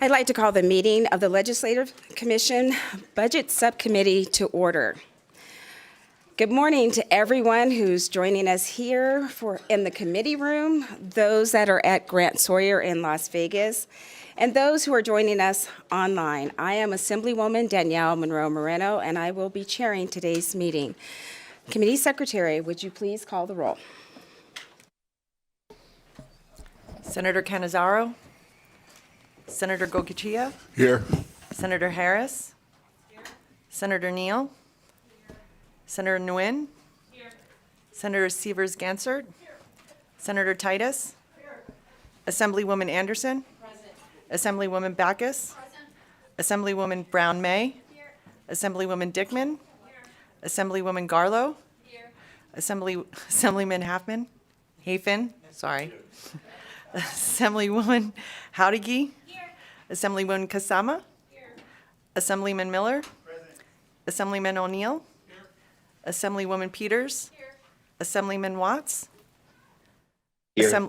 I'd like to call the meeting of the Legislative Commission Budget Subcommittee to order. Good morning to everyone who's joining us here in the committee room, those that are at Grant Sawyer in Las Vegas, and those who are joining us online. I am Assemblywoman Danielle Monroe Moreno, and I will be chairing today's meeting. Committee Secretary, would you please call the roll? Senator Cannizzaro? Senator Goicoechea? Here. Senator Harris? Here. Senator Neal? Here. Senator Nguyen? Here. Senator Sievers-Gansert? Here. Senator Titus? Here. Assemblywoman Anderson? Present. Assemblywoman Backus? Present. Assemblywoman Brown-May? Here. Assemblywoman Dickman? Here. Assemblywoman Garlow? Here. Assemblyman Hafen? Sorry. Assemblywoman Howdigi? Here. Assemblywoman Kasama? Here. Assemblyman Miller? Present. Assemblyman O'Neill? Here. Assemblywoman Peters? Here. Assemblyman Watts? Here.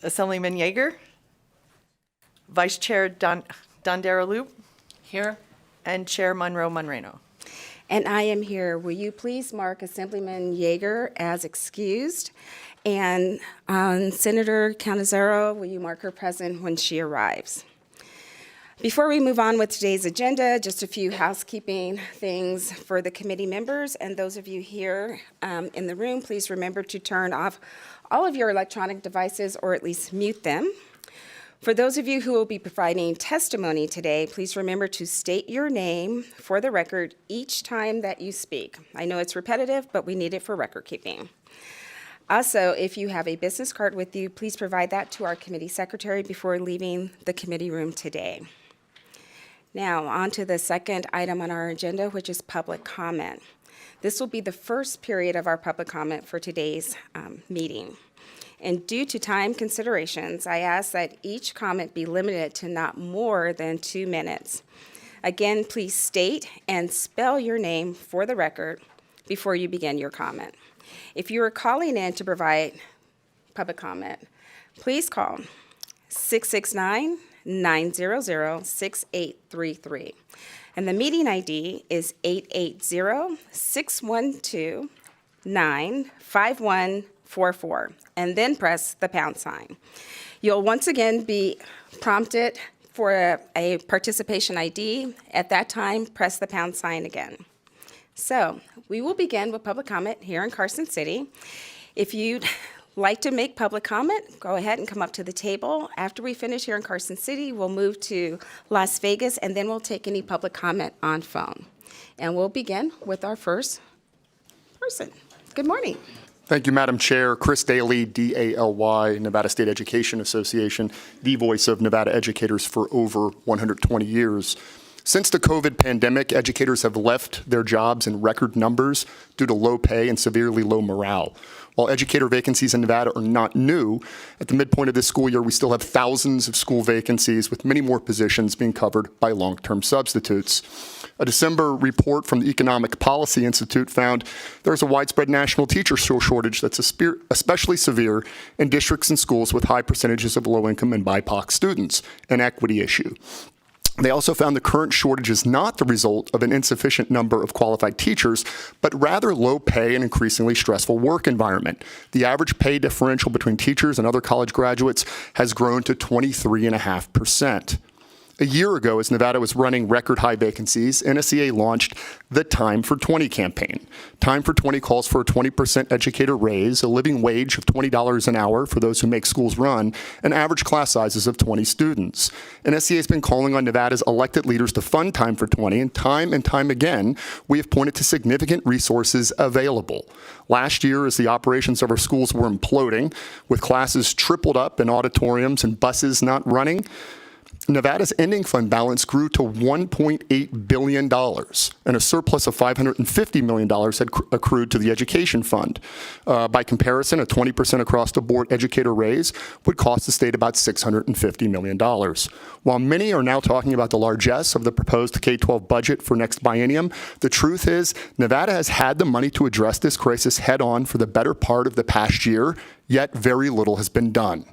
Assemblyman Yeager? Vice Chair Dondera Loop? Here. And Chair Monroe Monreno. And I am here. Will you please mark Assemblyman Yeager as excused? And Senator Cannizzaro, will you mark her present when she arrives? Before we move on with today's agenda, just a few housekeeping things for the committee members and those of you here in the room. Please remember to turn off all of your electronic devices or at least mute them. For those of you who will be providing testimony today, please remember to state your name for the record each time that you speak. I know it's repetitive, but we need it for record keeping. Also, if you have a business card with you, please provide that to our committee secretary before leaving the committee room today. Now, on to the second item on our agenda, which is public comment. This will be the first period of our public comment for today's meeting. And due to time considerations, I ask that each comment be limited to not more than 2 minutes. Again, please state and spell your name for the record before you begin your comment. If you are calling in to provide public comment, please call 669-900-6833. And the meeting ID is 880-612-95144, and then press the pound sign. You'll once again be prompted for a participation ID. At that time, press the pound sign again. So we will begin with public comment here in Carson City. If you'd like to make public comment, go ahead and come up to the table. After we finish here in Carson City, we'll move to Las Vegas, and then we'll take any public comment on phone. And we'll begin with our first person. Good morning. Thank you, Madam Chair. Chris Daly, D-A-L-Y, Nevada State Education Association, the voice of Nevada educators for over 120 years. Since the COVID pandemic, educators have left their jobs in record numbers due to low pay and severely low morale. While educator vacancies in Nevada are not new, at the midpoint of this school year, we still have thousands of school vacancies with many more positions being covered by long-term substitutes. A December report from the Economic Policy Institute found there's a widespread national teacher shortage that's especially severe in districts and schools with high percentages of low-income and BIPOC students, an equity issue. They also found the current shortage is not the result of an insufficient number of qualified teachers, but rather low pay and increasingly stressful work environment. The average pay differential between teachers and other college graduates has grown to 23.5%. A year ago, as Nevada was running record high vacancies, NSEA launched the Time for 20 campaign. Time for 20 calls for a 20% educator raise, a living wage of $20 an hour for those who make schools run, and average class sizes of 20 students. NSEA has been calling on Nevada's elected leaders to fund Time for 20, and time again, we have pointed to significant resources available. Last year, as the operations of our schools were imploding, with classes tripled up in auditoriums and buses not running, Nevada's ending fund balance grew to $1.8 billion, and a surplus of $550 million had accrued to the education fund. By comparison, a 20% across-the-board educator raise would cost the state about $650 million. While many are now talking about the largesse of the proposed K-12 budget for next biennium, the truth is Nevada has had the money to address this crisis head-on for the better part of the past year, yet very little has been done.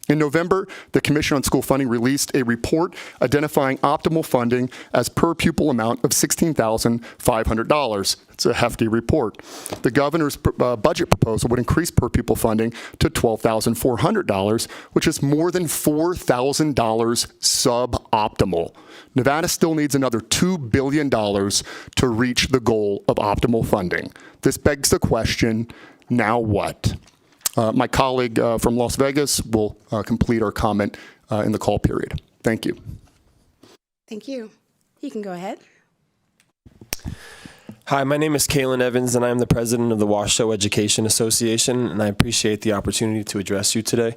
In November, the Commission on School Funding released a report identifying optimal funding as per pupil amount of $16,500. It's a hefty report. The governor's budget proposal would increase per pupil funding to $12,400, which is more than $4,000 suboptimal. Nevada still needs another $2 billion to reach the goal of optimal funding. This begs the question, now what? My colleague from Las Vegas will complete our comment in the call period. Thank you. Thank you. You can go ahead. Hi, my name is Kaylin Evans, and I'm the president of the Washoe Education Association, and I appreciate the opportunity to address you today.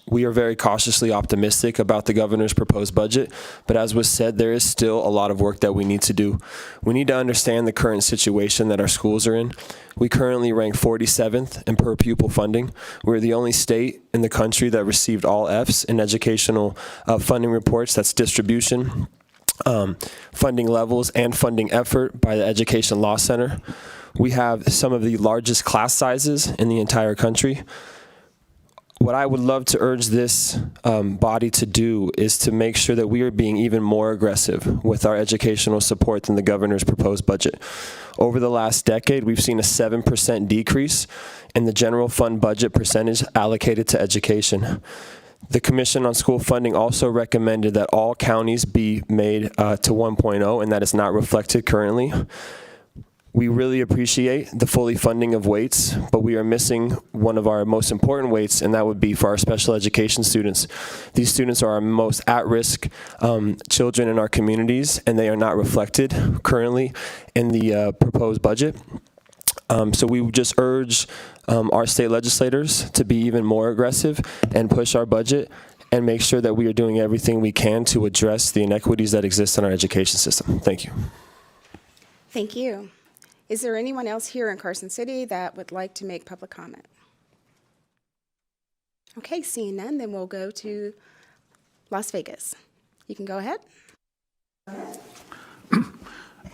We are very cautiously optimistic about the governor's proposed budget, but as was said, there is still a lot of work that we need to do. We need to understand the current situation that our schools are in. We currently rank 47th in per pupil funding. We're the only state in the country that received all Fs in educational funding reports. That's distribution, funding levels, and funding effort by the Education Law Center. We have some of the largest class sizes in the entire country. What I would love to urge this body to do is to make sure that we are being even more aggressive with our educational support than the governor's proposed budget. Over the last decade, we've seen a 7% decrease in the general fund budget percentage allocated to education. The Commission on School Funding also recommended that all counties be made to 1.0, and that is not reflected currently. We really appreciate the fully funding of weights, but we are missing one of our most important weights, and that would be for our special education students. These students are our most at-risk children in our communities, and they are not reflected currently in the proposed budget. So we would just urge our state legislators to be even more aggressive and push our budget and make sure that we are doing everything we can to address the inequities that exist in our education system. Thank you. Thank you. Is there anyone else here in Carson City that would like to make public comment? Okay, seeing none, then we'll go to Las Vegas. You can go ahead.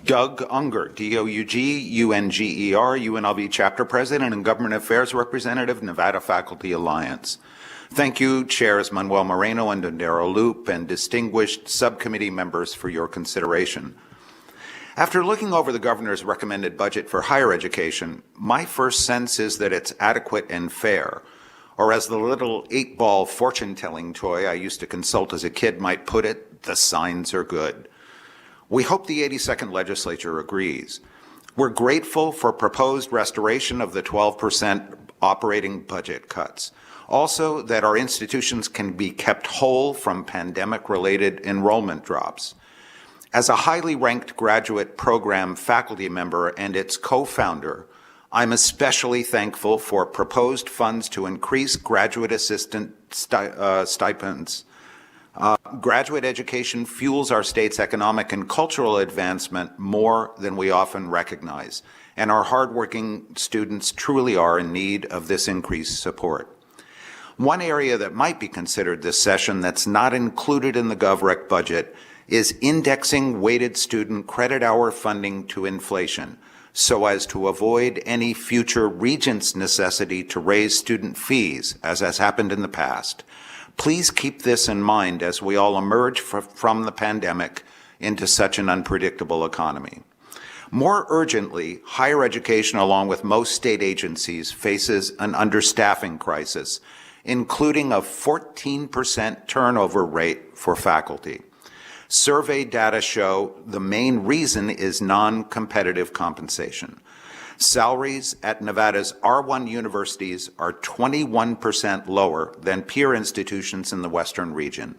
Doug Unger, D-O-U-G-U-N-G-E-R, UNLV Chapter President and Government Affairs Representative, Nevada Faculty Alliance. Thank you, Chairs Manuel Moreno and Dondero Loop, and distinguished subcommittee members for your consideration. After looking over the governor's recommended budget for higher education, my first sense is that it's adequate and fair, or as the little 8-ball fortune-telling toy I used to consult as a kid might put it, the signs are good. We hope the 82nd legislature agrees. We're grateful for proposed restoration of the 12% operating budget cuts. Also, that our institutions can be kept whole from pandemic-related enrollment drops. As a highly ranked graduate program faculty member and its co-founder, I'm especially thankful for proposed funds to increase graduate assistant stipends. Graduate education fuels our state's economic and cultural advancement more than we often recognize, and our hardworking students truly are in need of this increased support. One area that might be considered this session that's not included in the GovRec budget is indexing weighted student credit hour funding to inflation, so as to avoid any future regent's necessity to raise student fees, as has happened in the past. Please keep this in mind as we all emerge from the pandemic into such an unpredictable economy. More urgently, higher education, along with most state agencies, faces an understaffing crisis, including a 14% turnover rate for faculty. Survey data show the main reason is non-competitive compensation. Salaries at Nevada's R1 universities are 21% lower than peer institutions in the Western region.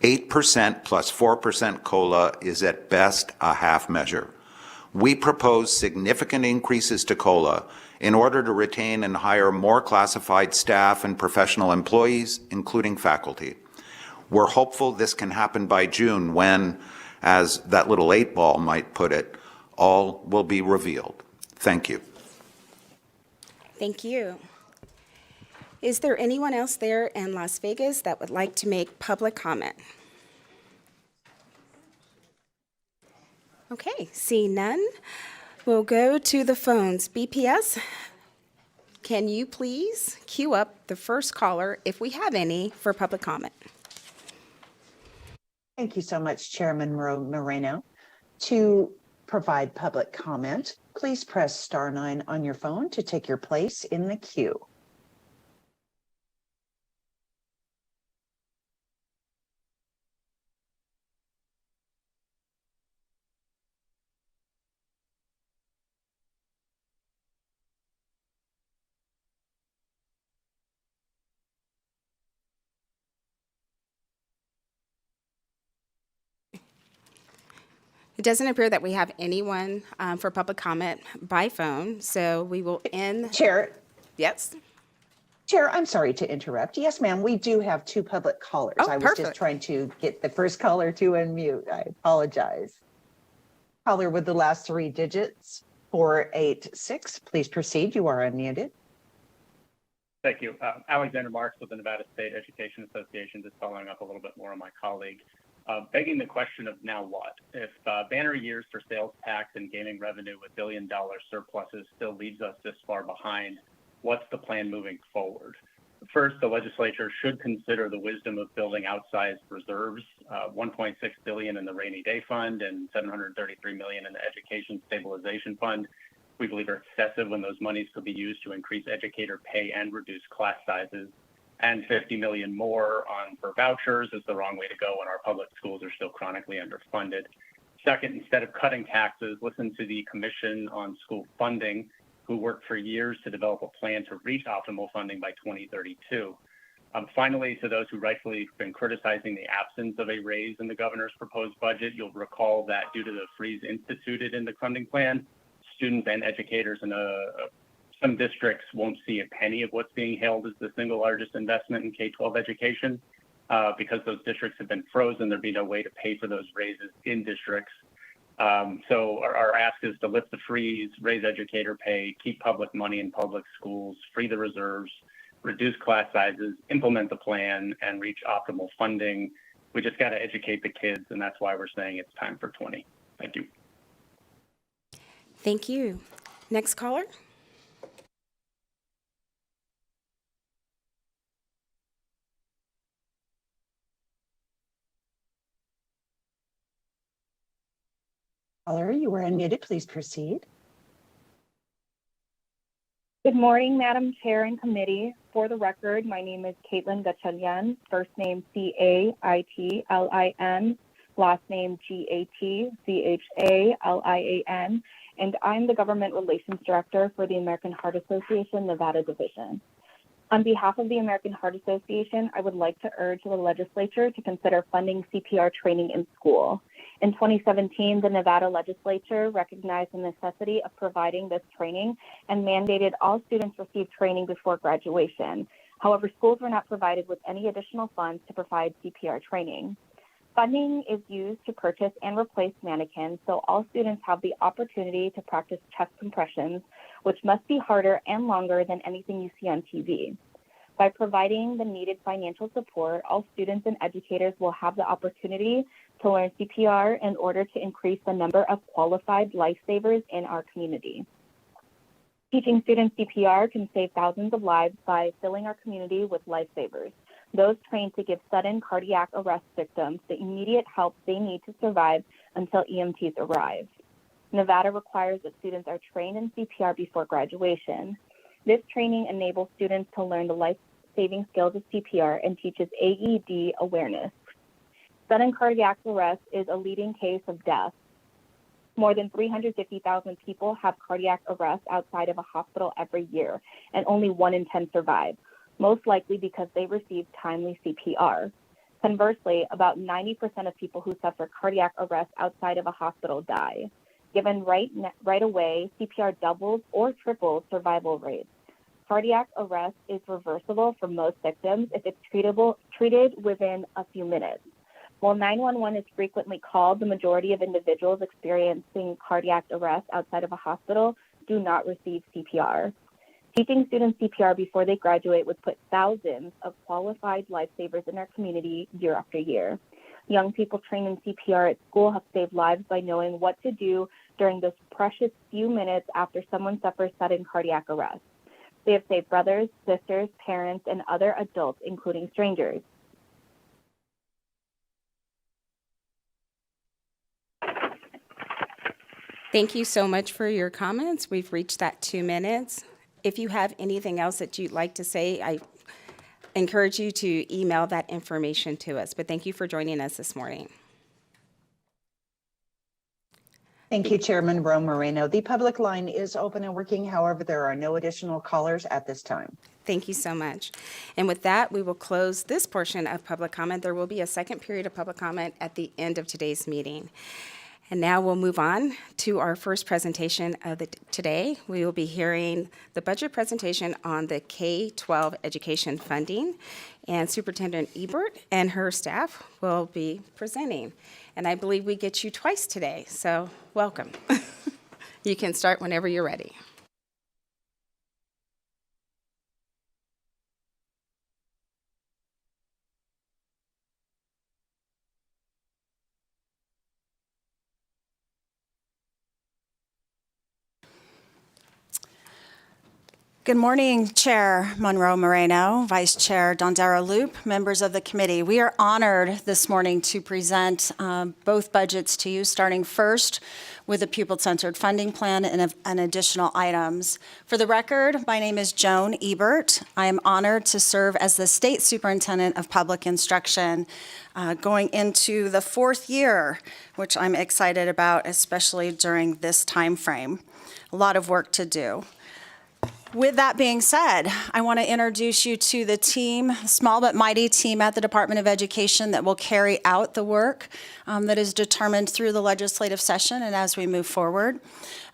8% plus 4% COLA is at best a half measure. We propose significant increases to COLA in order to retain and hire more classified staff and professional employees, including faculty. We're hopeful this can happen by June when, as that little 8-ball might put it, all will be revealed. Thank you. Thank you. Is there anyone else there in Las Vegas that would like to make public comment? Okay, seeing none, we'll go to the phones. BPS, can you please queue up the first caller, if we have any, for public comment? Thank you so much, Chairman Moreno. To provide public comment, please press *9 on your phone to take your place in the queue. It doesn't appear that we have anyone for public comment by phone, so we will end. Chair, Yes? Chair, I'm sorry to interrupt. Yes, ma'am, we do have 2 public callers. Oh, I was perfect. just trying to get the first caller to unmute. I apologize. Caller with the last 3 digits, 486. Please proceed. You are unmuted. Thank you. Alexander Marks with the Nevada State Education Association, just following up a little bit more on my colleague. Begging the question of now what? If banner years for sales tax and gaming revenue with billion-dollar surpluses still leaves us this far behind, what's the plan moving forward? First, the legislature should consider the wisdom of building outsized reserves, $1.6 billion in the rainy day fund and $733 million in the education stabilization fund. We believe are excessive when those monies could be used to increase educator pay and reduce class sizes. And $50 million more for vouchers is the wrong way to go when our public schools are still chronically underfunded. Second, instead of cutting taxes, listen to the Commission on School Funding, who worked for years to develop a plan to reach optimal funding by 2032. Finally, to those who rightfully have been criticizing the absence of a raise in the governor's proposed budget, you'll recall that due to the freeze instituted in the funding plan, students and educators in some districts won't see a penny of what's being hailed as the single largest investment in K-12 education. Because those districts have been frozen, there'd be no way to pay for those raises in districts. So our ask is to lift the freeze, raise educator pay, keep public money in public schools, free the reserves, reduce class sizes, implement the plan, and reach optimal funding. We just got to educate the kids, and that's why we're saying it's time for 20. Thank you. Thank you. Next caller? Caller, you are unmuted. Please proceed. Good morning, Madam Chair and Committee. For the record, my name is Caitlin Gatchalian, first name Caitlin, last name Gatchalian, and I'm the Government Relations Director for the American Heart Association Nevada Division. On behalf of the American Heart Association, I would like to urge the legislature to consider funding CPR training in school. In 2017, the Nevada Legislature recognized the necessity of providing this training and mandated all students receive training before graduation. However, schools were not provided with any additional funds to provide CPR training. Funding is used to purchase and replace mannequins, so all students have the opportunity to practice chest compressions, which must be harder and longer than anything you see on TV. By providing the needed financial support, all students and educators will have the opportunity to learn CPR in order to increase the number of qualified lifesavers in our community. Teaching students CPR can save thousands of lives by filling our community with lifesavers, those trained to give sudden cardiac arrest victims the immediate help they need to survive until EMTs arrive. Nevada requires that students are trained in CPR before graduation. This training enables students to learn the life-saving skills of CPR and teaches AED awareness. Sudden cardiac arrest is a leading case of death. More than 350,000 people have cardiac arrest outside of a hospital every year, and only 1 in 10 survive, most likely because they received timely CPR. Conversely, about 90% of people who suffer cardiac arrest outside of a hospital die. Given right away, CPR doubles or triples survival rates. Cardiac arrest is reversible for most victims if it's treated within a few minutes. While 911 is frequently called, the majority of individuals experiencing cardiac arrest outside of a hospital do not receive CPR. Teaching students CPR before they graduate would put thousands of qualified lifesavers in our community year after year. Young people trained in CPR at school have saved lives by knowing what to do during those precious few minutes after someone suffers sudden cardiac arrest. They have saved brothers, sisters, parents, and other adults, including strangers. Thank you so much for your comments. We've reached that 2 minutes. If you have anything else that you'd like to say, I encourage you to email that information to us. But thank you for joining us this morning. Thank you, Chairman Moreno. The public line is open and working. However, there are no additional callers at this time. Thank you so much. And with that, we will close this portion of public comment. There will be a second period of public comment at the end of today's meeting. And now we'll move on to our first presentation of today. We will be hearing the budget presentation on the K-12 education funding, and Superintendent Ebert and her staff will be presenting. And I believe we get you twice today, so welcome. You can start whenever you're ready. Good morning, Chair Monroe Moreno, Vice Chair Dondero Loop, members of the committee. We are honored this morning to present both budgets to you, starting first with the pupil-centered funding plan and additional items. For the record, my name is Joan Ebert. I am honored to serve as the State Superintendent of Public Instruction, going into the 4th year, which I'm excited about, especially during this time frame. A lot of work to do. With that being said, I want to introduce you to the team, small but mighty team at the Department of Education that will carry out the work that is determined through the legislative session and as we move forward.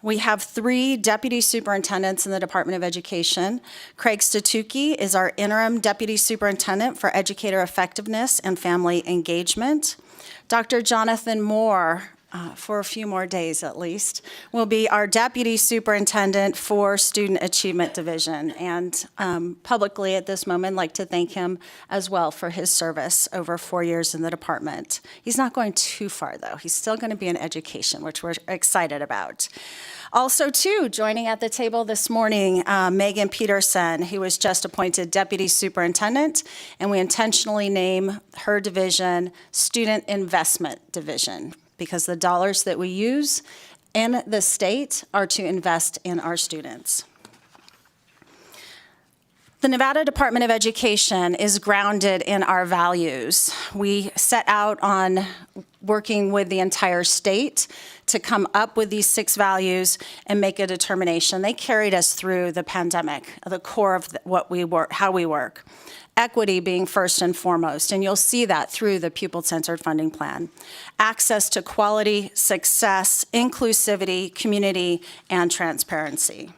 We have 3 deputy superintendents in the Department of Education. Craig Statuki is our interim deputy superintendent for educator effectiveness and family engagement. Dr. Jonathan Moore, for a few more days at least, will be our Deputy Superintendent for Student Achievement Division. And publicly at this moment, I'd like to thank him as well for his service over 4 years in the department. He's not going too far, though. He's still going to be in education, which we're excited about. Also, too, joining at the table this morning, Megan Peterson, who was just appointed Deputy Superintendent, and we intentionally name her division Student Investment Division, because the dollars that we use in the state are to invest in our students. The Nevada Department of Education is grounded in our values. We set out on working with the entire state to come up with these 6 values and make a determination. They carried us through the pandemic, the core of what we work, how we work. Equity being first and foremost, and you'll see that through the pupil-centered funding plan. Access to quality, success, inclusivity, community, and transparency.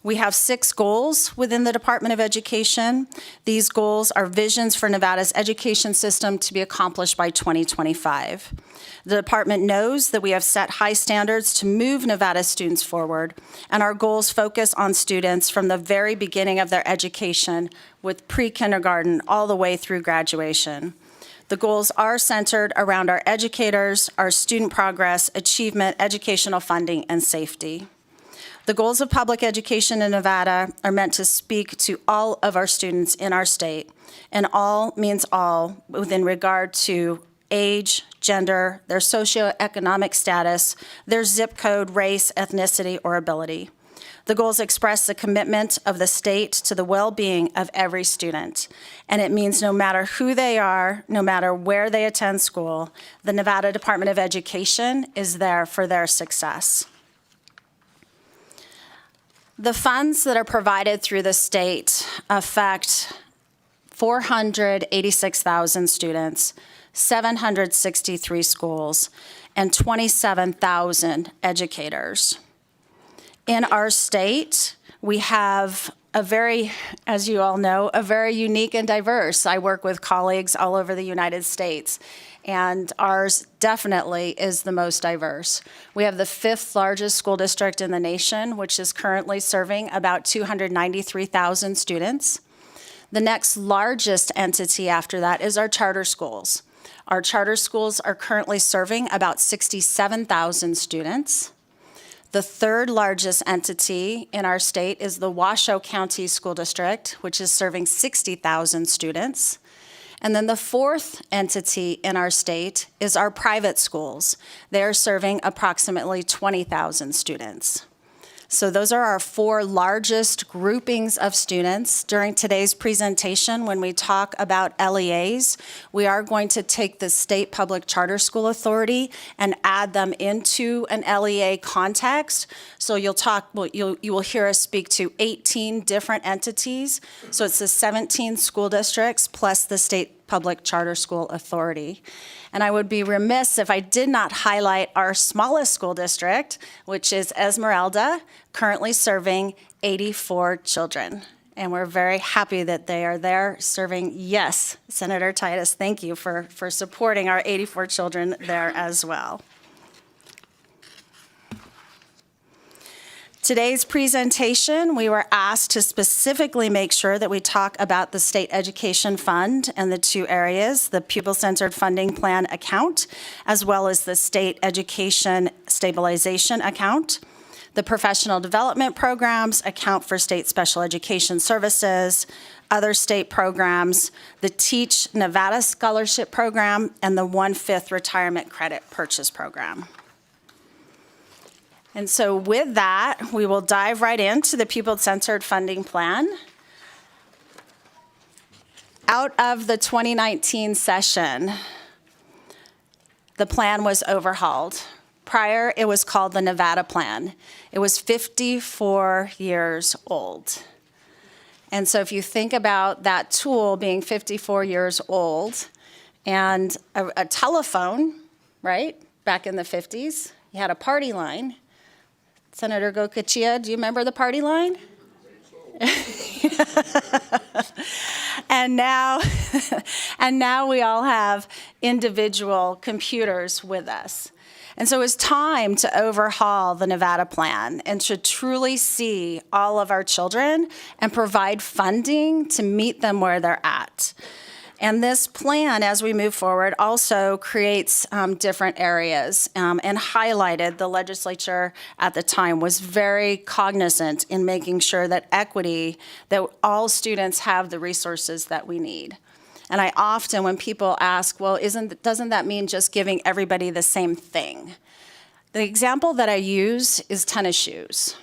We have 6 goals within the Department of Education. These goals are visions for Nevada's education system to be accomplished by 2025. The department knows that we have set high standards to move Nevada students forward, and our goals focus on students from the very beginning of their education, with pre-kindergarten all the way through graduation. The goals are centered around our educators, our student progress, achievement, educational funding, and safety. The goals of public education in Nevada are meant to speak to all of our students in our state, and all means all within regard to age, gender, their socioeconomic status, their zip code, race, ethnicity, or ability. The goals express the commitment of the state to the well-being of every student, and it means no matter who they are, no matter where they attend school, the Nevada Department of Education is there for their success. The funds that are provided through the state affect 486,000 students, 763 schools, and 27,000 educators. In our state, we have a very, as you all know, a very unique and diverse. I work with colleagues all over the United States, and ours definitely is the most diverse. We have the 5th largest school district in the nation, which is currently serving about 293,000 students. The next largest entity after that is our charter schools. Our charter schools are currently serving about 67,000 students. The third largest entity in our state is the Washoe County School District, which is serving 60,000 students. And then the fourth entity in our state is our private schools. They're serving approximately 20,000 students. So those are our four largest groupings of students. During today's presentation, when we talk about LEAs, we are going to take the State Public Charter School Authority and add them into an LEA context. So you will hear us speak to 18 different entities. So it's the 17 school districts plus the State Public Charter School Authority. And I would be remiss if I did not highlight our smallest school district, which is Esmeralda, currently serving 84 children. And we're very happy that they are there serving. Yes, Senator Titus, thank you for supporting our 84 children there as well. Today's presentation, we were asked to specifically make sure that we talk about the State Education Fund and the two areas, the Pupil-Centered Funding Plan account, as well as the State Education Stabilization account. The Professional Development Programs account for state special education services, other state programs, the Teach Nevada Scholarship Program, and the 1/5 Retirement Credit Purchase Program. And so with that, we will dive right into the Pupil-Centered Funding Plan. Out of the 2019 session, the plan was overhauled. Prior, it was called the Nevada Plan. It was 54 years old. And so if you think about that tool being 54 years old and a telephone, right, back in the 50s, you had a party line. Senator Gokachia, do you remember the party line? And now we all have individual computers with us. And so it's time to overhaul the Nevada Plan and to truly see all of our children and provide funding to meet them where they're at. And this plan, as we move forward, also creates different areas and highlighted. The legislature at the time was very cognizant in making sure that equity, that all students have the resources that we need. And I often, when people ask, well, doesn't that mean just giving everybody the same thing? The example that I use is tennis shoes.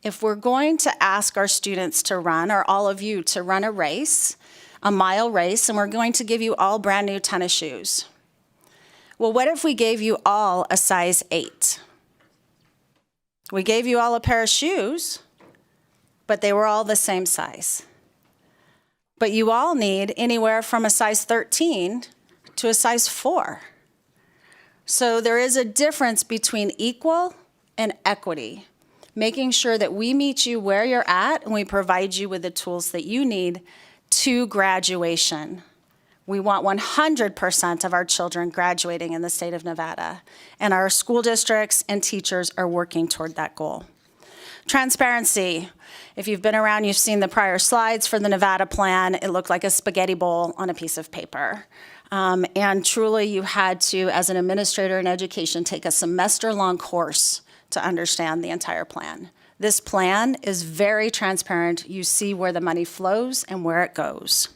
If we're going to ask our students to run, or all of you to run a race, a mile race, and we're going to give you all brand new tennis shoes. Well, what if we gave you all a size 8? We gave you all a pair of shoes, but they were all the same size. But you all need anywhere from a size 13 to a size 4. So there is a difference between equal and equity, making sure that we meet you where you're at and we provide you with the tools that you need to graduation. We want 100% of our children graduating in the state of Nevada, and our school districts and teachers are working toward that goal. Transparency. If you've been around, you've seen the prior slides for the Nevada Plan. It looked like a spaghetti bowl on a piece of paper. And truly, you had to, as an administrator in education, take a semester-long course to understand the entire plan. This plan is very transparent. You see where the money flows and where it goes.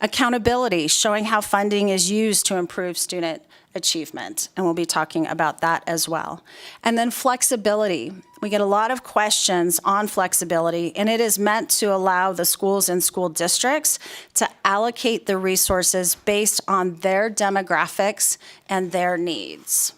Accountability, showing how funding is used to improve student achievement, and we'll be talking about that as well. And then flexibility. We get a lot of questions on flexibility, and it is meant to allow the schools and school districts to allocate the resources based on their demographics and their needs.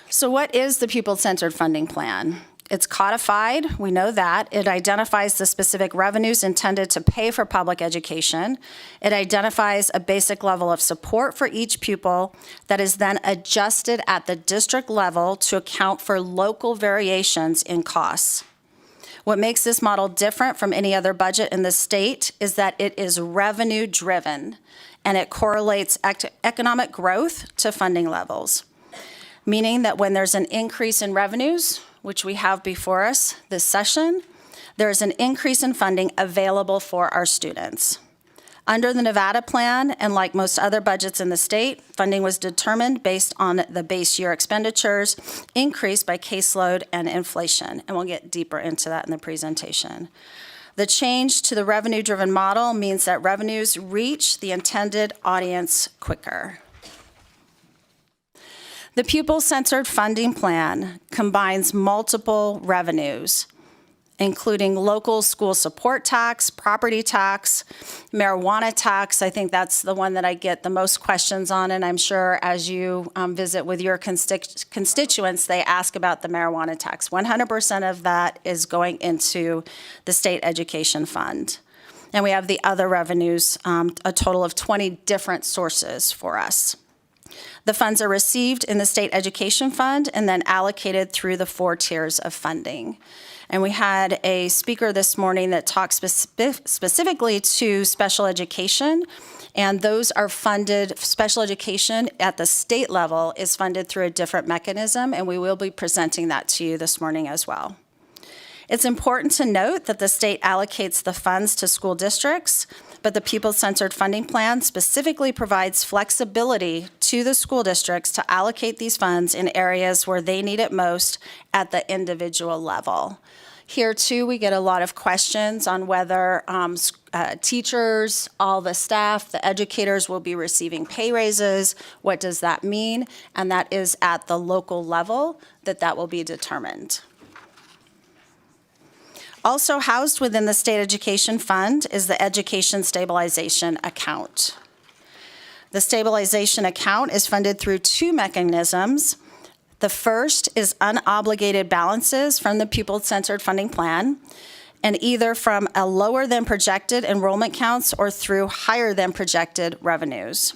So what is the Pupil-Centered Funding Plan? It's codified, we know that. It identifies the specific revenues intended to pay for public education. It identifies a basic level of support for each pupil that is then adjusted at the district level to account for local variations in costs. What makes this model different from any other budget in the state is that it is revenue-driven, and it correlates economic growth to funding levels, meaning that when there's an increase in revenues, which we have before us this session, there is an increase in funding available for our students. Under the Nevada plan, and like most other budgets in the state, funding was determined based on the base year expenditures increased by caseload and inflation, and we'll get deeper into that in the presentation. The change to the revenue-driven model means that revenues reach the intended audience quicker. The pupil-centered funding plan combines multiple revenues, including local school support tax, property tax, marijuana tax. I think that's the one that I get the most questions on, and I'm sure as you visit with your constituents, they ask about the marijuana tax. 100% of that is going into the state education fund. And we have the other revenues, a total of 20 different sources for us. The funds are received in the state education fund and then allocated through the 4 tiers of funding. And we had a speaker this morning that talked specifically to special education, and those are funded, special education at the state level is funded through a different mechanism, and we will be presenting that to you this morning as well. It's important to note that the state allocates the funds to school districts, but the pupil-centered funding plan specifically provides flexibility to the school districts to allocate these funds in areas where they need it most at the individual level. Here, too, we get a lot of questions on whether teachers, all the staff, the educators will be receiving pay raises. What does that mean? And that is at the local level that will be determined. Also housed within the state education fund is the education stabilization account. The stabilization account is funded through 2 mechanisms. The first is unobligated balances from the pupil-centered funding plan, and either from a lower than projected enrollment counts or through higher than projected revenues.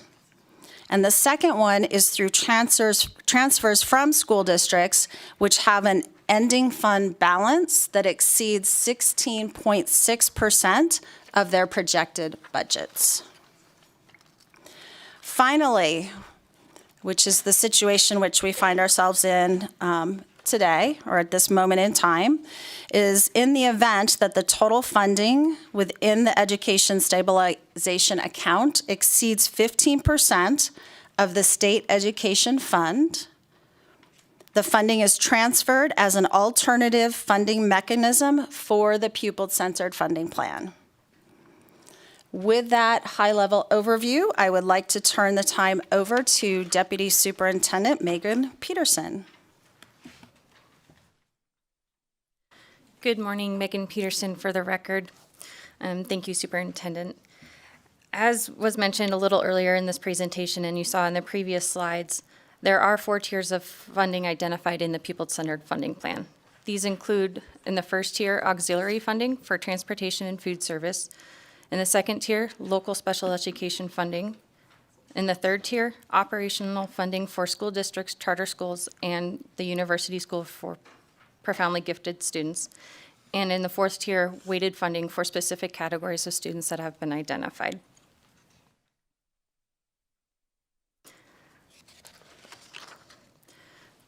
And the second one is through transfers from school districts which have an ending fund balance that exceeds 16.6% of their projected budgets. Finally, which is the situation which we find ourselves in today, or at this moment in time, is in the event that the total funding within the education stabilization account exceeds 15% of the state education fund, the funding is transferred as an alternative funding mechanism for the pupil-centered funding plan. With that high-level overview, I would like to turn the time over to Deputy Superintendent Megan Peterson. Good morning, Megan Peterson for the record. Thank you, Superintendent. As was mentioned a little earlier in this presentation and you saw in the previous slides, there are 4 tiers of funding identified in the pupil-centered funding plan. These include, in the first tier, auxiliary funding for transportation and food service. In the second tier, local special education funding. In the third tier, operational funding for school districts, charter schools, and the university school for profoundly gifted students. And in the fourth tier, weighted funding for specific categories of students that have been identified.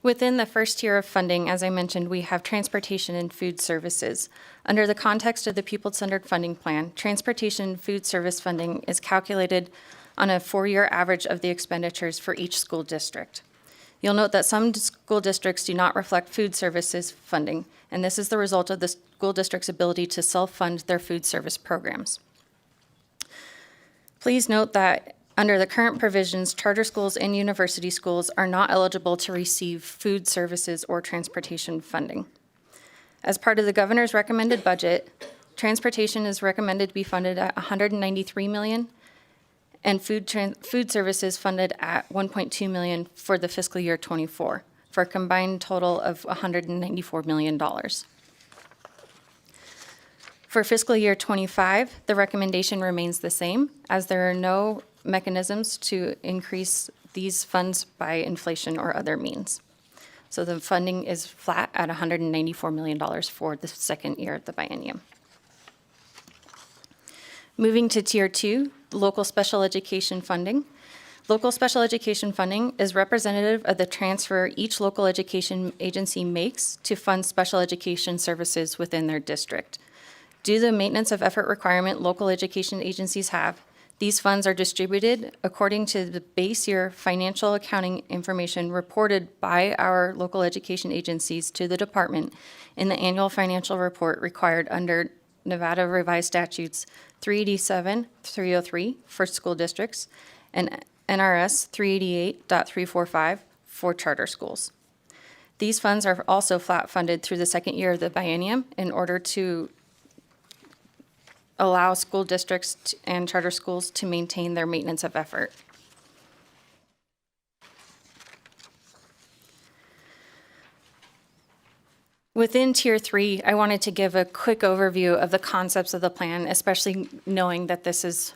Within the first tier of funding, as I mentioned, we have transportation and food services. Under the context of the pupil-centered funding plan, transportation and food service funding is calculated on a 4-year average of the expenditures for each school district. You'll note that some school districts do not reflect food services funding, and this is the result of the school district's ability to self-fund their food service programs. Please note that under the current provisions, charter schools and university schools are not eligible to receive food services or transportation funding. As part of the governor's recommended budget, transportation is recommended to be funded at $193 million, and food services funded at $1.2 million for the fiscal year 24, for a combined total of $194 million. For fiscal year 25, the recommendation remains the same, as there are no mechanisms to increase these funds by inflation or other means. So the funding is flat at $194 million for the second year of the biennium. Moving to Tier 2, local special education funding. Local special education funding is representative of the transfer each local education agency makes to fund special education services within their district. Due to the maintenance of effort requirement local education agencies have, These funds are distributed according to the base year financial accounting information reported by our local education agencies to the department in the annual financial report required under Nevada Revised Statutes 387, 303 for school districts and NRS 388.345 for charter schools. These funds are also flat funded through the second year of the biennium in order to allow school districts and charter schools to maintain their maintenance of effort. Within Tier 3, I wanted to give a quick overview of the concepts of the plan, especially knowing that this is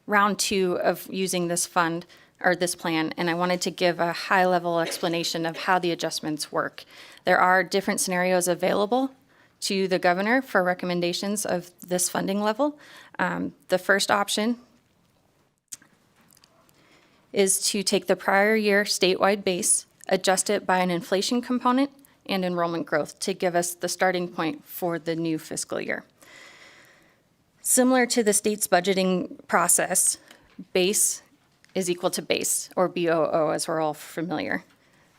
round 2 of using this fund or this plan, and I wanted to give a high-level explanation of how the adjustments work. There are different scenarios available to the governor for recommendations of this funding level. The first option is to take the prior year statewide base, adjust it by an inflation component and enrollment growth to give us the starting point for the new fiscal year. Similar to the state's budgeting process, base is equal to base, or BOO, as we're all familiar.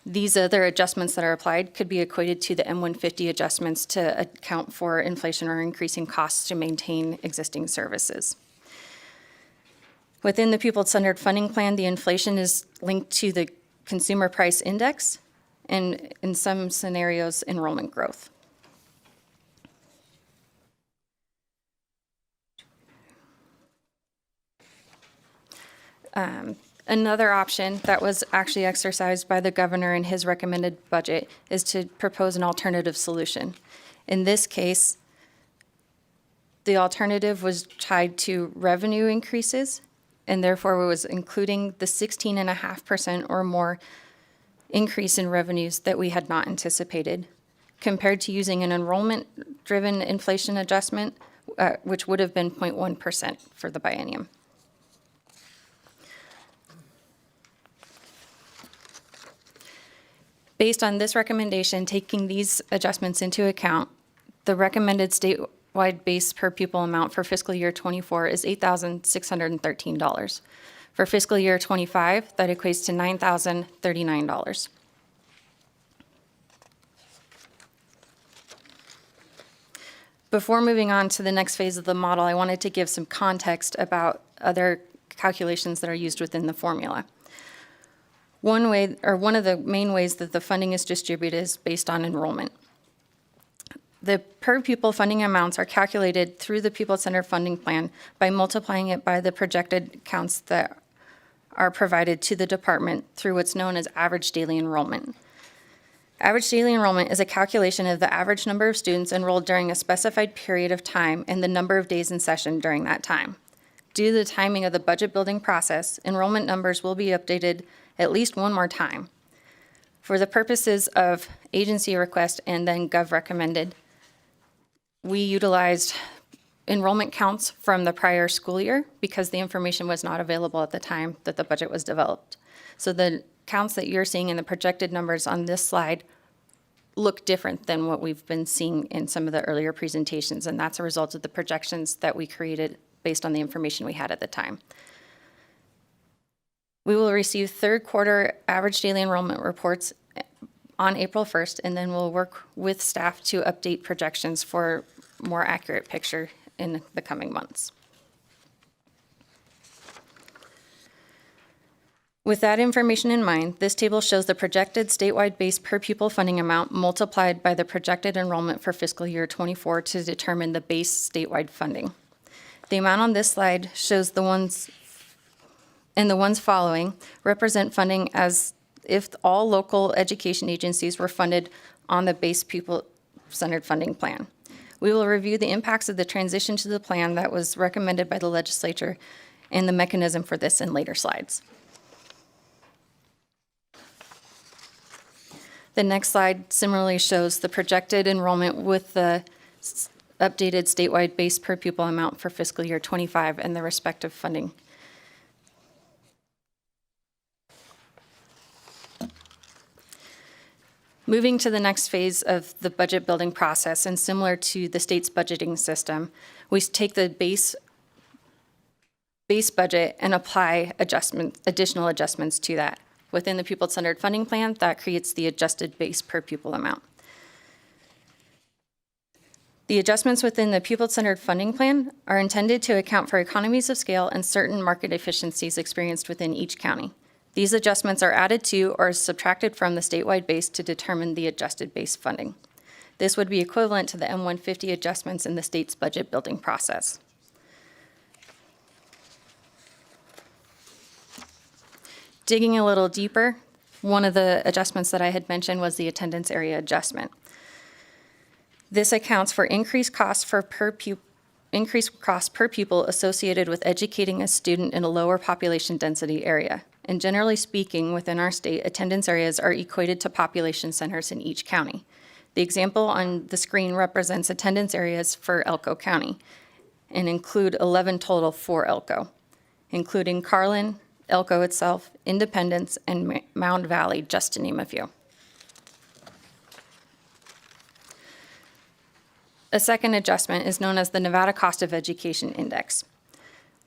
These other adjustments that are applied could be equated to the M150 adjustments to account for inflation or increasing costs to maintain existing services. Within the pupil-centered funding plan, the inflation is linked to the consumer price index and, in some scenarios, enrollment growth. Another option that was actually exercised by the governor in his recommended budget is to propose an alternative solution. In this case, the alternative was tied to revenue increases, and therefore was including the 16.5% or more increase in revenues that we had not anticipated, compared to using an enrollment-driven inflation adjustment, which would have been 0.1% for the biennium. Based on this recommendation, taking these adjustments into account, the recommended statewide base per pupil amount for fiscal year 24 is $8,613. For fiscal year 25, that equates to $9,039. Before moving on to the next phase of the model, I wanted to give some context about other calculations that are used within the formula. One way, or one of the main ways that the funding is distributed is based on enrollment. The per pupil funding amounts are calculated through the pupil-centered funding plan by multiplying it by the projected counts that are provided to the department through what's known as average daily enrollment. Average daily enrollment is a calculation of the average number of students enrolled during a specified period of time and the number of days in session during that time. Due to the timing of the budget building process, enrollment numbers will be updated at least one more time. For the purposes of agency request and then Gov recommended, we utilized enrollment counts from the prior school year because the information was not available at the time that the budget was developed. So the counts that you're seeing in the projected numbers on this slide look different than what we've been seeing in some of the earlier presentations, and that's a result of the projections that we created based on the information we had at the time. We will receive third quarter average daily enrollment reports on April 1st, and then we'll work with staff to update projections for more accurate picture in the coming months. With that information in mind, this table shows the projected statewide base per pupil funding amount multiplied by the projected enrollment for fiscal year 24 to determine the base statewide funding. The amount on this slide shows the ones following represent funding as if all local education agencies were funded on the base pupil-centered funding plan. We will review the impacts of the transition to the plan that was recommended by the legislature and the mechanism for this in later slides. The next slide similarly shows the projected enrollment with the updated statewide base per pupil amount for fiscal year 25 and the respective funding. Moving to the next phase of the budget building process, and similar to the state's budgeting system, we take the base base budget and apply additional adjustments to that. Within the pupil-centered funding plan, that creates the adjusted base per pupil amount. The adjustments within the pupil-centered funding plan are intended to account for economies of scale and certain market efficiencies experienced within each county. These adjustments are added to or subtracted from the statewide base to determine the adjusted base funding. This would be equivalent to the M150 adjustments in the state's budget building process. Digging a little deeper, one of the adjustments that I had mentioned was the attendance area adjustment. This accounts for increased costs per pupil associated with educating a student in a lower population density area. And generally speaking, within our state, attendance areas are equated to population centers in each county. The example on the screen represents attendance areas for Elko County and include 11 total for Elko, including Carlin, Elko itself, Independence, and Mound Valley, just to name a few. A second adjustment is known as the Nevada Cost of Education Index.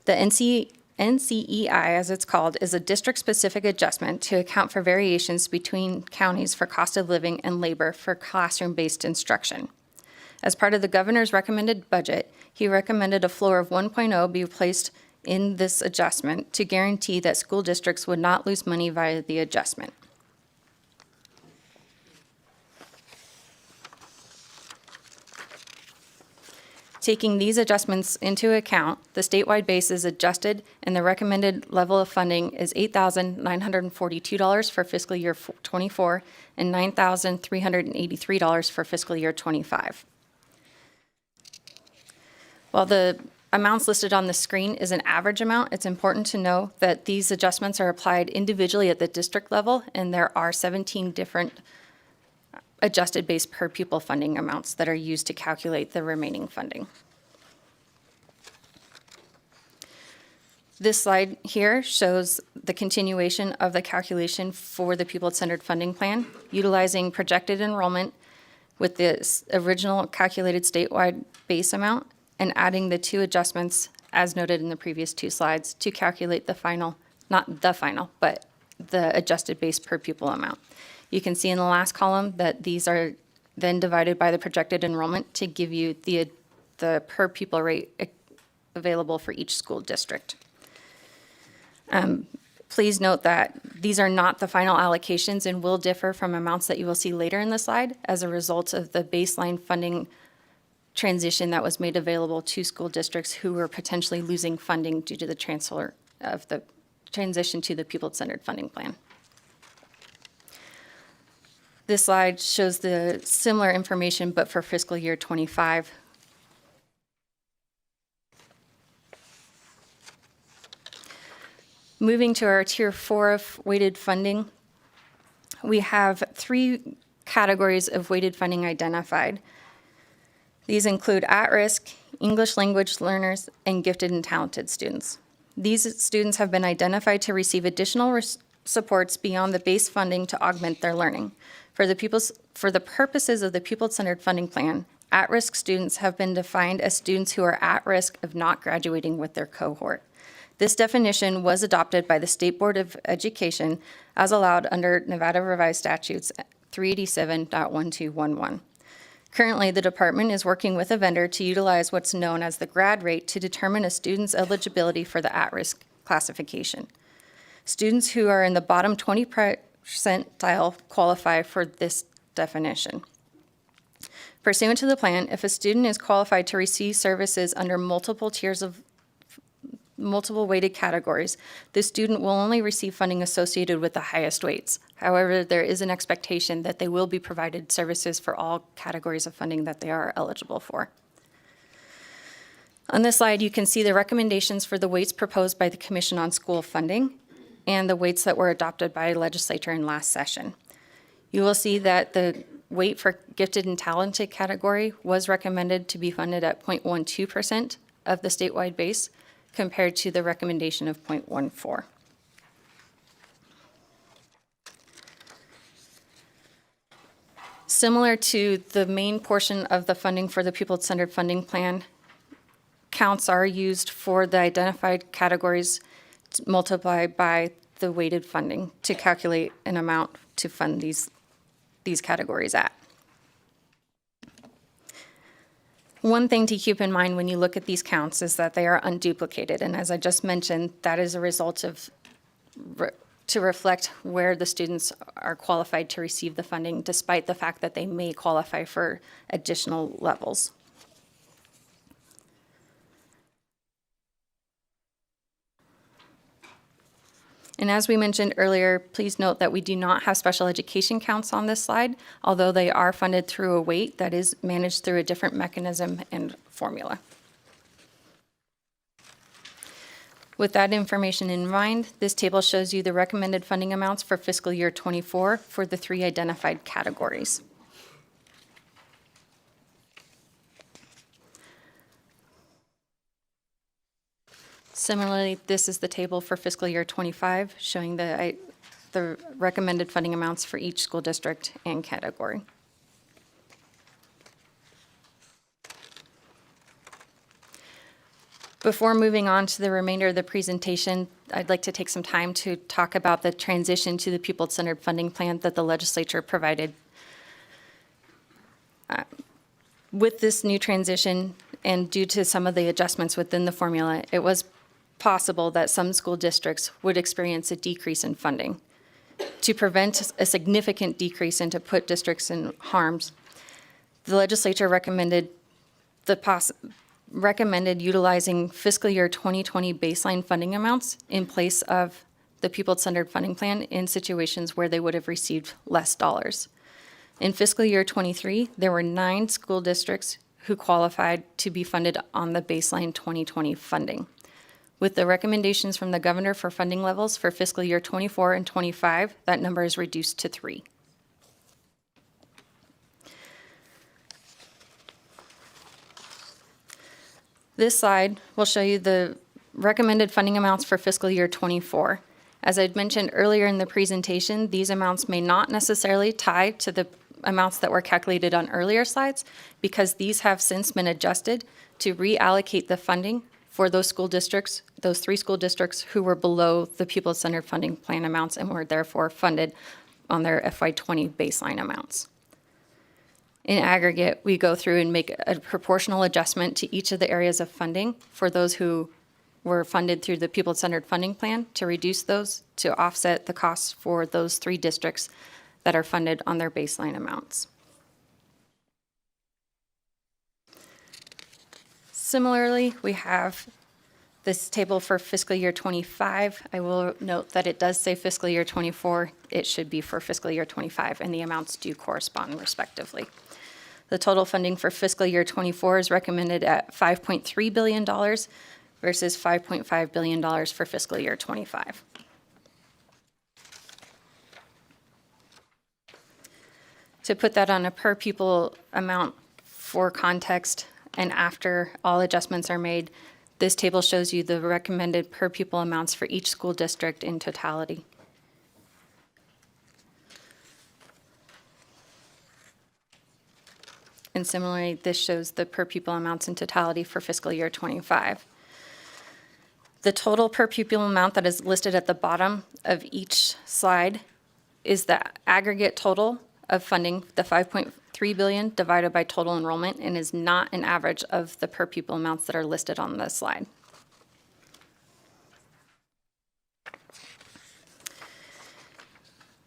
The NCEI, as it's called, is a district-specific adjustment to account for variations between counties for cost of living and labor for classroom-based instruction. As part of the governor's recommended budget, he recommended a floor of 1.0 be placed in this adjustment to guarantee that school districts would not lose money via the adjustment. Taking these adjustments into account, the statewide base is adjusted and the recommended level of funding is $8,942 for fiscal year '24 and $9,383 for fiscal year '25. While the amounts listed on the screen is an average amount, it's important to know that these adjustments are applied individually at the district level, and there are 17 different adjusted base per pupil funding amounts that are used to calculate the remaining funding. This slide here shows the continuation of the calculation for the pupil-centered funding plan, utilizing projected enrollment with the original calculated statewide base amount and adding the two adjustments as noted in the previous two slides to calculate the final, not the final, but the adjusted base per pupil amount. You can see in the last column that these are then divided by the projected enrollment to give you the per pupil rate available for each school district. Please note that these are not the final allocations and will differ from amounts that you will see later in the slide as a result of the baseline funding transition that was made available to school districts who were potentially losing funding due to the transfer of the transition to the pupil-centered funding plan. This slide shows the similar information, but for fiscal year '25. Moving to our Tier 4 of weighted funding, we have 3 categories of weighted funding identified. These include at-risk, English language learners, and gifted and talented students. These students have been identified to receive additional supports beyond the base funding to augment their learning. For the purposes of the pupil-centered funding plan, at-risk students have been defined as students who are at risk of not graduating with their cohort. This definition was adopted by the State Board of Education as allowed under Nevada Revised Statutes 387.1211. Currently, the department is working with a vendor to utilize what's known as the grad rate to determine a student's eligibility for the at-risk classification. Students who are in the bottom 20 percentile qualify for this definition. Pursuant to the plan, if a student is qualified to receive services under multiple tiers of multiple weighted categories, the student will only receive funding associated with the highest weights. However, there is an expectation that they will be provided services for all categories of funding that they are eligible for. On this slide, you can see the recommendations for the weights proposed by the Commission on School Funding and the weights that were adopted by the legislature in last session. You will see that the weight for gifted and talented category was recommended to be funded at 0.12% of the statewide base, compared to the recommendation of 0.14. Similar to the main portion of the funding for the pupil-centered funding plan, counts are used for the identified categories multiplied by the weighted funding to calculate an amount to fund these categories at. One thing to keep in mind when you look at these counts is that they are unduplicated. And as I just mentioned, that is a result of to reflect where the students are qualified to receive the funding, despite the fact that they may qualify for additional levels. And as we mentioned earlier, please note that we do not have special education counts on this slide, although they are funded through a weight that is managed through a different mechanism and formula. With that information in mind, this table shows you the recommended funding amounts for fiscal year 24 for the 3 identified categories. Similarly, this is the table for fiscal year 25, showing the recommended funding amounts for each school district and category. Before moving on to the remainder of the presentation, I'd like to take some time to talk about the transition to the pupil-centered funding plan that the legislature provided. With this new transition, and due to some of the adjustments within the formula, it was possible that some school districts would experience a decrease in funding. To prevent a significant decrease and to put districts in harms, the legislature recommended utilizing fiscal year 2020 baseline funding amounts in place of the pupil-centered funding plan in situations where they would have received less dollars. In fiscal year 23, there were 9 school districts who qualified to be funded on the baseline 2020 funding. With the recommendations from the governor for funding levels for fiscal year 24 and 25, that number is reduced to 3. This slide will show you the recommended funding amounts for fiscal year 24. As I'd mentioned earlier in the presentation, these amounts may not necessarily tie to the amounts that were calculated on earlier slides, because these have since been adjusted to reallocate the funding for those school districts, those 3 school districts who were below the pupil-centered funding plan amounts and were therefore funded on their FY20 baseline amounts. In aggregate, we go through and make a proportional adjustment to each of the areas of funding for those who were funded through the pupil-centered funding plan to reduce those to offset the costs for those 3 districts that are funded on their baseline amounts. Similarly, we have this table for fiscal year 25. I will note that it does say fiscal year 24. It should be for fiscal year 25, and the amounts do correspond respectively. The total funding for fiscal year 24 is recommended at $5.3 billion versus $5.5 billion for fiscal year 25. To put that on a per pupil amount for context, and after all adjustments are made, this table shows you the recommended per pupil amounts for each school district in totality. And similarly, this shows the per pupil amounts in totality for fiscal year 25. The total per pupil amount that is listed at the bottom of each slide is the aggregate total of funding, the $5.3 billion divided by total enrollment, and is not an average of the per pupil amounts that are listed on this slide.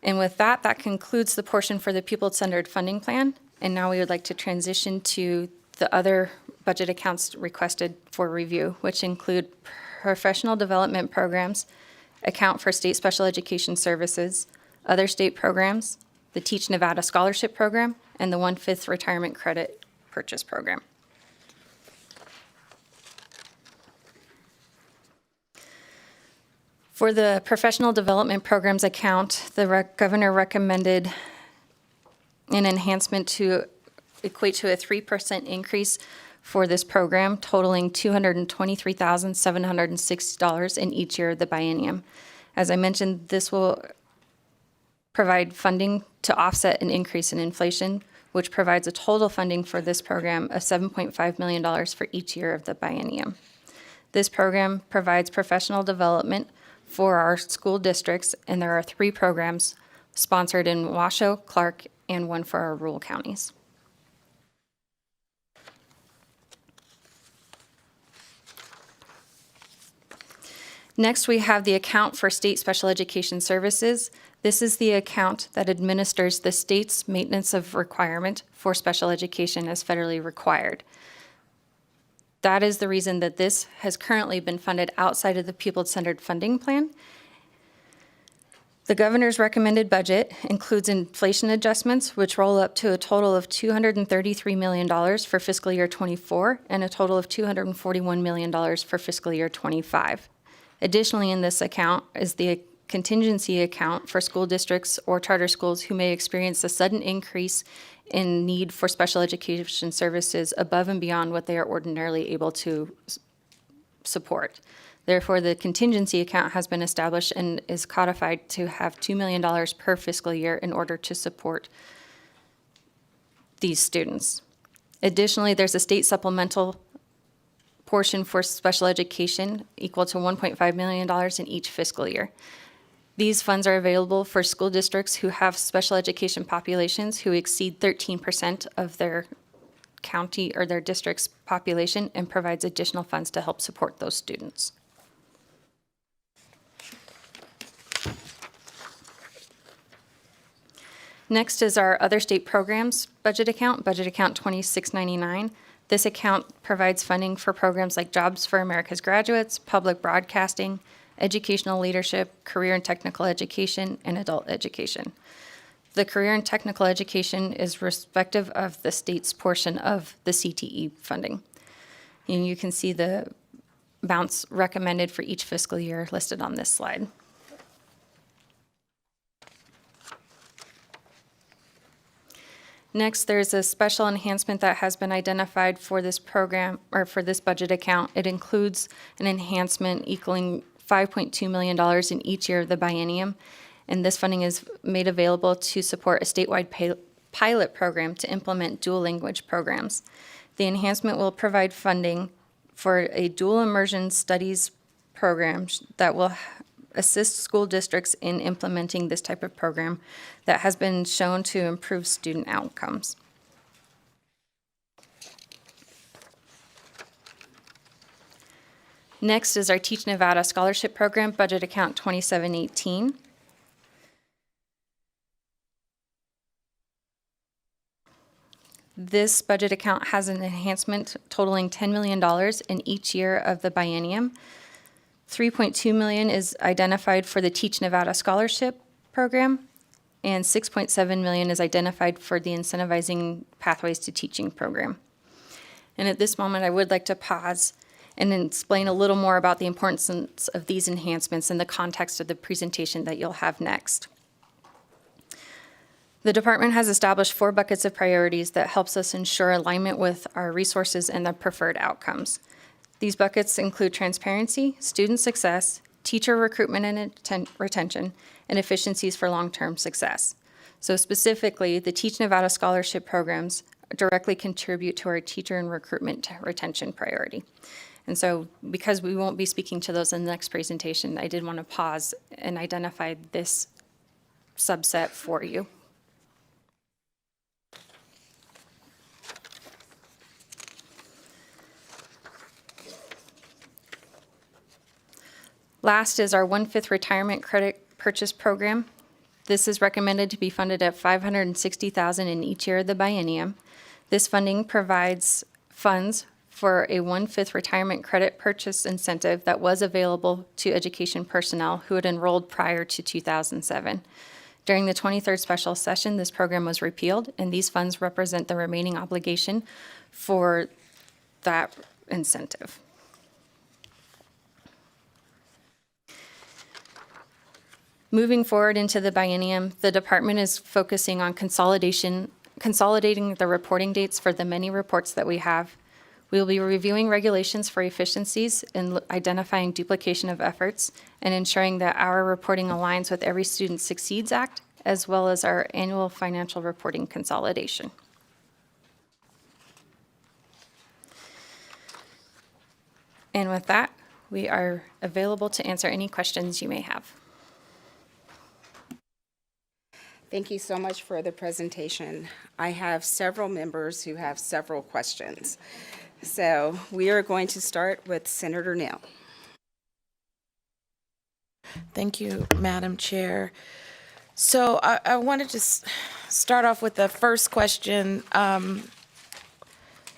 And with that, that concludes the portion for the pupil-centered funding plan. And now we would like to transition to the other budget accounts requested for review, which include professional development programs, account for state special education services, other state programs, the Teach Nevada Scholarship Program, and the 1/5 Retirement Credit Purchase Program. For the Professional Development Programs account, the governor recommended an enhancement to equate to a 3% increase for this program, totaling $223,760 in each year of the biennium. As I mentioned, this will provide funding to offset an increase in inflation, which provides a total funding for this program of $7.5 million for each year of the biennium. This program provides professional development for our school districts, and there are 3 programs sponsored in Washoe, Clark, and 1 for our rural counties. Next, we have the account for state special education services. This is the account that administers the state's maintenance of requirement for special education as federally required. That is the reason that this has currently been funded outside of the pupil-centered funding plan. The governor's recommended budget includes inflation adjustments, which roll up to a total of $233 million for fiscal year '24 and a total of $241 million for fiscal year '25. Additionally, in this account is the contingency account for school districts or charter schools who may experience a sudden increase in need for special education services above and beyond what they are ordinarily able to support. Therefore, the contingency account has been established and is codified to have $2 million per fiscal year in order to support these students. Additionally, there's a state supplemental portion for special education equal to $1.5 million in each fiscal year. These funds are available for school districts who have special education populations who exceed 13% of their county or their district's population, and provides additional funds to help support those students. Next is our other state programs budget account 2699. This account provides funding for programs like Jobs for America's Graduates, Public Broadcasting, Educational Leadership, Career and Technical Education, and Adult Education. The Career and Technical Education is respective of the state's portion of the CTE funding. And you can see the amounts recommended for each fiscal year listed on this slide. Next, there's a special enhancement that has been identified for this program, or for this budget account. It includes an enhancement equaling $5.2 million in each year of the biennium, and this funding is made available to support a statewide pilot program to implement dual language programs. The enhancement will provide funding for a dual immersion studies program that will assist school districts in implementing this type of program that has been shown to improve student outcomes. Next is our Teach Nevada Scholarship Program, budget account 2718. This budget account has an enhancement totaling $10 million in each year of the biennium. $3.2 million is identified for the Teach Nevada Scholarship Program, and $6.7 million is identified for the Incentivizing Pathways to Teaching program. And at this moment, I would like to pause and explain a little more about the importance of these enhancements in the context of the presentation that you'll have next. The department has established 4 buckets of priorities that helps us ensure alignment with our resources and the preferred outcomes. These buckets include transparency, student success, teacher recruitment and retention, and efficiencies for long-term success. So specifically, the Teach Nevada Scholarship programs directly contribute to our teacher and recruitment retention priority. And so because we won't be speaking to those in the next presentation, I did want to pause and identify this subset for you. Last is our 1/5 retirement credit purchase program. This is recommended to be funded at $560,000 in each year of the biennium. This funding provides funds for a 1/5 retirement credit purchase incentive that was available to education personnel who had enrolled prior to 2007. During the 23rd special session, this program was repealed, and these funds represent the remaining obligation for that incentive. Moving forward into the biennium, the department is focusing on consolidating the reporting dates for the many reports that we have. We will be reviewing regulations for efficiencies and identifying duplication of efforts and ensuring that our reporting aligns with Every Student Succeeds Act, as well as our annual financial reporting consolidation. And with that, we are available to answer any questions you may have. Thank you so much for the presentation. I have several members who have several questions. So we are going to start with Senator Neal. Thank you, Madam Chair. So I wanted to start off with the first question.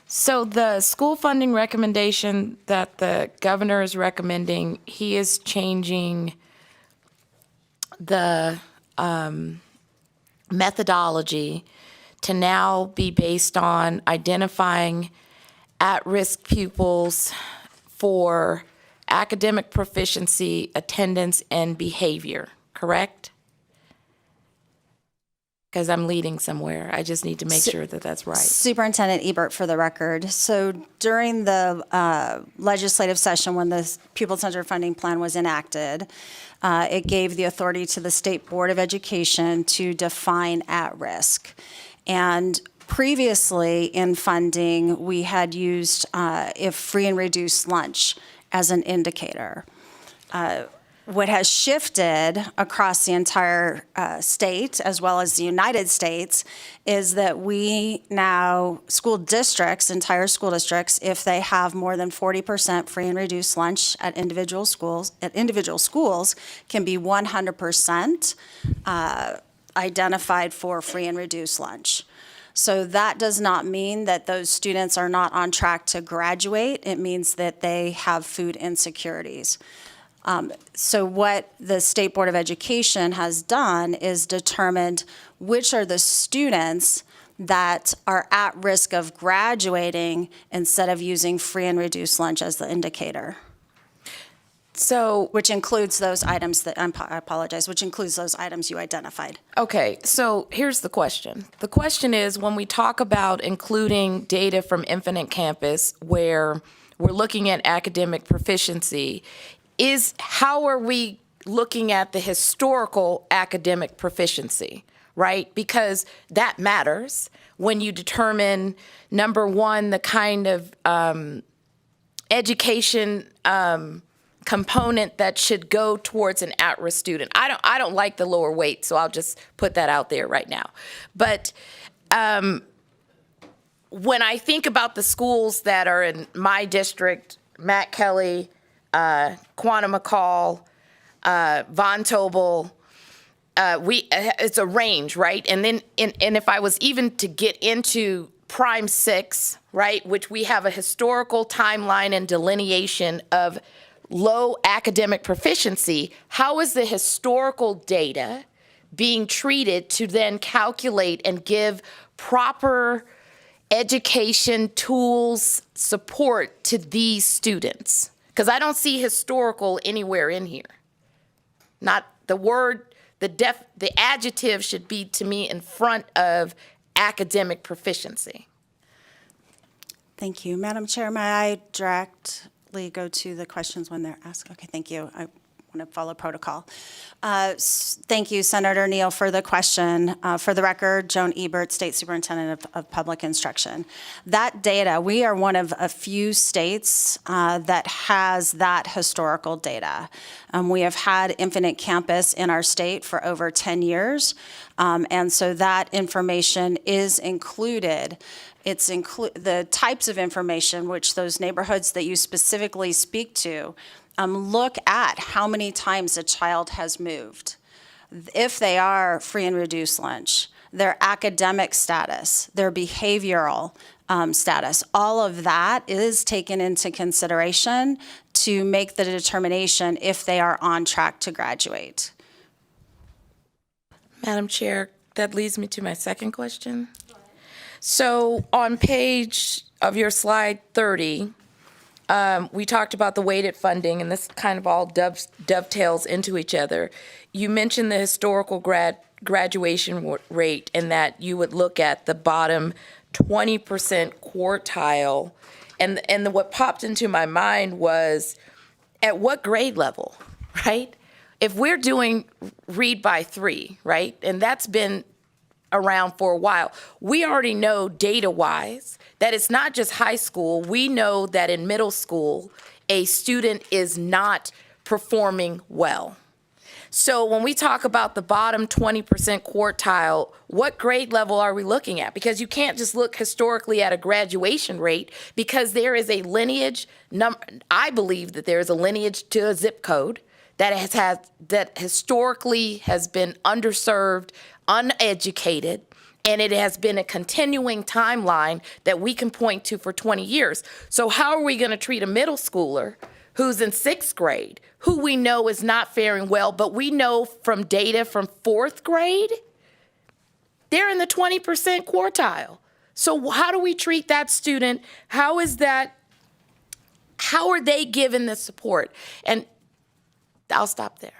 So the school funding recommendation that the governor is recommending, he is changing the methodology to now be based on identifying at-risk pupils for academic proficiency, attendance, and behavior, correct? Because I'm leading somewhere. I just need to make sure that that's right. Superintendent Ebert, for the record. So during the legislative session when the pupil-centered funding plan was enacted, it gave the authority to the State Board of Education to define at-risk. And previously in funding, we had used if free and reduced lunch as an indicator. What has shifted across the entire state, as well as the United States, is that we now, school districts, entire school districts, if they have more than 40% free and reduced lunch at individual schools, can be 100% identified for free and reduced lunch. So that does not mean that those students are not on track to graduate. It means that they have food insecurities. So what the State Board of Education has done is determined which are the students that are at risk of graduating instead of using free and reduced lunch as the indicator. So, which includes those items that, I apologize, which includes those items you identified. okay, so here's the question. The question is, when we talk about including data from Infinite Campus, where we're looking at academic proficiency, how are we looking at the historical academic proficiency, right? Because that matters when you determine, number one, the kind of education component that should go towards an at-risk student. I don't like the lower weight, so I'll just put that out there right now. But when I think about the schools that are in my district, Matt Kelly, Quanah McCall, Von Tobel, it's a range, right? And then, and if I was even to get into Prime 6, right, which we have a historical timeline and delineation of low academic proficiency, how is the historical data being treated to then calculate and give proper education tools, support to these students? Because I don't see historical anywhere in here. Not the word, the adjective should be to me in front of academic proficiency. Thank you. Madam Chair, may I directly go to the questions when they're asked? Okay, thank you. I want to follow protocol. Thank you, Senator Neal, for the question. For the record, Joan Ebert, State Superintendent of Public Instruction. That data, we are one of a few states that has that historical data. We have had Infinite Campus in our state for over 10 years, and so that information is included. It's the types of information which those neighborhoods that you specifically speak to look at how many times a child has moved, if they are free and reduced lunch, their academic status, their behavioral status. All of that is taken into consideration to make the determination if they are on track to graduate. Madam Chair, that leads me to my second question. So on page of your slide 30, we talked about the weighted funding, and this kind of all dovetails into each other. You mentioned the historical graduation rate and that you would look at the bottom 20% quartile. And what popped into my mind was, at what grade level, right? If we're doing read by 3, right, and that's been around for a while, we already know data-wise that it's not just high school. We know that in middle school, a student is not performing well. So when we talk about the bottom 20% quartile, what grade level are we looking at? Because you can't just look historically at a graduation rate, because there is a lineage, I believe that there is a lineage to a zip code that historically has been underserved, uneducated, and it has been a continuing timeline that we can point to for 20 years. So how are we going to treat a middle schooler who's in 6th grade, who we know is not faring well, but we know from data from 4th grade, they're in the 20% quartile. So how do we treat that student? How are they given the support? And I'll stop there.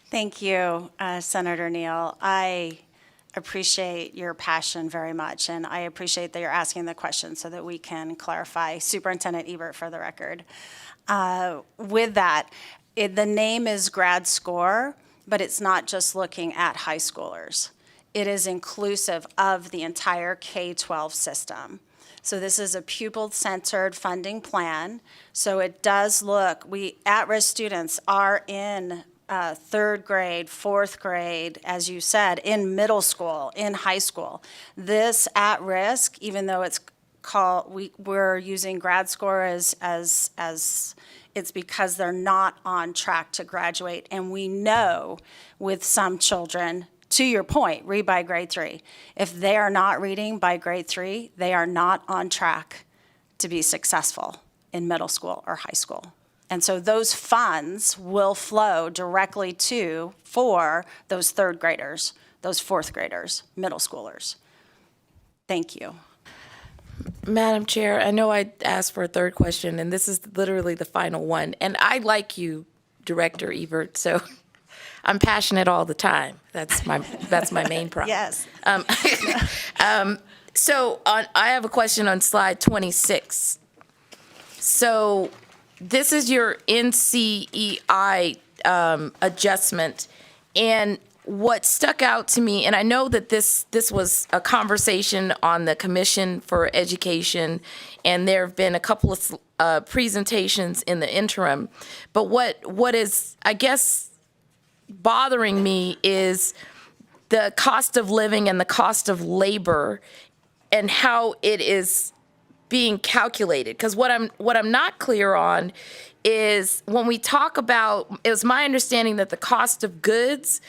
Thank you, Senator Neal. I appreciate your passion very much, and I appreciate that you're asking the question so that we can clarify. Superintendent Ebert, for the record. With that, the name is grad score, but it's not just looking at high schoolers. It is inclusive of the entire K-12 system. So this is a pupil-centered funding plan. So it does look, at-risk students are in 3rd grade, 4th grade, as you said, in middle school, in high school. This at risk, even though it's called, we're using grad score as it's because they're not on track to graduate. And we know with some children, to your point, read by grade 3. If they are not reading by grade 3, they are not on track to be successful in middle school or high school. And so those funds will flow directly for those 3rd graders, those 4th graders, middle schoolers. Thank you. Madam Chair, I know I asked for a 3rd question, and this is literally the final one. And I like you, Director Ebert, so I'm passionate all the time. That's my main problem. Yes. I have a question on slide 26. So this is your NCEI adjustment, and what stuck out to me, and I know that this was a conversation on the Commission for Education, and there have been a couple of presentations in the interim, but what is, I guess, bothering me is the cost of living and the cost of labor and how it is being calculated. Because what I'm not clear on is when we talk about, it was my understanding that the cost of goods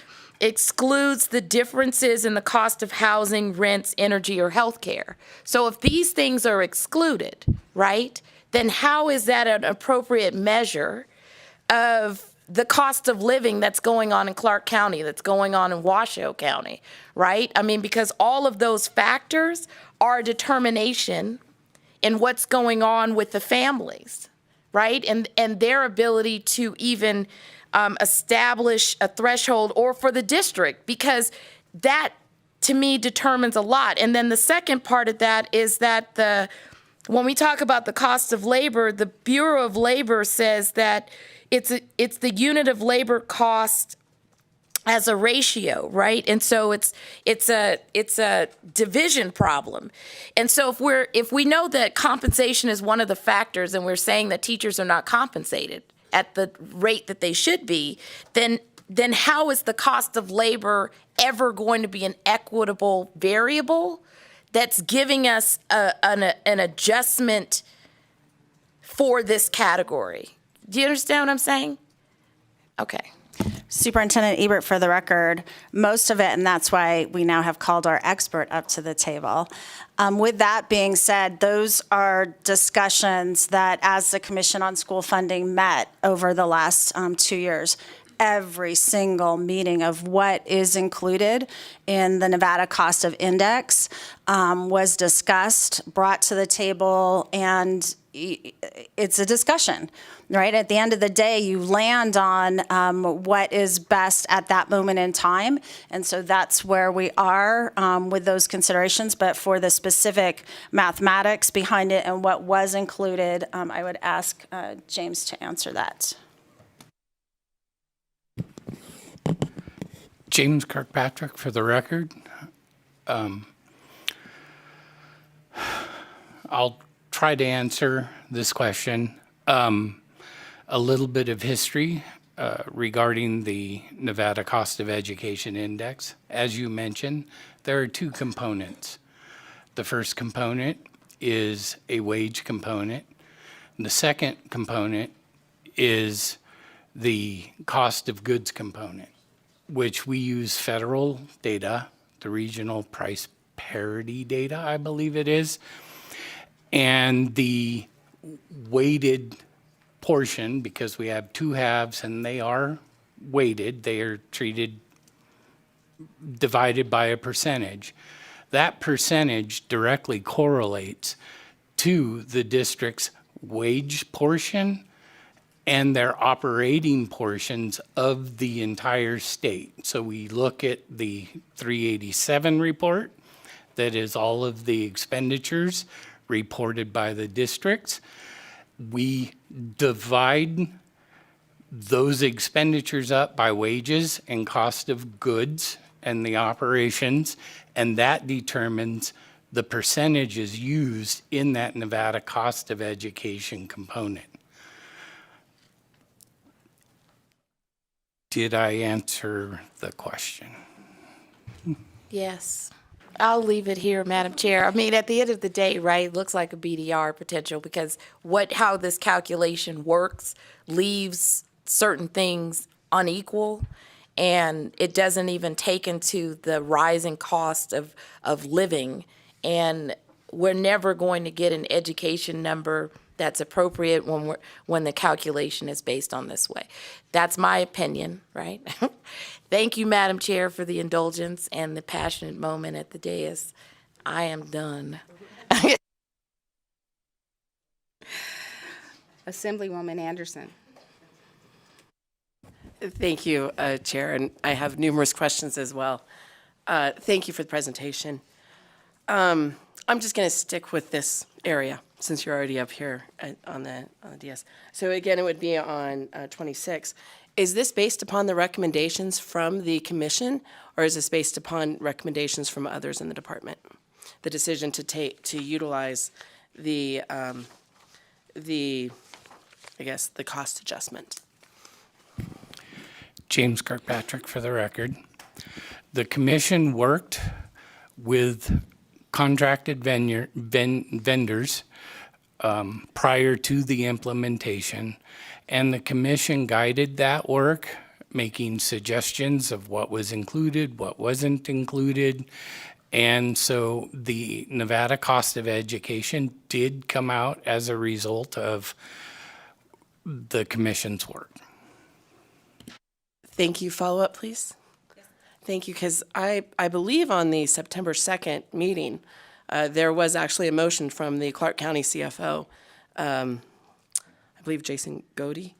excludes the differences in the cost of housing, rents, energy, or healthcare. So if these things are excluded, right, then how is that an appropriate measure of the cost of living that's going on in Clark County, that's going on in Washoe County, right? I mean, because all of those factors are a determination in what's going on with the families, right? And their ability to even establish a threshold, or for the district, because that, to me, determines a lot. And then the second part of that is that when we talk about the cost of labor, the Bureau of Labor says that it's the unit of labor cost as a ratio, right? And so it's a division problem. And so if we know that compensation is one of the factors, and we're saying that teachers are not compensated at the rate that they should be, then how is the cost of labor ever going to be an equitable variable that's giving us an adjustment for this category? Do you understand what I'm saying? Okay. Superintendent Ebert, for the record, most of it, and that's why we now have called our expert up to the table. With that being said, those are discussions that, as the Commission on School Funding met over the last 2 years, every single meeting of what is included in the Nevada Cost of Index was discussed, brought to the table, and it's a discussion, right? At the end of the day, you land on what is best at that moment in time. And so that's where we are with those considerations. But for the specific mathematics behind it and what was included, I would ask James to answer that. James Kirkpatrick, for the record. I'll try to answer this question. A little bit of history regarding the Nevada Cost of Education Index. As you mentioned, there are two components. The first component is a wage component. And the second component is the cost of goods component, which we use federal data, the regional price parity data, I believe it is, and the weighted portion, because we have two halves and they are weighted, they are divided by a percentage. That percentage directly correlates to the district's wage portion and their operating portions of the entire state. So we look at the 387 report, that is all of the expenditures reported by the districts. We divide those expenditures up by wages and cost of goods and the operations, and that determines the percentages used in that Nevada cost of education component. Did I answer the question? Yes. I'll leave it here, Madam Chair. I mean, at the end of the day, right, it looks like a BDR potential because how this calculation works leaves certain things unequal, and it doesn't even take into the rising cost of living. And we're never going to get an education number that's appropriate when the calculation is based on this way. That's my opinion, right? Thank you, Madam Chair, for the indulgence and the passionate moment at the dais. I am done. Assemblywoman Anderson. Thank you, Chair, and I have numerous questions as well. Thank you for the presentation. I'm just going to stick with this area since you're already up here on the DS. So again, it would be on 26. Is this based upon the recommendations from the commission, or is this based upon recommendations from others in the department? The decision to utilize the cost adjustment. James Kirkpatrick for the record. The commission worked with contracted vendors prior to the implementation, and the commission guided that work, making suggestions of what was included, what wasn't included. And so the Nevada cost of education did come out as a result of the commission's work. Thank you. Follow up, please. Yes. Thank you, because I believe on the September 2nd meeting, there was actually a motion from the Clark County CFO, I believe Jason Goody,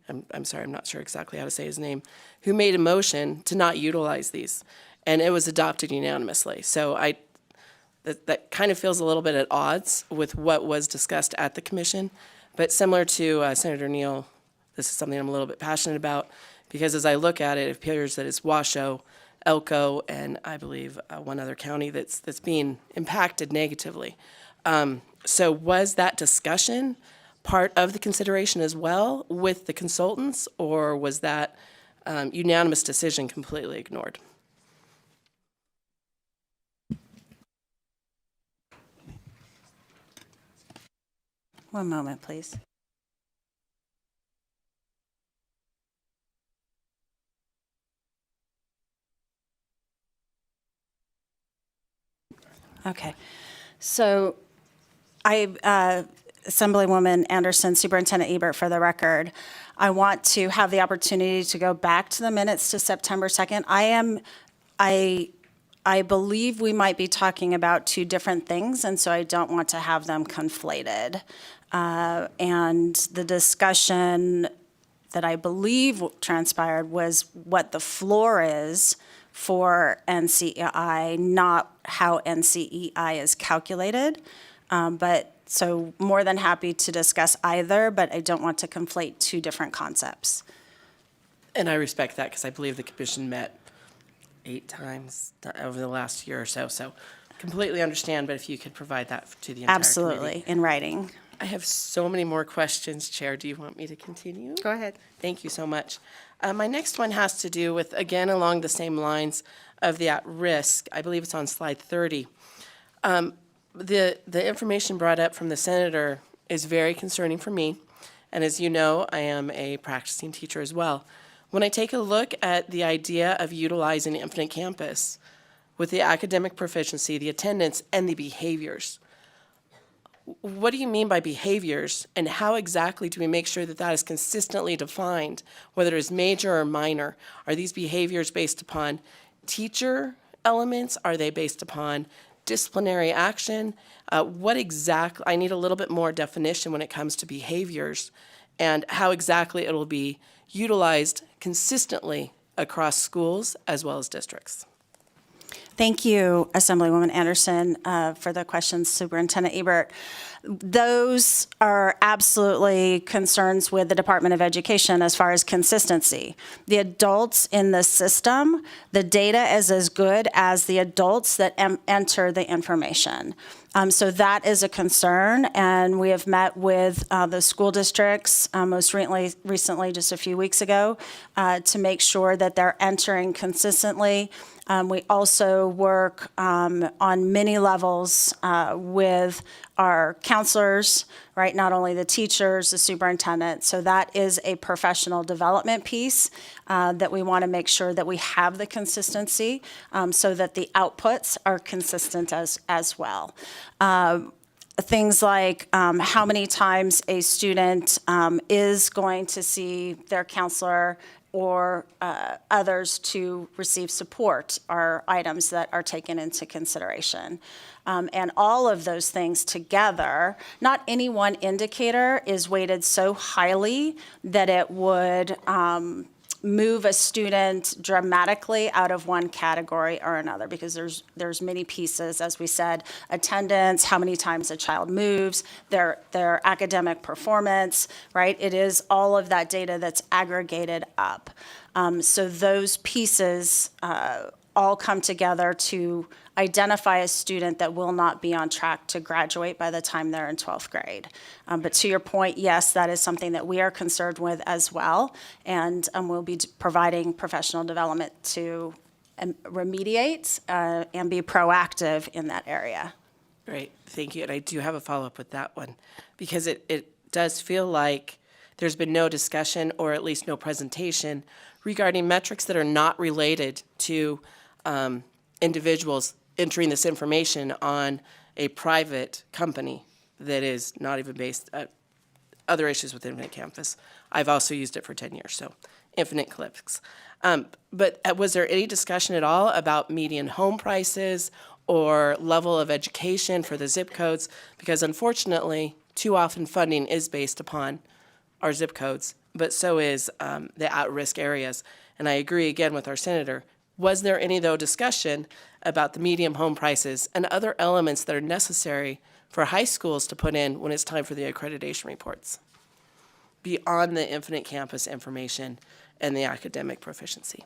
I'm sorry, I'm not sure exactly how to say his name, who made a motion to not utilize these, and it was adopted unanimously. So that kind of feels a little bit at odds with what was discussed at the commission, but similar to Senator Neal, this is something I'm a little bit passionate about, because as I look at it, it appears that it's Washoe, Elko, and I believe one other county that's being impacted negatively. So was that discussion part of the consideration as well with the consultants, or was that unanimous decision completely ignored? One moment, please. Okay, so Assemblywoman Anderson, Superintendent Ebert, for the record, I want to have the opportunity to go back to the minutes to September 2nd. I believe we might be talking about two different things, and so I don't want to have them conflated. And the discussion that I believe transpired was what the floor is for NCEI, not how NCEI is calculated. But so more than happy to discuss either, but I don't want to conflate two different concepts. And I respect that because I believe the commission met 8 times over the last year or so. So completely understand, but if you could provide that to the entire committee. Absolutely, in writing. I have so many more questions, Chair. Do you want me to continue? Go ahead. Thank you so much. My next one has to do with, again, along the same lines of the at-risk. I believe it's on slide 30. The information brought up from the senator is very concerning for me. And as you know, I am a practicing teacher as well. When I take a look at the idea of utilizing Infinite Campus with the academic proficiency, the attendance, and the behaviors, what do you mean by behaviors, and how exactly do we make sure that that is consistently defined, whether it's major or minor? Are these behaviors based upon teacher elements? Are they based upon disciplinary action? What exactly, I need a little bit more definition when it comes to behaviors and how exactly it will be utilized consistently across schools as well as districts. Thank you, Assemblywoman Anderson, for the questions, Superintendent Ebert. Those are absolutely concerns with the Department of Education as far as consistency. The adults in the system, the data is as good as the adults that enter the information. So that is a concern, and we have met with the school districts most recently, just a few weeks ago, to make sure that they're entering consistently. We also work on many levels with our counselors, right? Not only the teachers, the superintendent. So that is a professional development piece that we want to make sure that we have the consistency so that the outputs are consistent as well. Things like how many times a student is going to see their counselor or others to receive support are items that are taken into consideration. And all of those things together, not any one indicator is weighted so highly that it would move a student dramatically out of one category or another, because there's many pieces, as we said, attendance, how many times a child moves, their academic performance, right? It is all of that data that's aggregated up. So those pieces all come together to identify a student that will not be on track to graduate by the time they're in 12th grade. But to your point, yes, that is something that we are concerned with as well, and we'll be providing professional development to remediate and be proactive in that area. Great, thank you. And I do have a follow-up with that one, because it does feel like there's been no discussion, or at least no presentation, regarding metrics that are not related to individuals entering this information on a private company that is not even based, other issues with Infinite Campus. I've also used it for 10 years, so Infinite Clicks. But was there any discussion at all about median home prices or level of education for the zip codes? Because unfortunately, too often funding is based upon our zip codes, but so is the at-risk areas. And I agree again with our senator. Was there any, though, discussion about the median home prices and other elements that are necessary for high schools to put in when it's time for the accreditation reports, beyond the Infinite Campus information and the academic proficiency?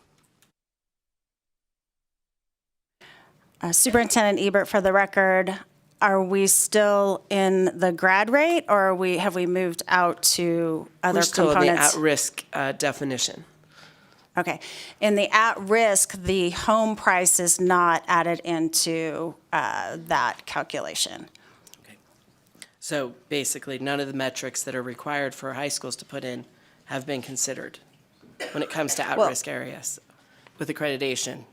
Superintendent Ebert, for the record, are we still in the grad rate, or have we moved out to other We're still components? in the at-risk definition. Okay. In the at-risk, the home price is not added into that calculation. Okay. So basically, none of the metrics that are required for high schools to put in have been considered when it comes to at-risk areas with accreditation.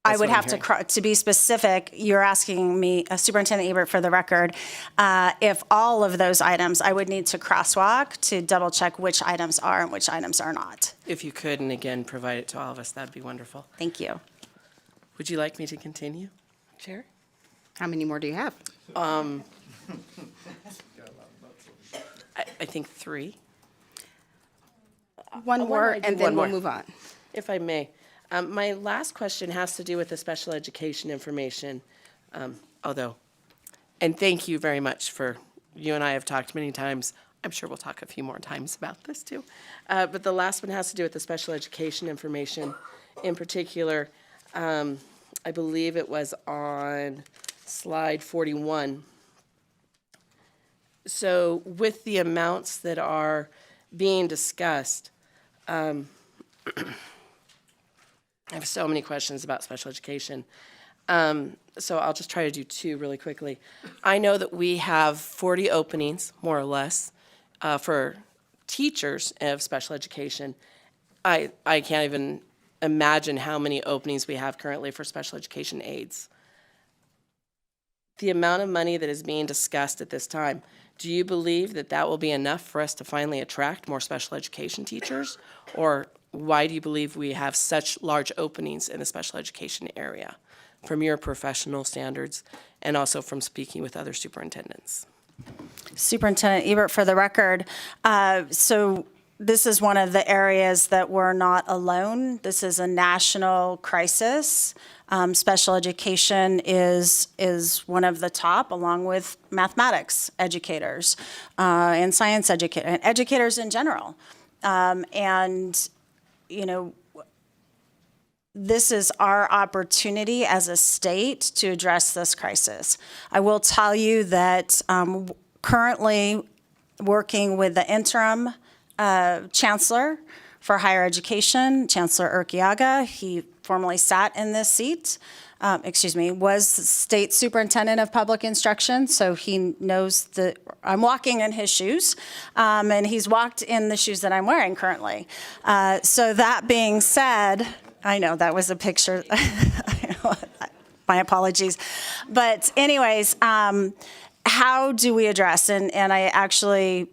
I would have to be specific, you're asking me, Superintendent Ebert, for the record, if all of those items, I would need to crosswalk to double check which items are and which items are not. If you could, and again, provide it to all of us, that'd be wonderful. Thank you. Would you like me to continue, Chair? How many more do you have? I think 3. One Why more, don't I do and then one we'll more? move on. If I may. My last question has to do with the special education information, and thank you very much for, you and I have talked many times. I'm sure we'll talk a few more times about this too. But the last one has to do with the special education information. In particular, I believe it was on slide 41. So with the amounts that are being discussed, I have so many questions about special education. So I'll just try to do two really quickly. I know that we have 40 openings, more or less, for teachers of special education. I can't even imagine how many openings we have currently for special education aides. The amount of money that is being discussed at this time, do you believe that that will be enough for us to finally attract more special education teachers? Or why do you believe we have such large openings in the special education area from your professional standards and also from speaking with other superintendents? Superintendent Ebert, for the record, so this is one of the areas that we're not alone. This is a national crisis. Special education is one of the top, along with mathematics educators and science educators in general. And, you know, this is our opportunity as a state to address this crisis. I will tell you that currently working with the interim chancellor for higher education, Chancellor Urquiaga, he formerly sat in this seat, was state superintendent of public instruction, so he knows that I'm walking in his shoes, and he's walked in the shoes that I'm wearing currently. So that being said, I know that was a picture. My apologies. But anyways, how do we address, and I actually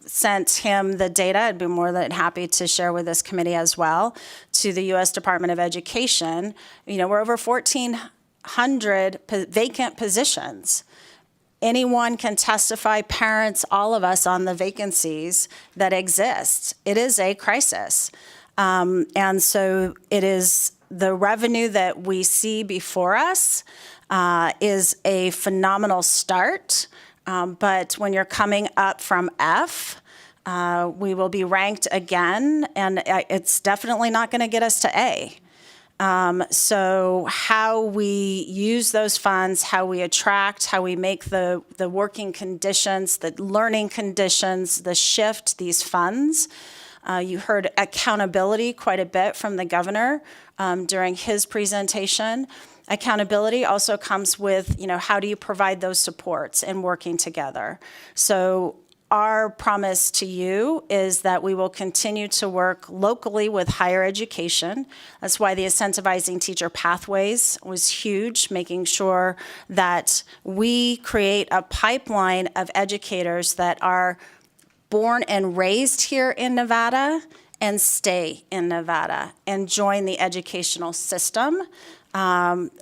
sent him the data, I'd be more than happy to share with this committee as well, to the U.S. Department of Education. You know, we're over 1,400 vacant positions. Anyone can testify, parents, all of us, on the vacancies that exist. It is a crisis. And so it is the revenue that we see before us is a phenomenal start. But when you're coming up from F, we will be ranked again, and it's definitely not going to get us to A. So how we use those funds, how we attract, how we make the working conditions, the learning conditions, the shift, these funds. You heard accountability quite a bit from the governor during his presentation. Accountability also comes with, you know, how do you provide those supports and working together? So our promise to you is that we will continue to work locally with higher education. That's why the incentivizing teacher pathways was huge, making sure that we create a pipeline of educators that are born and raised here in Nevada and stay in Nevada and join the educational system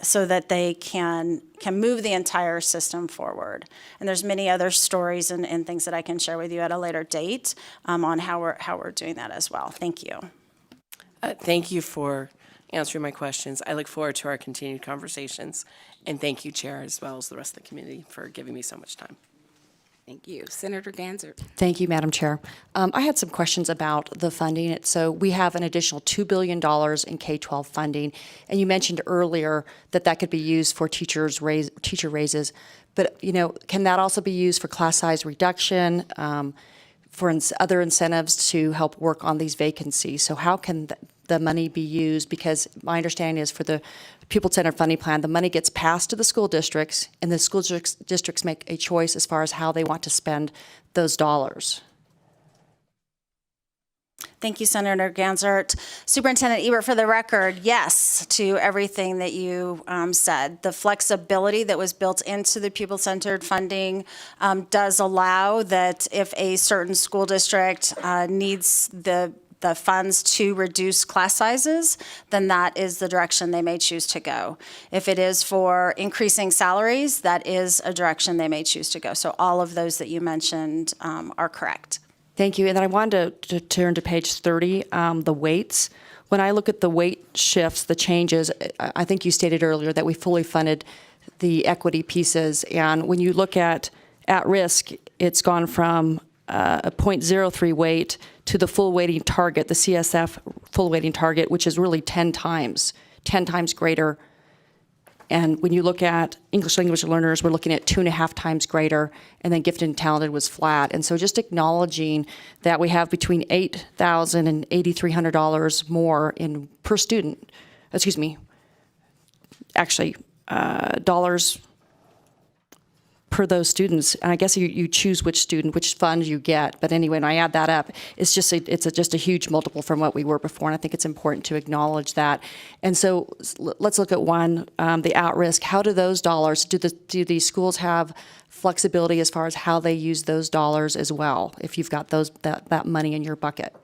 so that they can move the entire system forward. And there's many other stories and things that I can share with you at a later date on how we're doing that as well. Thank you. Thank you for answering my questions. I look forward to our continued conversations. And thank you, Chair, as well as the rest of the committee, for giving me so much time. Thank you. Senator Ganser. Thank you, Madam Chair. I had some questions about the funding. So we have an additional $2 billion in K-12 funding, and you mentioned earlier that that could be used for teacher raises. But, you know, can that also be used for class size reduction, for other incentives to help work on these vacancies? So how can the money be used? Because my understanding is for the pupil-centered funding plan, the money gets passed to the school districts, and the school districts make a choice as far as how they want to spend those dollars. Thank you, Senator Ganser. Superintendent Ebert, for the record, yes to everything that you said. The flexibility that was built into the pupil-centered funding does allow that if a certain school district needs the funds to reduce class sizes, then that is the direction they may choose to go. If it is for increasing salaries, that is a direction they may choose to go. So all of those that you mentioned are correct. Thank you. And then I wanted to turn to page 30, the weights. When I look at the weight shifts, the changes, I think you stated earlier that we fully funded the equity pieces. And when you look at risk, it's gone from a 0.03 weight to the full weighting target, the CSF full weighting target, which is really 10 times greater And when you look at English language learners, we're looking at 2.5 times greater, and then gifted and talented was flat. And so just acknowledging that we have between $8,000 and $8,300 more in per student, dollars per those students. And I guess you choose which student, which fund you get. But anyway, when I add that up, it's just a huge multiple from what we were before. And I think it's important to acknowledge that. And so let's look at one, the at-risk. How do those dollars, do these schools have flexibility as far as how they use those dollars as well, if you've got that money in your bucket?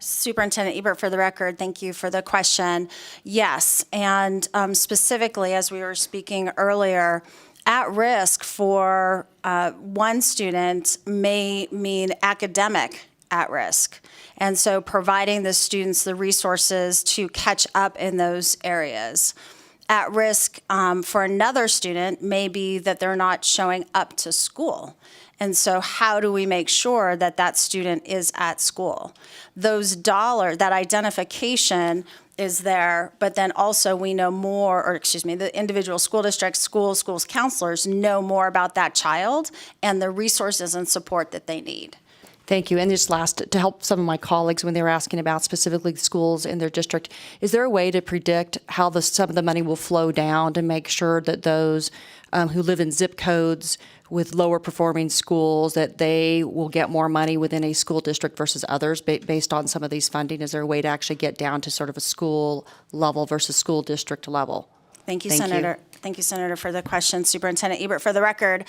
Superintendent Ebert, for the record, thank you for the question. Yes, and specifically, as we were speaking earlier, at risk for one student may mean academic at risk. And so providing the students the resources to catch up in those areas. At risk for another student may be that they're not showing up to school. And so how do we make sure that that student is at school? That identification is there, but then also we know more, the individual school districts, schools counselors know more about that child and the resources and support that they need. Thank you. And just last, to help some of my colleagues when they were asking about specifically schools in their district, is there a way to predict how some of the money will flow down to make sure that those who live in zip codes with lower performing schools, that they will get more money within a school district versus others based on some of these funding? Is there a way to actually get down to sort of a school level versus school district level? Thank you, Senator. Thank you, Senator, for the question. Superintendent Ebert, for the record,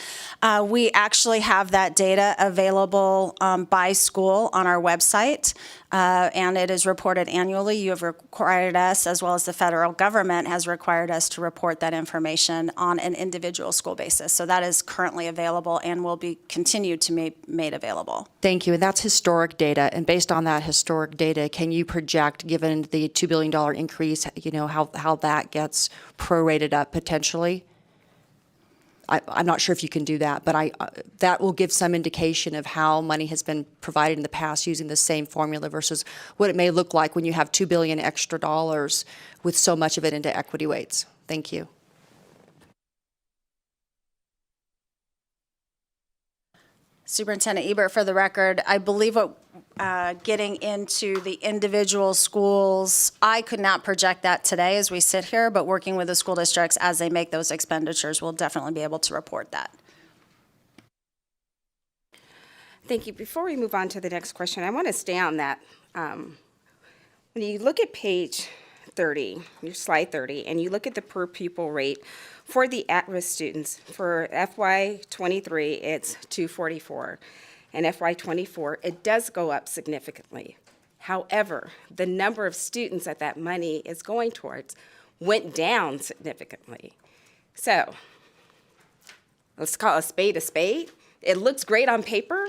we actually have that data available by school on our website, and it is reported annually. You have required us, as well as the federal government has required us to report that information on an individual school basis. So that is currently available and will be continued to be made available. Thank you. And that's historic data. And based on that historic data, can you project, given the $2 billion increase, how that gets prorated up potentially? I'm not sure if you can do that, but that will give some indication of how money has been provided in the past using the same formula versus what it may look like when you have $2 billion extra dollars with so much of it into equity weights. Thank you. Superintendent Ebert, for the record, I believe getting into the individual schools, I could not project that today as we sit here, but working with the school districts as they make those expenditures, we'll definitely be able to report that. Thank you. Before we move on to the next question, I want to stay on that. When you look at page 30, your slide 30, and you look at the per pupil rate for the at-risk students, for FY23, it's $244. And FY24, it does go up significantly. However, the number of students that money is going towards went down significantly. So let's call a spade a spade. It looks great on paper,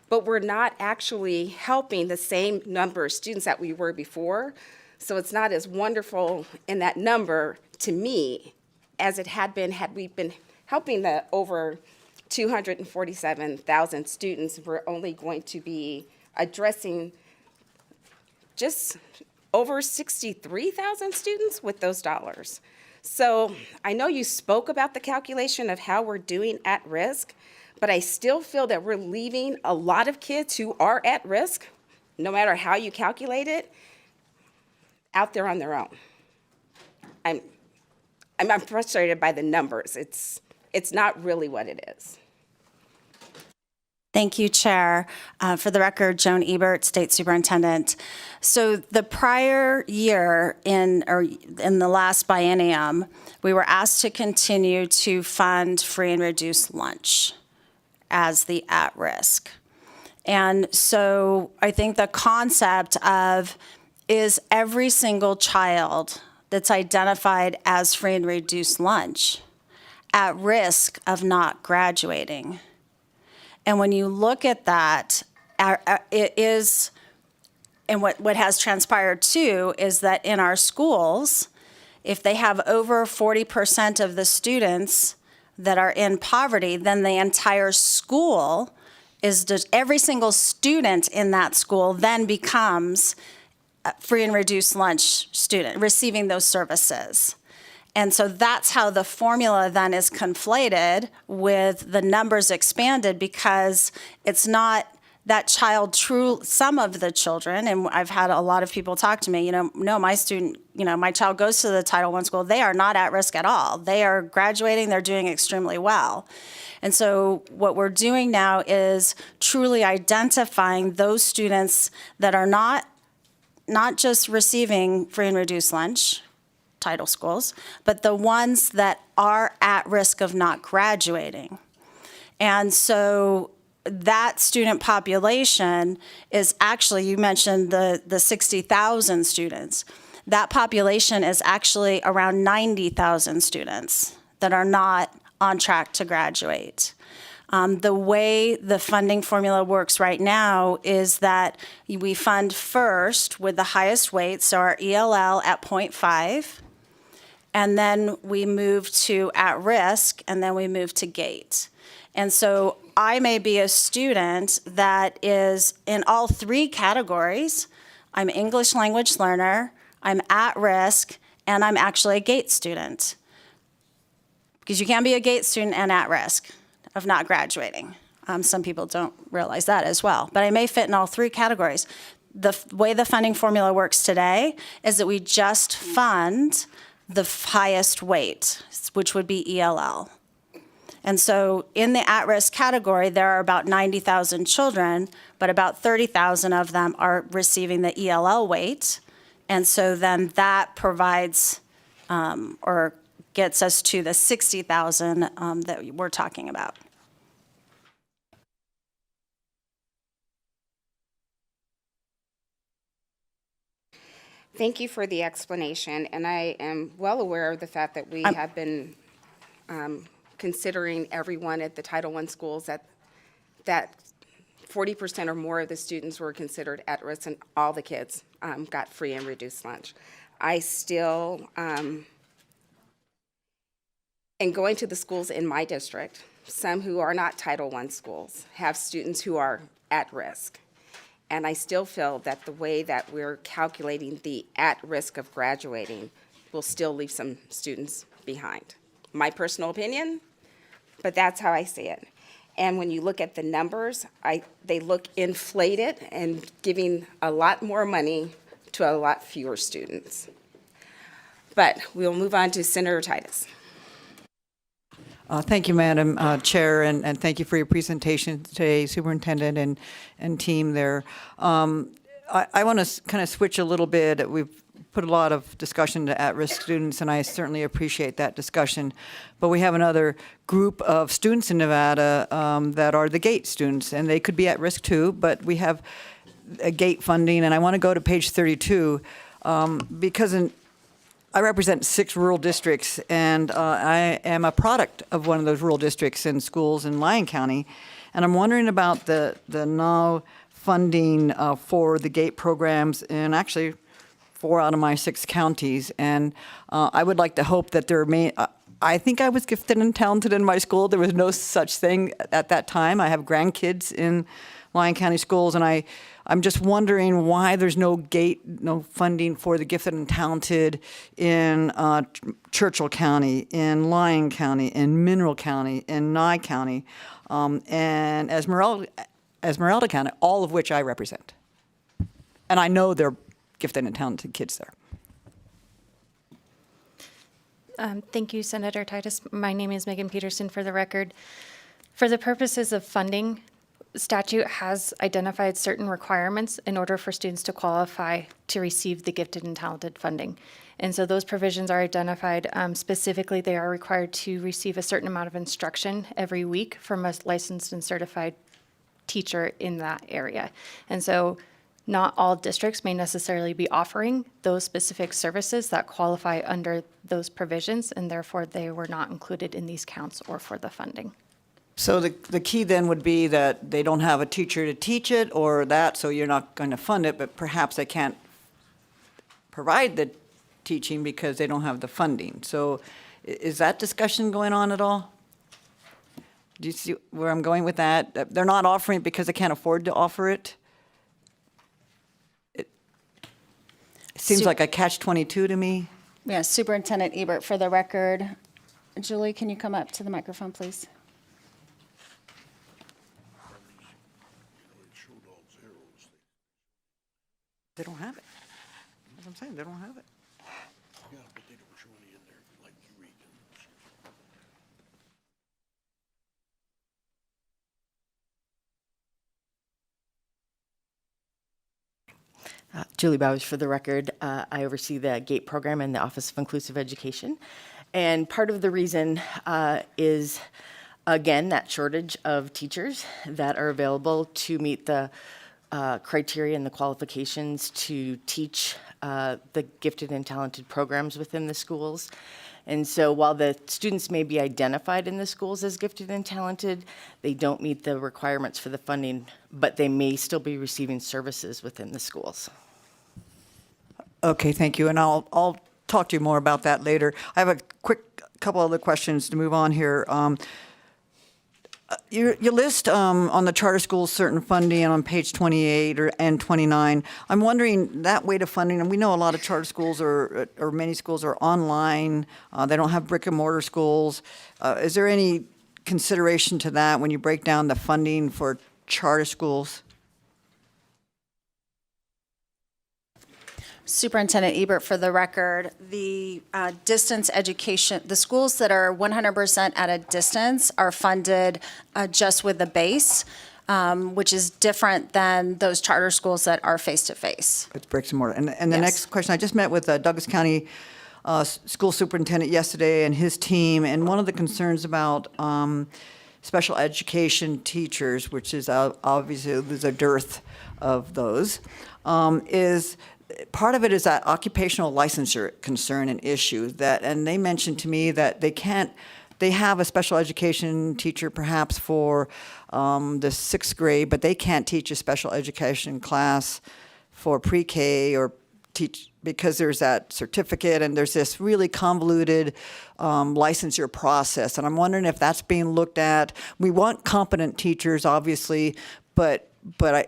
but we're not actually helping the same number of students that we were before. So it's not as wonderful in that number to me as it had we been helping the over 247,000 students. We're only going to be addressing just over 63,000 students with those dollars. So I know you spoke about the calculation of how we're doing at risk, but I still feel that we're leaving a lot of kids who are at risk, no matter how you calculate it, out there on their own. I'm frustrated by the numbers. It's not really what it is. Thank you, Chair. For the record, Joan Ebert, State Superintendent. So the prior year, in the last biennium, we were asked to continue to fund free and reduced lunch as the at-risk. And so I think the concept of, is every single child that's identified as free and reduced lunch at risk of not graduating? And when you look at that, it is, and what has transpired too, is that in our schools, if they have over 40% of the students that are in poverty, then the entire school is just, every single student in that school then becomes a free and reduced lunch student, receiving those services. And so that's how the formula then is conflated with the numbers expanded, because it's not that child some of the children, and I've had a lot of people talk to me, no, my student, my child goes to the Title I school, they are not at risk at all. They are graduating, they're doing extremely well. And so what we're doing now is truly identifying those students that are not just receiving free and reduced lunch, title schools, but the ones that are at risk of not graduating. And so that student population is actually, you mentioned the 60,000 students. That population is actually around 90,000 students that are not on track to graduate. The way the funding formula works right now is that we fund first with the highest weight, so our ELL at 0.5, and then we move to at risk, and then we move to GATE. And so I may be a student that is in all three categories. I'm an English language learner, I'm at risk, and I'm actually a GATE student. Because you can't be a GATE student and at risk of not graduating. Some people don't realize that as well. But I may fit in all three categories. The way the funding formula works today is that we just fund the highest weight, which would be ELL. And so in the at-risk category, there are about 90,000 children, but about 30,000 of them are receiving the ELL weight. And so then that provides or gets us to the 60,000 that we're talking about. Thank you for the explanation, and I am well aware of the fact that we have been considering everyone at the Title I schools that 40% or more of the students were considered at risk, and all the kids got free and reduced lunch. I still, and going to the schools in my district, some who are not Title I schools have students who are at risk. And I still feel that the way that we're calculating the at risk of graduating will still leave some students behind. My personal opinion, but that's how I see it. And when you look at the numbers, they look inflated and giving a lot more money to a lot fewer students. But we'll move on to Senator Titus. Thank you, Madam Chair, and thank you for your presentation today, Superintendent and team there. I want to kind of switch a little bit. We've put a lot of discussion to at-risk students, and I certainly appreciate that discussion. But we have another group of students in Nevada that are the GATE students, and they could be at risk too, but we have a GATE funding, and I want to go to page 32 because I represent 6 rural districts, and I am a product of one of those rural districts and schools in Lyon County. And I'm wondering about the now funding for the GATE programs in actually 4 out of my 6 counties. And I would like to hope that there may, I think I was gifted and talented in my school. There was no such thing at that time. I have grandkids in Lyon County schools, and I'm just wondering why there's no GATE, no funding for the gifted and talented in Churchill County, in Lyon County, in Mineral County, in Nye County, and Esmeralda County, all of which I represent. And I know they're gifted and talented kids there. Thank you, Senator Titus. My name is Megan Peterson, for the record. For the purposes of funding, statute has identified certain requirements in order for students to qualify to receive the gifted and talented funding. And so those provisions are identified. Specifically, they are required to receive a certain amount of instruction every week from a licensed and certified teacher in that area. And so not all districts may necessarily be offering those specific services that qualify under those provisions, and therefore they were not included in these counts or for the funding. So the key then would be that they don't have a teacher to teach it or that, so you're not going to fund it, but perhaps they can't provide the teaching because they don't have the funding. So is that discussion going on at all? Do you see where I'm going with that? They're not offering it because they can't afford to offer it? It seems like a catch-22 to me. Yes, Superintendent Ebert, for the record. Julie, can you come up to the microphone, please? They don't have it. That's what I'm saying, they don't have it. Julie Bowers, for the record. I oversee the GATE program in the Office of Inclusive Education. And part of the reason is, again, that shortage of teachers that are available to meet the criteria and the qualifications to teach the gifted and talented programs within the schools. And so while the students may be identified in the schools as gifted and talented, they don't meet the requirements for the funding, but they may still be receiving services within the schools. Okay, thank you, and I'll talk to you more about that later. I have a quick couple other questions to move on here. You list on the charter schools certain funding on page 28 and 29. I'm wondering that way to funding, and we know a lot of charter schools or many schools are online. They don't have brick and mortar schools. Is there any consideration to that when you break down the funding for charter schools? Superintendent Ebert, for the record, the distance education, the schools that are 100% at a distance are funded just with the base, which is different than those charter schools that are face-to-face. It's bricks and mortar. And the Yes. next question, I just met with Douglas County school superintendent yesterday and his team, and one of the concerns about special education teachers, which is obviously there's a dearth of those, is part of it is that occupational licensure concern and issue that, and they mentioned to me that they have a special education teacher perhaps for the 6th grade, but they can't teach a special education class for pre-K or teach because there's that certificate and there's this really convoluted licensure process. And I'm wondering if that's being looked at. We want competent teachers, obviously, but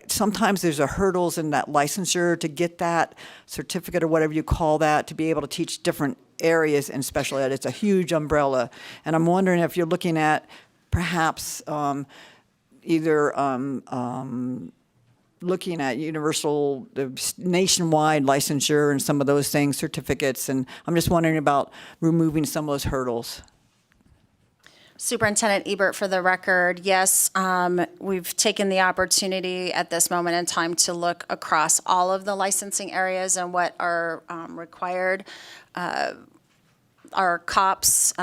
sometimes there's a hurdles in that licensure to get that certificate or whatever you call that to be able to teach different areas in special ed. It's a huge umbrella. And I'm wondering if you're looking at perhaps either looking at universal, nationwide licensure and some of those things, certificates. And I'm just wondering about removing some of those hurdles. Superintendent Ebert, for the record, yes, we've taken the opportunity at this moment in time to look across all of the licensing areas and what are required. Our COPS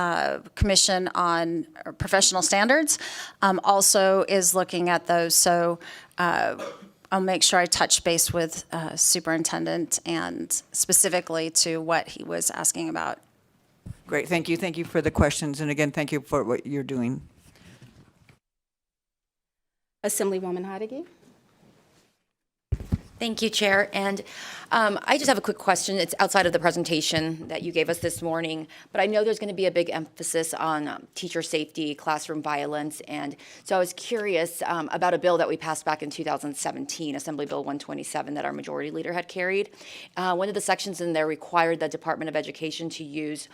Commission on Professional Standards also is looking at those. So I'll make sure I touch base with Superintendent and specifically to what he was asking about. Great, thank you. Thank you for the questions. And again, thank you for what you're doing. Assemblywoman Hodeggy. Thank you, Chair. And I just have a quick question. It's outside of the presentation that you gave us this morning, but I know there's going to be a big emphasis on teacher safety, classroom violence, and so I was curious about a bill that we passed back in 2017, Assembly Bill 127, that our majority leader had carried. One of the sections in there required the Department of Education to use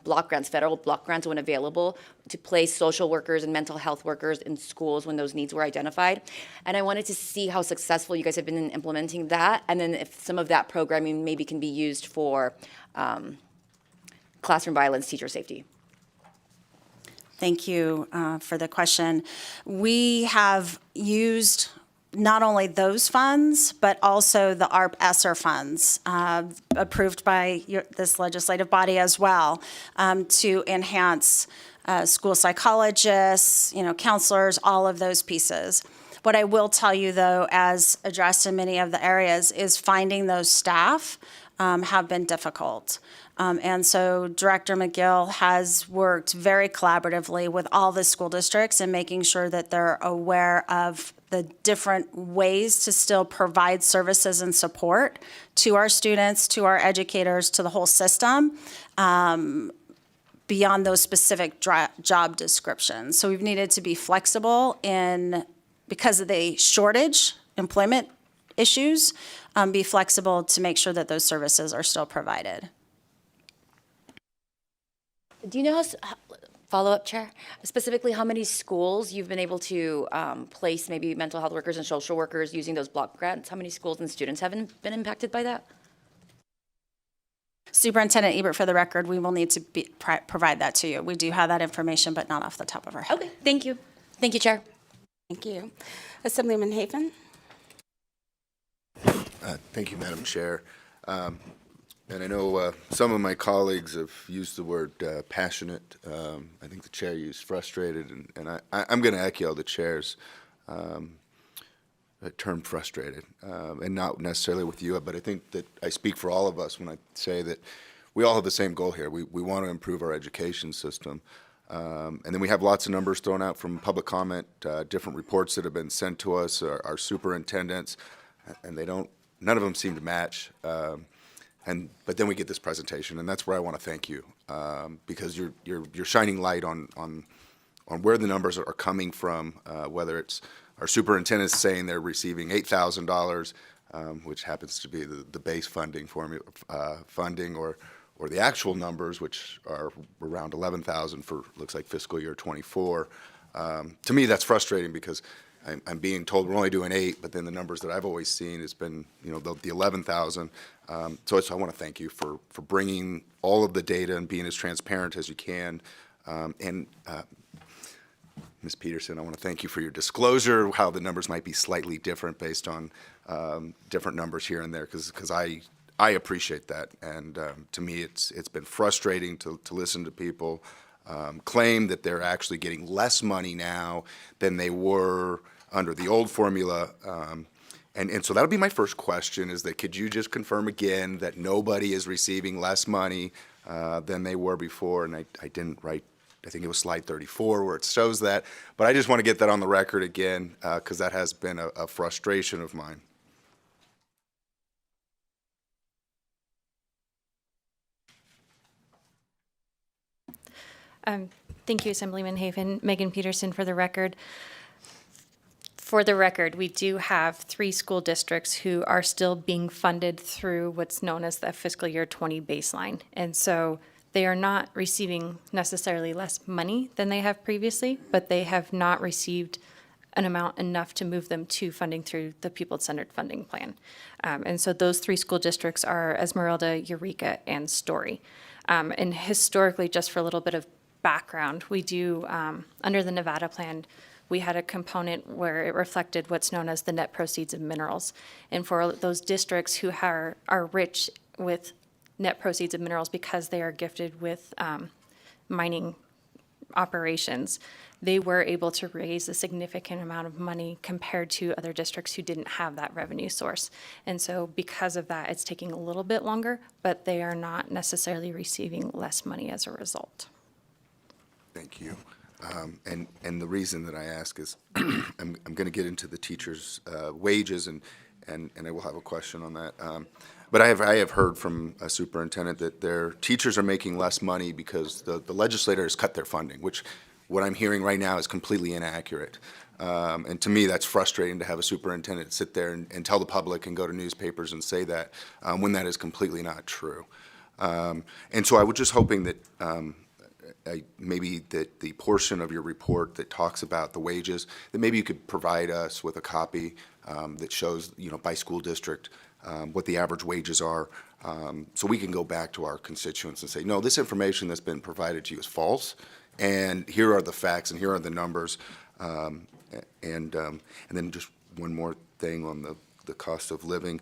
block grants, federal block grants when available, to place social workers and mental health workers in schools when those needs were identified. And I wanted to see how successful you guys have been in implementing that, and then if some of that programming maybe can be used for classroom violence, teacher safety. Thank you for the question. We have used not only those funds, but also the ARP ESSER funds approved by this legislative body as well to enhance school psychologists, counselors, all of those pieces. What I will tell you, though, as addressed in many of the areas, is finding those staff have been difficult. And so Director McGill has worked very collaboratively with all the school districts in making sure that they're aware of the different ways to still provide services and support to our students, to our educators, to the whole system, beyond those specific job descriptions. So we've needed to be flexible because of the shortage, employment issues, be flexible to make sure that those services are still provided. Do you know follow-up, Chair, specifically how many schools you've been able to place maybe mental health workers and social workers using those block grants? How many schools and students have been impacted by that? Superintendent Ebert, for the record, we will need to provide that to you. We do have that information, but not off the top of our head. Okay, thank you. Thank you, Chair. Thank you. Assemblyman Haven. Thank you, Madam Chair. And I know some of my colleagues have used the word passionate. I think the chair used frustrated, and I'm going to echo the chair's term frustrated, and not necessarily with you, but I think that I speak for all of us when I say that we all have the same goal here. We want to improve our education system. And then we have lots of numbers thrown out from public comment, different reports that have been sent to us, our superintendents, and none of them seem to match. But then we get this presentation, and that's where I want to thank you, because you're shining light on where the numbers are coming from, whether it's our superintendents saying they're receiving $8,000, which happens to be the base funding formula, funding, or the actual numbers, which are around $11,000 for, looks like, fiscal year '24. To me, that's frustrating because I'm being told we're only doing 8, but then the numbers that I've always seen has been, the 11,000. So I want to thank you for bringing all of the data and being as transparent as you can. Ms. Peterson, I want to thank you for your disclosure, how the numbers might be slightly different based on different numbers here and there, because I appreciate that. And to me, it's been frustrating to listen to people claim that they're actually getting less money now than they were under the old formula. And so that'll be my first question, is that could you just confirm again that nobody is receiving less money than they were before? And I didn't write, I think it was slide 34 where it shows that. But I just want to get that on the record again, because that has been a frustration of mine. Thank you, Assemblyman Haven. Megan Peterson for the record. For the record, we do have 3 school districts who are still being funded through what's known as the fiscal year 20 baseline. And so they are not receiving necessarily less money than they have previously, but they have not received an amount enough to move them to funding through the People-Centered Funding Plan. And so those 3 school districts are Esmeralda, Eureka, and Story. And historically, just for a little bit of background, we do, under the Nevada plan, we had a component where it reflected what's known as the net proceeds of minerals. And for those districts who are rich with net proceeds of minerals because they are gifted with mining operations, they were able to raise a significant amount of money compared to other districts who didn't have that revenue source. And so because of that, it's taking a little bit longer, but they are not necessarily receiving less money as a result. Thank you. And the reason that I ask is I'm going to get into the teachers' wages, and I will have a question on that. But I have heard from a superintendent that their teachers are making less money because the legislator has cut their funding, which what I'm hearing right now is completely inaccurate. And to me, that's frustrating to have a superintendent sit there and tell the public and go to newspapers and say that when that is completely not true. And so I was just hoping that maybe that the portion of your report that talks about the wages, that maybe you could provide us with a copy that shows, by school district, what the average wages are, so we can go back to our constituents and say, no, this information that's been provided to you is false, and here are the facts, and here are the numbers. And then just one more thing on the cost of living.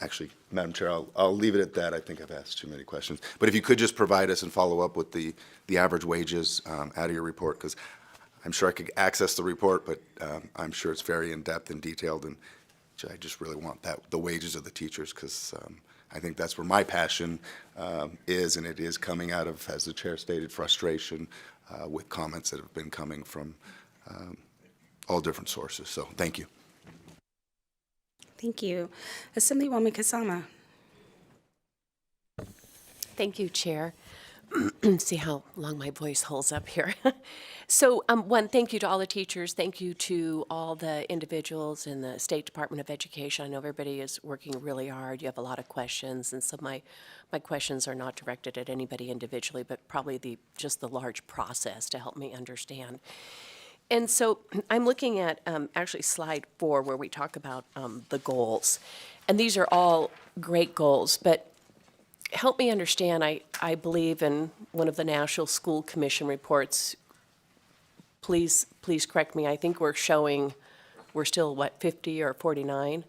Actually, Madam Chair, I'll leave it at that. I think I've asked too many questions. But if you could just provide us and follow up with the average wages out of your report, because I'm sure I could access the report, but I'm sure it's very in-depth and detailed, and I just really want the wages of the teachers, because I think that's where my passion is, and it is coming out of, as the chair stated, frustration with comments that have been coming from all different sources. So thank you. Thank you. Assemblywoman Kasama. Thank you, Chair. See how long my voice holds up here. So, one, thank you to all the teachers. Thank you to all the individuals in the State Department of Education. I know everybody is working really hard. You have a lot of questions, and some of my questions are not directed at anybody individually, but probably just the large process to help me understand. And so I'm looking at actually slide 4 where we talk about the goals. And these are all great goals, but help me understand, I believe in one of the National School Commission reports, please correct me, I think we're still, what, 50 or 49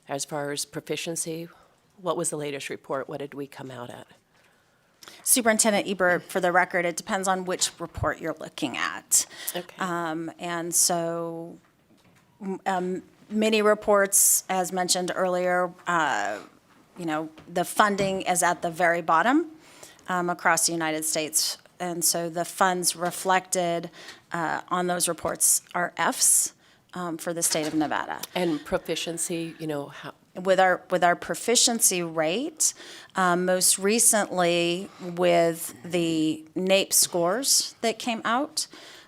as far as proficiency? What was the latest report? What did we come out at? Superintendent Ebert, for the record, it depends on which report you're looking at. Okay. And so many reports, as mentioned earlier, the funding is at the very bottom across the United States. And so the funds reflected on those reports are Fs for the state of Nevada. And proficiency, how? With our proficiency rate, most recently with the NAEP scores that came out,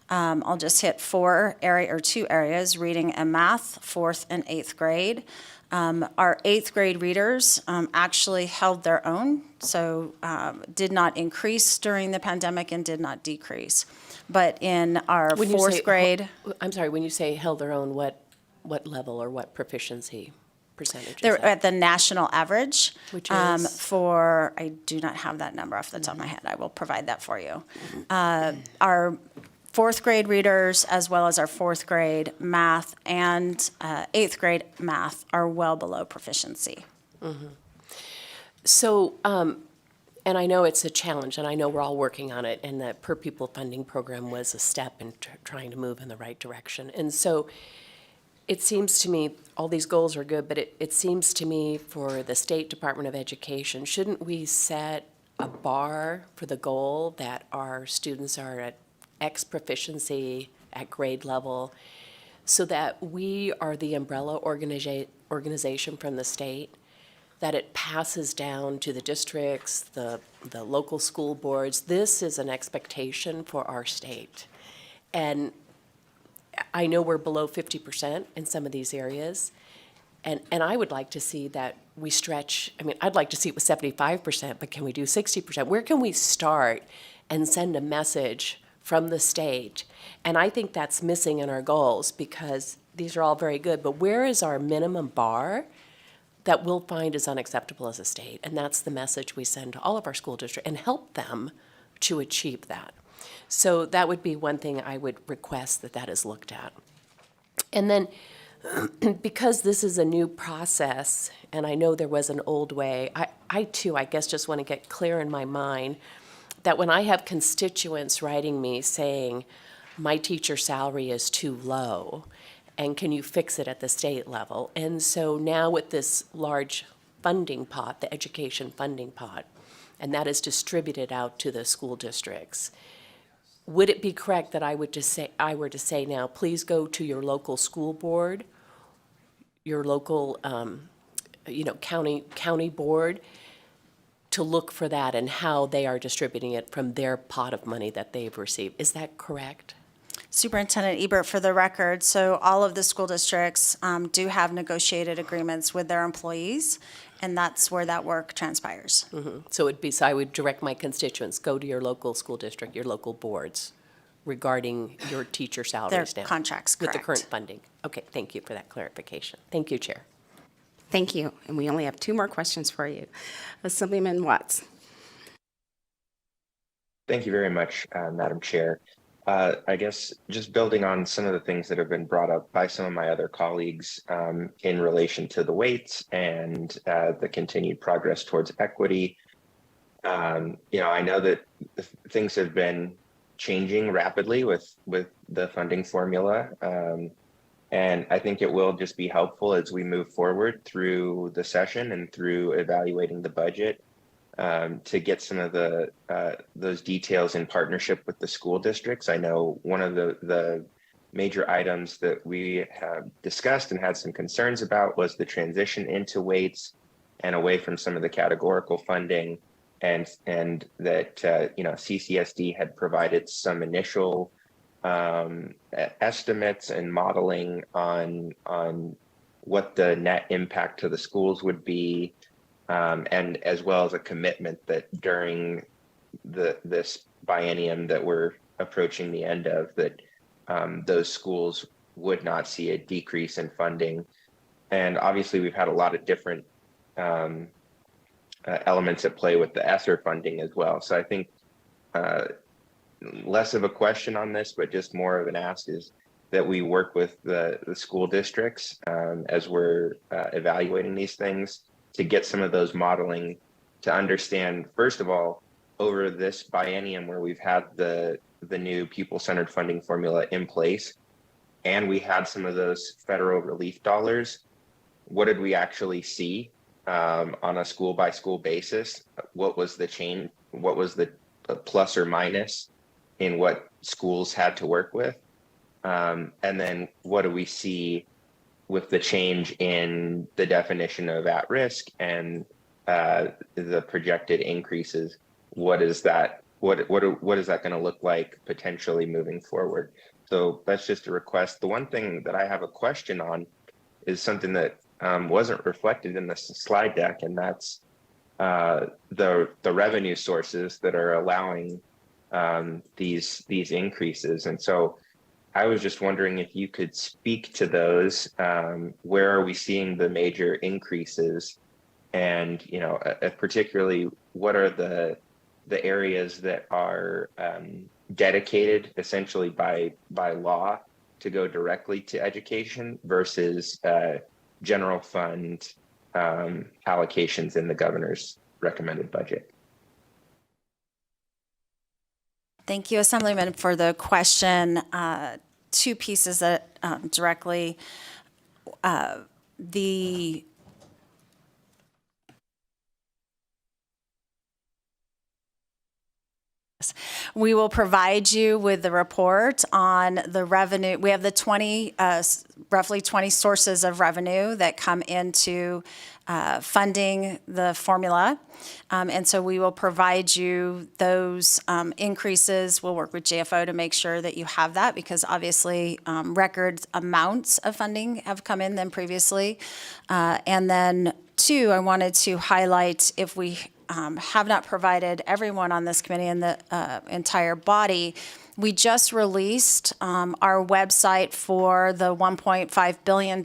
I'll just hit two areas, reading and math, 4th and 8th grade. Our 8th grade readers actually held their own, so did not increase during the pandemic and did not decrease. But in our 4th grade. I'm sorry, when you say held their own, what level or what proficiency percentage? They're at the national average. Which is? For, I do not have that number off the top of my head. I will provide that for you. Our 4th grade readers, as well as our 4th grade math and 8th grade math, are well below proficiency. Mm-hmm. So, and I know it's a challenge, and I know we're all working on it, and the per pupil funding program was a step in trying to move in the right direction. And so it seems to me, all these goals are good, but it seems to me for the State Department of Education, shouldn't we set a bar for the goal that our students are at X proficiency at grade level so that we are the umbrella organization from the state, that it passes down to the districts, the local school boards. This is an expectation for our state. And I know we're below 50% in some of these areas. And I would like to see that we stretch. I mean, I'd like to see it with 75%, but can we do 60%? Where can we start and send a message from the state? And I think that's missing in our goals because these are all very good, but where is our minimum bar that we'll find is unacceptable as a state? And that's the message we send to all of our school districts and help them to achieve that. So that would be one thing I would request that is looked at. And then because this is a new process, and I know there was an old way, I too, I guess, just want to get clear in my mind that when I have constituents writing me saying, my teacher salary is too low, and can you fix it at the state level? And so now with this large funding pot, the education funding pot, and that is distributed out to the school districts, would it be correct that I were to say now, please go to your local school board, your local, county board, to look for that and how they are distributing it from their pot of money that they've received? Is that correct? Superintendent Ebert, for the record, so all of the school districts do have negotiated agreements with their employees, and that's where that work transpires. Mm-hmm. So I would direct my constituents, go to your local school district, your local boards, regarding your teacher salaries Their now. contracts, With the correct. current funding. Okay, thank you for that clarification. Thank you, Chair. Thank you. And we only have 2 more questions for you. Assemblyman Watts. Thank you very much, Madam Chair. I guess just building on some of the things that have been brought up by some of my other colleagues in relation to the weights and the continued progress towards equity. I know that things have been changing rapidly with the funding formula. And I think it will just be helpful as we move forward through the session and through evaluating the budget to get some of those details in partnership with the school districts. I know one of the major items that we have discussed and had some concerns about was the transition into weights and away from some of the categorical funding. and that CCSD had provided some initial estimates and modeling on what the net impact to the schools would be, and as well as a commitment that during this biennium that we're approaching the end of, that those schools would not see a decrease in funding. And obviously we've had a lot of different elements at play with the ESSER funding as well. So I think less of a question on this, but just more of an ask is that we work with the school districts as we're evaluating these things to get some of those modeling to understand, first of all, over this biennium where we've had the new pupil-centered funding formula in place, and we had some of those federal relief dollars, what did we actually see on a school-by-school basis? What was the change? What was the plus or minus in what schools had to work with? And then what do we see with the change in the definition of at-risk and the projected increases? What is that? What is that going to look like potentially moving forward? So that's just a request. The one thing that I have a question on is something that wasn't reflected in the slide deck, and that's the revenue sources that are allowing these increases. And so I was just wondering if you could speak to those. Where are we seeing the major increases? And particularly, what are the areas that are dedicated essentially by law to go directly to education versus general fund allocations in the governor's recommended budget? Thank you, Assemblyman, for the question. Two pieces that directly we will provide you with the report on the revenue. We have the roughly 20 sources of revenue that come into funding the formula. And so we will provide you those increases. We'll work with JFO to make sure that you have that, because obviously record amounts of funding have come in than previously. And then two, I wanted to highlight, if we have not provided everyone on this committee and the entire body, we just released our website for the $1.5 billion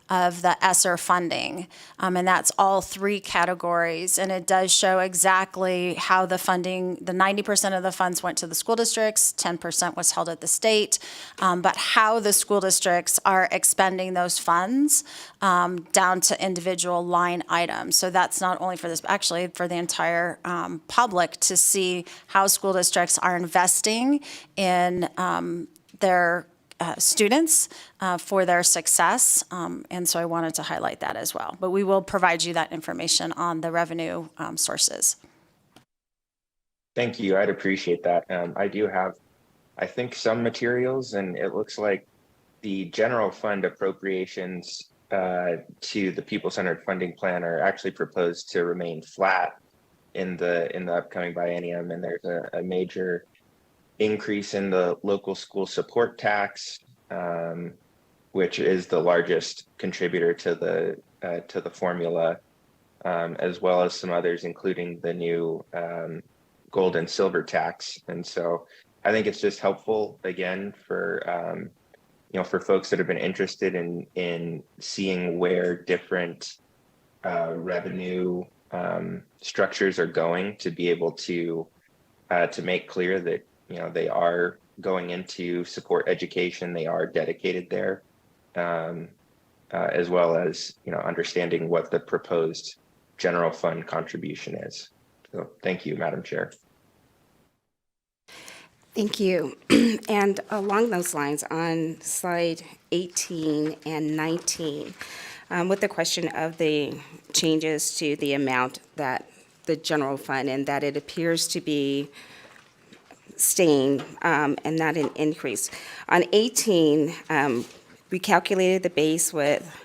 of the ESSER funding. And that's all three categories. And it does show exactly how the funding, the 90% of the funds went to the school districts, 10% was held at the state, but how the school districts are expending those funds down to individual line items. So that's not only for this, but actually for the entire public to see how school districts are investing in their students for their success. And so I wanted to highlight that as well. But we will provide you that information on the revenue sources. Thank you. I'd appreciate that. I do have, I think, some materials, and it looks like the general fund appropriations to the people-centered funding plan are actually proposed to remain flat in the upcoming biennium. And there's a major increase in the local school support tax, which is the largest contributor to the formula, as well as some others, including the new gold and silver tax. And so I think it's just helpful, again, for for folks that have been interested in seeing where different revenue structures are going, to be able to make clear that they are going into support education, they are dedicated there, as well as understanding what the proposed general fund contribution is. So thank you, Madam Chair. Thank you. And along those lines, on slide 18 and 19, with the question of the changes to the amount that the general fund, and that it appears to be staying and not an increase. On 18, we calculated the base with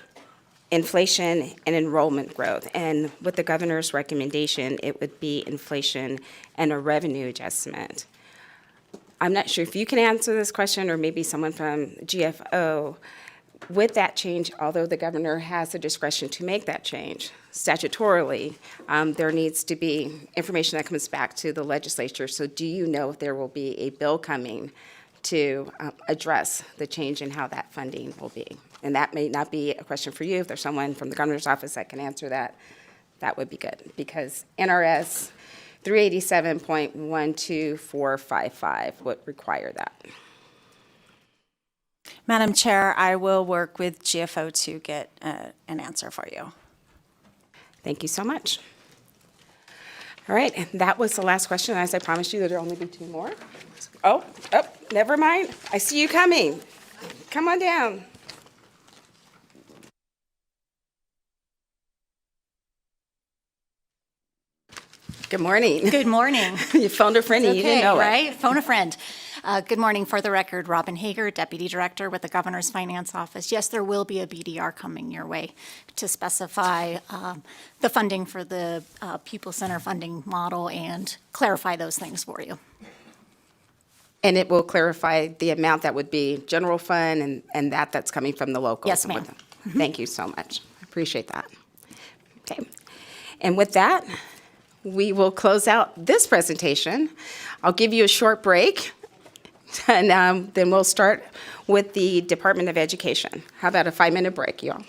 inflation and enrollment growth. And with the governor's recommendation, it would be inflation and a revenue adjustment. I'm not sure if you can answer this question, or maybe someone from GFO. With that change, although the governor has the discretion to make that change statutorily, there needs to be information that comes back to the legislature. So do you know if there will be a bill coming to address the change in how that funding will be? And that may not be a question for you. If there's someone from the governor's office that can answer that, that would be good, because NRS 387.12455 would require that. Madam Chair, I will work with GFO to get an answer for you. Thank you so much. All right, and that was the last question. As I promised you, there'll only be two more. Oh, never mind. I see you coming. Come on down. Good morning. Good morning. You phoned a friend and you didn't know it. Right? Phone a friend. Good morning. For the record, Robin Hager, Deputy Director with the Governor's Finance Office. Yes, there will be a BDR coming your way to specify the funding for the Pupil Center funding model and clarify those things for you. And it will clarify the amount that would be general fund and that's coming from the locals. Yes, ma'am. Thank you so much. I appreciate that. Okay. And with that, we will close out this presentation. I'll give you a short break, and then we'll start with the Department of Education. How about a 5-minute break, y'all?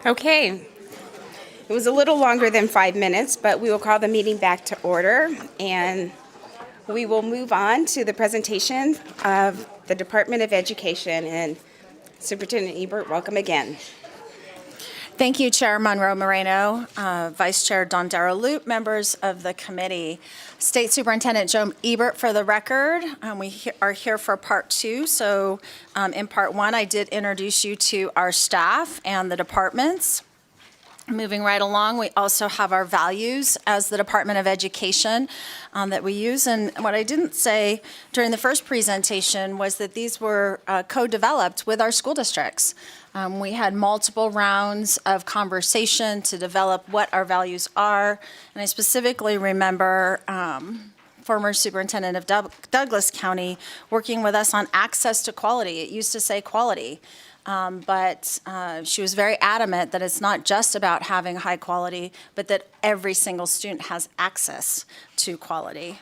Okay. It was a little longer than 5 minutes, but we will call the meeting back to order, and we will move on to the presentation of the Department of Education. And Superintendent Ebert, welcome again. Thank you, Chair Monroe Moreno, Vice Chair Dondero Loop, members of the committee. State Superintendent Joe Ebert for the record. Are here for part 2. So in part 1, I did introduce you to our staff and the departments. Moving right along, we also have our values as the Department of Education that we use. And what I didn't say during the first presentation was that these were co-developed with our school districts. We had multiple rounds of conversation to develop what our values are. And I specifically remember former superintendent of Douglas County working with us on access to quality. It used to say quality. But she was very adamant that it's not just about having high quality, but that every single student has access to quality.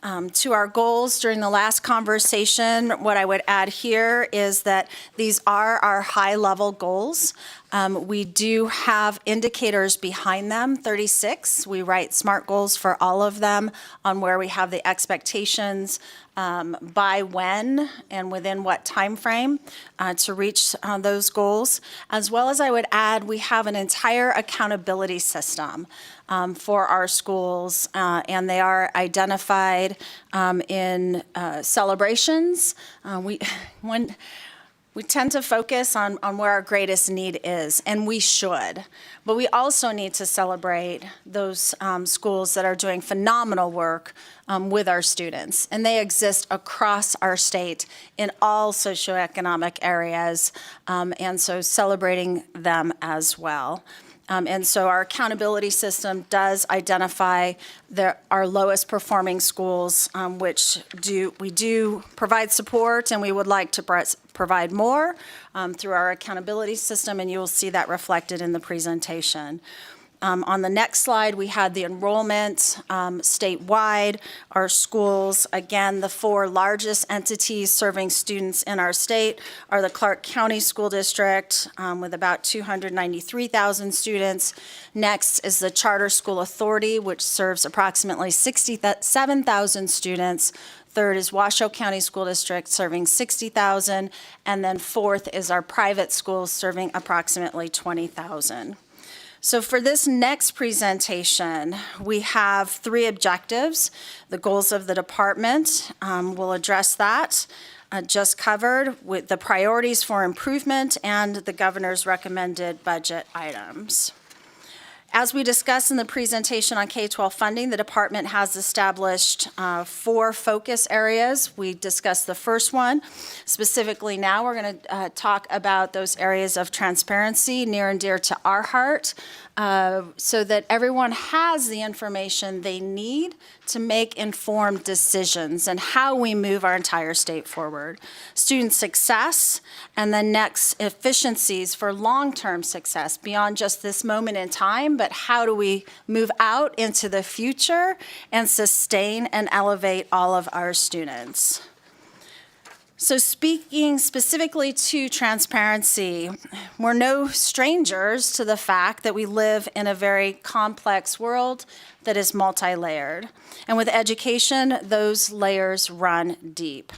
To our goals during the last conversation, what I would add here is that these are our high-level goals. We do have indicators behind them, 36. We write SMART goals for all of them on where we have the expectations by when and within what time frame to reach those goals. As well as I would add, we have an entire accountability system for our schools, and they are identified in celebrations. We tend to focus on where our greatest need is, and we should. But we also need to celebrate those schools that are doing phenomenal work with our students. And they exist across our state in all socioeconomic areas, and so celebrating them as well. And so our accountability system does identify our lowest performing schools, which we do provide support, and we would like to provide more through our accountability system, and you will see that reflected in the presentation. On the next slide, we had the enrollment statewide. Our schools, again, the 4 largest entities serving students in our state are the Clark County School District with about 293,000 students. Next is the Charter School Authority, which serves approximately 67,000 students. Third is Washoe County School District serving 60,000. And then fourth is our private schools serving approximately 20,000. So for this next presentation, we have 3 objectives. The goals of the department, we'll address that, just covered, with the priorities for improvement and the governor's recommended budget items. As we discussed in the presentation on K-12 funding, the department has established 4 focus areas. We discussed the first one. Specifically now, we're going to talk about those areas of transparency near and dear to our heart, so that everyone has the information they need to make informed decisions and how we move our entire state forward. Student success, and then next, efficiencies for long-term success beyond just this moment in time, but how do we move out into the future and sustain and elevate all of our students. So speaking specifically to transparency, we're no strangers to the fact that we live in a very complex world that is multi-layered. And with education, those layers run deep.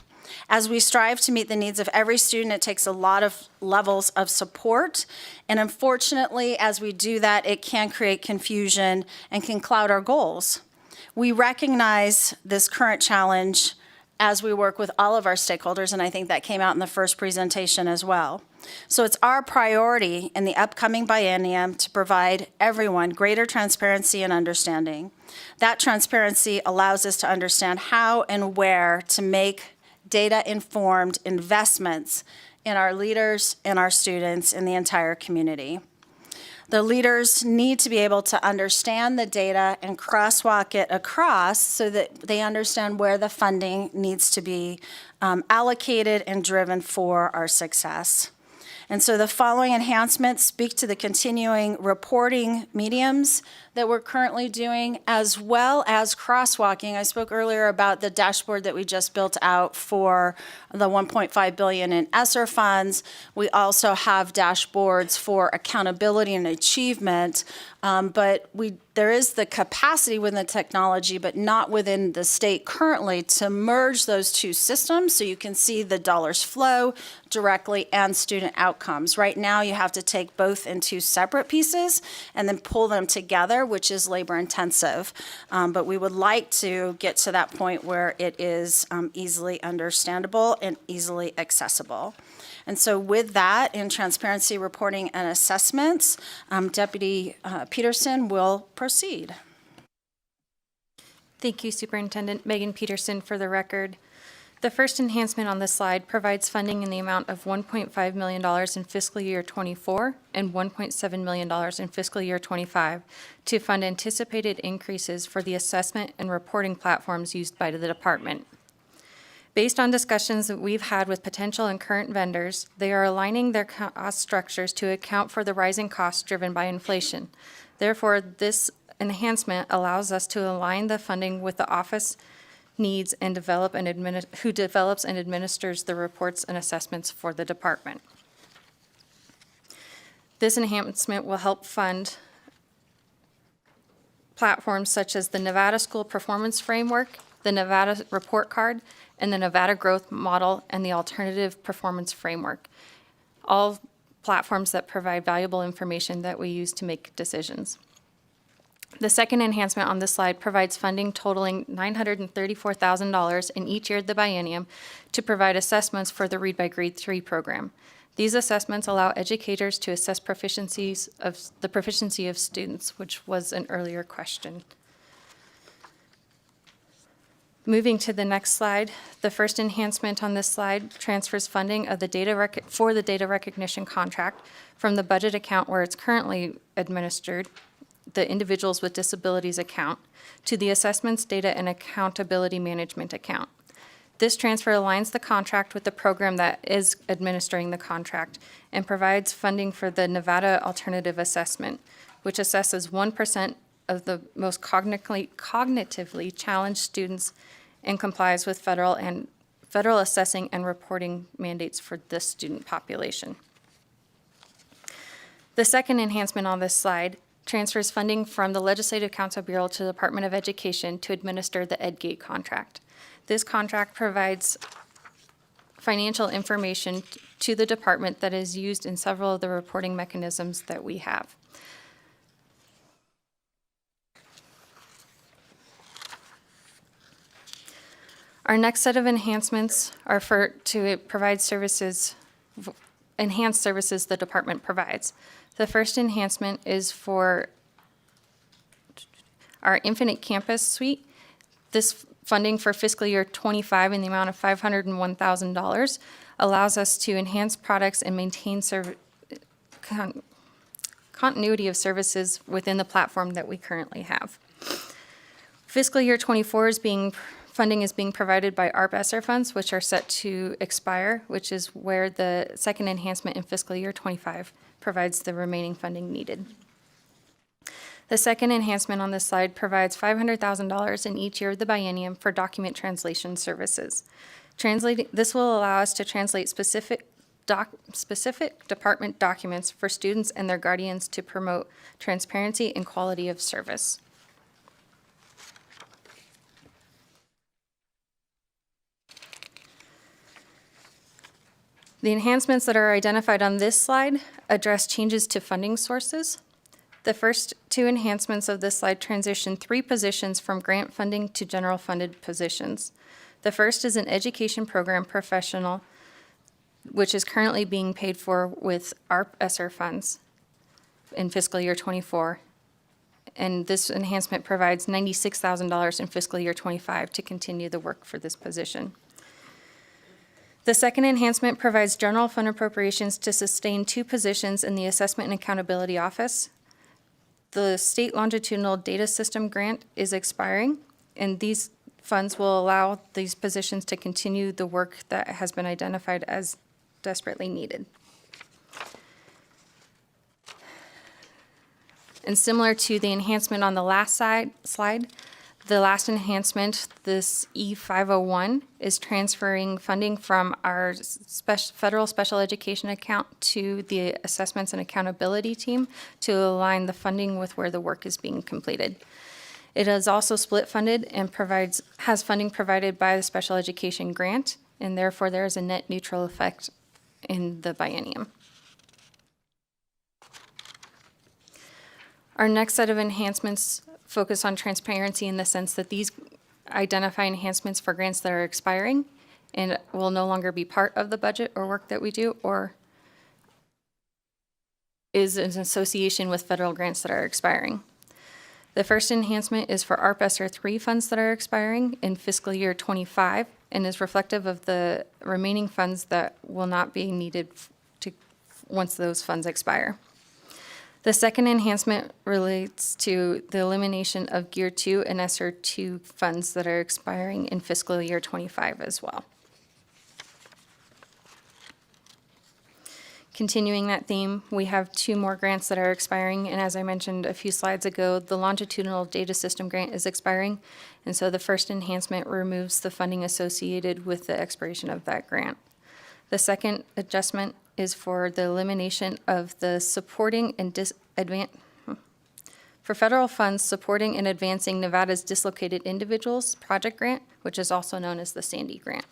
As we strive to meet the needs of every student, it takes a lot of levels of support. And unfortunately, as we do that, it can create confusion and can cloud our goals. We recognize this current challenge as we work with all of our stakeholders, and I think that came out in the first presentation as well. So it's our priority in the upcoming biennium to provide everyone greater transparency and understanding. That transparency allows us to understand how and where to make data-informed investments in our leaders and our students in the entire community. The leaders need to be able to understand the data and crosswalk it across so that they understand where the funding needs to be allocated and driven for our success. And so the following enhancements speak to the continuing reporting mediums that we're currently doing, as well as crosswalking. I spoke earlier about the dashboard that we just built out for the $1.5 billion in ESSER funds. We also have dashboards for accountability and achievement, but there is the capacity within the technology, but not within the state currently, to merge those two systems so you can see the dollars flow directly and student outcomes. Right now, you have to take both in two separate pieces and then pull them together, which is labor intensive. But we would like to get to that point where it is easily understandable and easily accessible. And so with that, in transparency reporting and assessments, Deputy Peterson will proceed. Thank you, Superintendent Megan Peterson. For the record, the first enhancement on this slide provides funding in the amount of $1.5 million in fiscal year 24 and $1.7 million in fiscal year 25 to fund anticipated increases for the assessment and reporting platforms used by the department. Based on discussions that we've had with potential and current vendors, they are aligning their cost structures to account for the rising costs driven by inflation. Therefore, this enhancement allows us to align the funding with the office needs and who develops and administers the reports and assessments for the department. This enhancement will help fund platforms such as the Nevada School Performance Framework, the Nevada Report Card, and the Nevada Growth Model and the Alternative Performance Framework, all platforms that provide valuable information that we use to make decisions. The second enhancement on this slide provides funding totaling $934,000 in each year of the biennium to provide assessments for the Read by Grade 3 program. These assessments allow educators to assess the proficiency of students, which was an earlier question. Moving to the next slide, the first enhancement on this slide transfers funding of the for the data recognition contract from the budget account where it's currently administered, the Individuals with Disabilities account, to the Assessments, Data, and Accountability Management account. This transfer aligns the contract with the program that is administering the contract and provides funding for the Nevada Alternative Assessment, which assesses 1% of the most cognitively challenged students and complies with federal assessing and reporting mandates for this student population. The second enhancement on this slide transfers funding from the Legislative Council Bureau to the Department of Education to administer the EdGate contract. This contract provides financial information to the department that is used in several of the reporting mechanisms that we have. Our next set of enhancements are to provide services, enhanced services the department provides. The first enhancement is for our Infinite Campus Suite. This funding for fiscal year 25 in the amount of $501,000 allows us to enhance products and maintain continuity of services within the platform that we currently have. Fiscal year 24 funding is being provided by ARP ESSER funds, which are set to expire, which is where the second enhancement in fiscal year 25 provides the remaining funding needed. The second enhancement on this slide provides $500,000 in each year of the biennium for document translation services. This will allow us to translate specific department documents for students and their guardians to promote transparency and quality of service. The enhancements that are identified on this slide address changes to funding sources. The first two enhancements of this slide transition 3 positions from grant funding to general funded positions. The first is an education program professional, which is currently being paid for with ARP ESSER funds in fiscal year 24. And this enhancement provides $96,000 in fiscal year 25 to continue the work for this position. The second enhancement provides general fund appropriations to sustain 2 positions in the Assessment and Accountability Office. The State Longitudinal Data System grant is expiring, and these funds will allow these positions to continue the work that has been identified as desperately needed. And similar to the enhancement on the last slide, the last enhancement, this E501, is transferring funding from our federal special education account to the assessments and accountability team to align the funding with where the work is being completed. It is also split funded and has funding provided by the special education grant, and therefore there is a net neutral effect in the biennium. Our next set of enhancements focus on transparency in the sense that these identify enhancements for grants that are expiring and will no longer be part of the budget or work that we do, or is an association with federal grants that are expiring. The first enhancement is for ARP ESSER 3 funds that are expiring in fiscal year 25 and is reflective of the remaining funds that will not be needed once those funds expire. The second enhancement relates to the elimination of Gear 2 and ESSER 2 funds that are expiring in fiscal year 25 as well. Continuing that theme, we have 2 more grants that are expiring, and as I mentioned a few slides ago, the Longitudinal Data System grant is expiring, and so the first enhancement removes the funding associated with the expiration of that grant. The second adjustment is for the elimination of the supporting and for federal funds supporting and advancing Nevada's Dislocated Individuals Project Grant, which is also known as the Sandy Grant.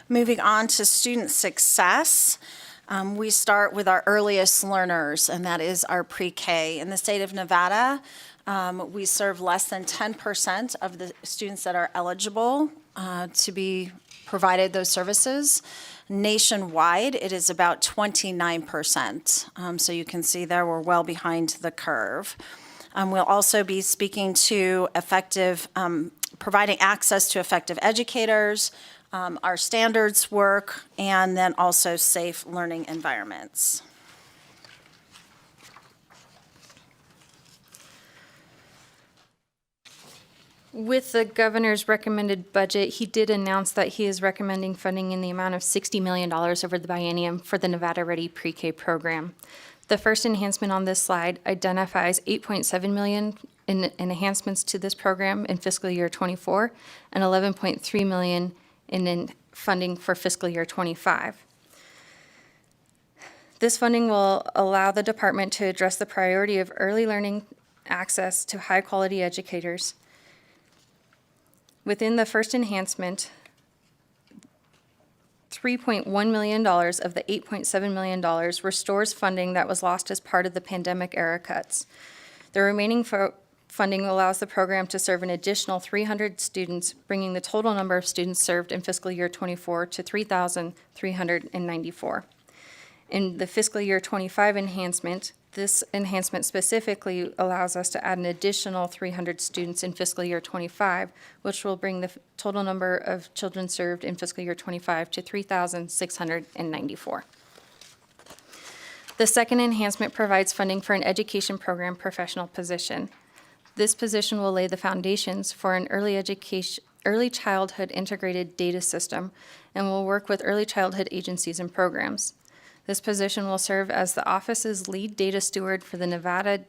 Moving on to student success, we start with our earliest learners, and that is our pre-K. In the state of Nevada, we serve less than 10% of the students that are eligible to be provided those services. Nationwide, it is about 29%. So you can see there we're well behind the curve. We'll also be speaking to providing access to effective educators, our standards work, and then also safe learning environments. With the governor's recommended budget, he did announce that he is recommending funding in the amount of $60 million over the biennium for the Nevada Ready Pre-K program. The first enhancement on this slide identifies $8.7 million in enhancements to this program in fiscal year 24 and $11.3 million in funding for fiscal year 25. This funding will allow the department to address the priority of early learning access to high-quality educators. Within the first enhancement, $3.1 million of the $8.7 million restores funding that was lost as part of the pandemic era cuts. The remaining funding allows the program to serve an additional 300 students, bringing the total number of students served in fiscal year 24 to 3,394. In the fiscal year 25 enhancement, this enhancement specifically allows us to add an additional 300 students in fiscal year 25, which will bring the total number of children served in fiscal year 25 to 3,694. The second enhancement provides funding for an education program professional position. This position will lay the foundations for an early childhood integrated data system and will work with early childhood agencies and programs. This position will serve as the office's lead data steward for the Nevada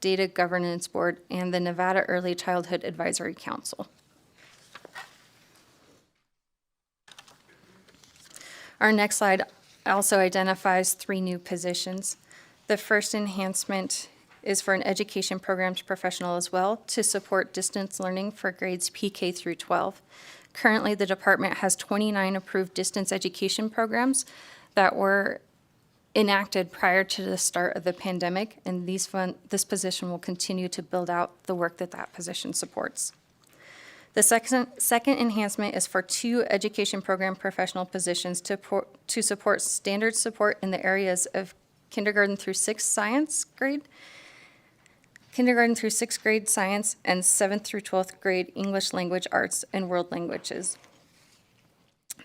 Data Governance Board and the Nevada Early Childhood Advisory Council. Our next slide also identifies 3 new positions. The first enhancement is for an education programs professional as well to support distance learning for grades PK through 12. Currently, the department has 29 approved distance education programs that were enacted prior to the start of the pandemic, and this position will continue to build out the work that position supports. The second enhancement is for 2 education program professional positions to support standard support in the areas of kindergarten through 6th grade science, and 7th through 12th grade English language arts and world languages.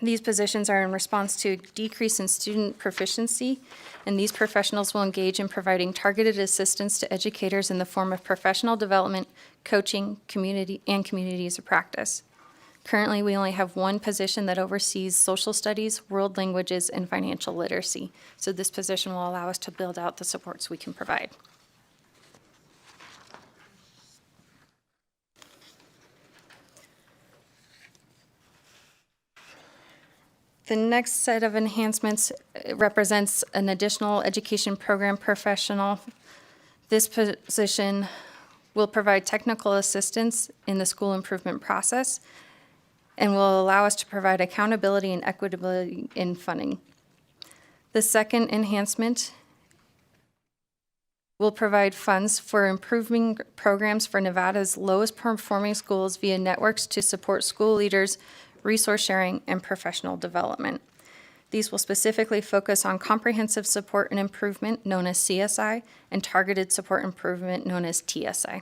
These positions are in response to a decrease in student proficiency, and these professionals will engage in providing targeted assistance to educators in the form of professional development, coaching, communities of practice. Currently, we only have one position that oversees social studies, world languages, and financial literacy. So this position will allow us to build out the supports we can provide. The next set of enhancements represents an additional education program professional. This position will provide technical assistance in the school improvement process and will allow us to provide accountability and equitability in funding. The second enhancement will provide funds for improving programs for Nevada's lowest performing schools via networks to support school leaders, resource sharing, and professional development. These will specifically focus on comprehensive support and improvement, known as CSI, and targeted support improvement, known as TSI.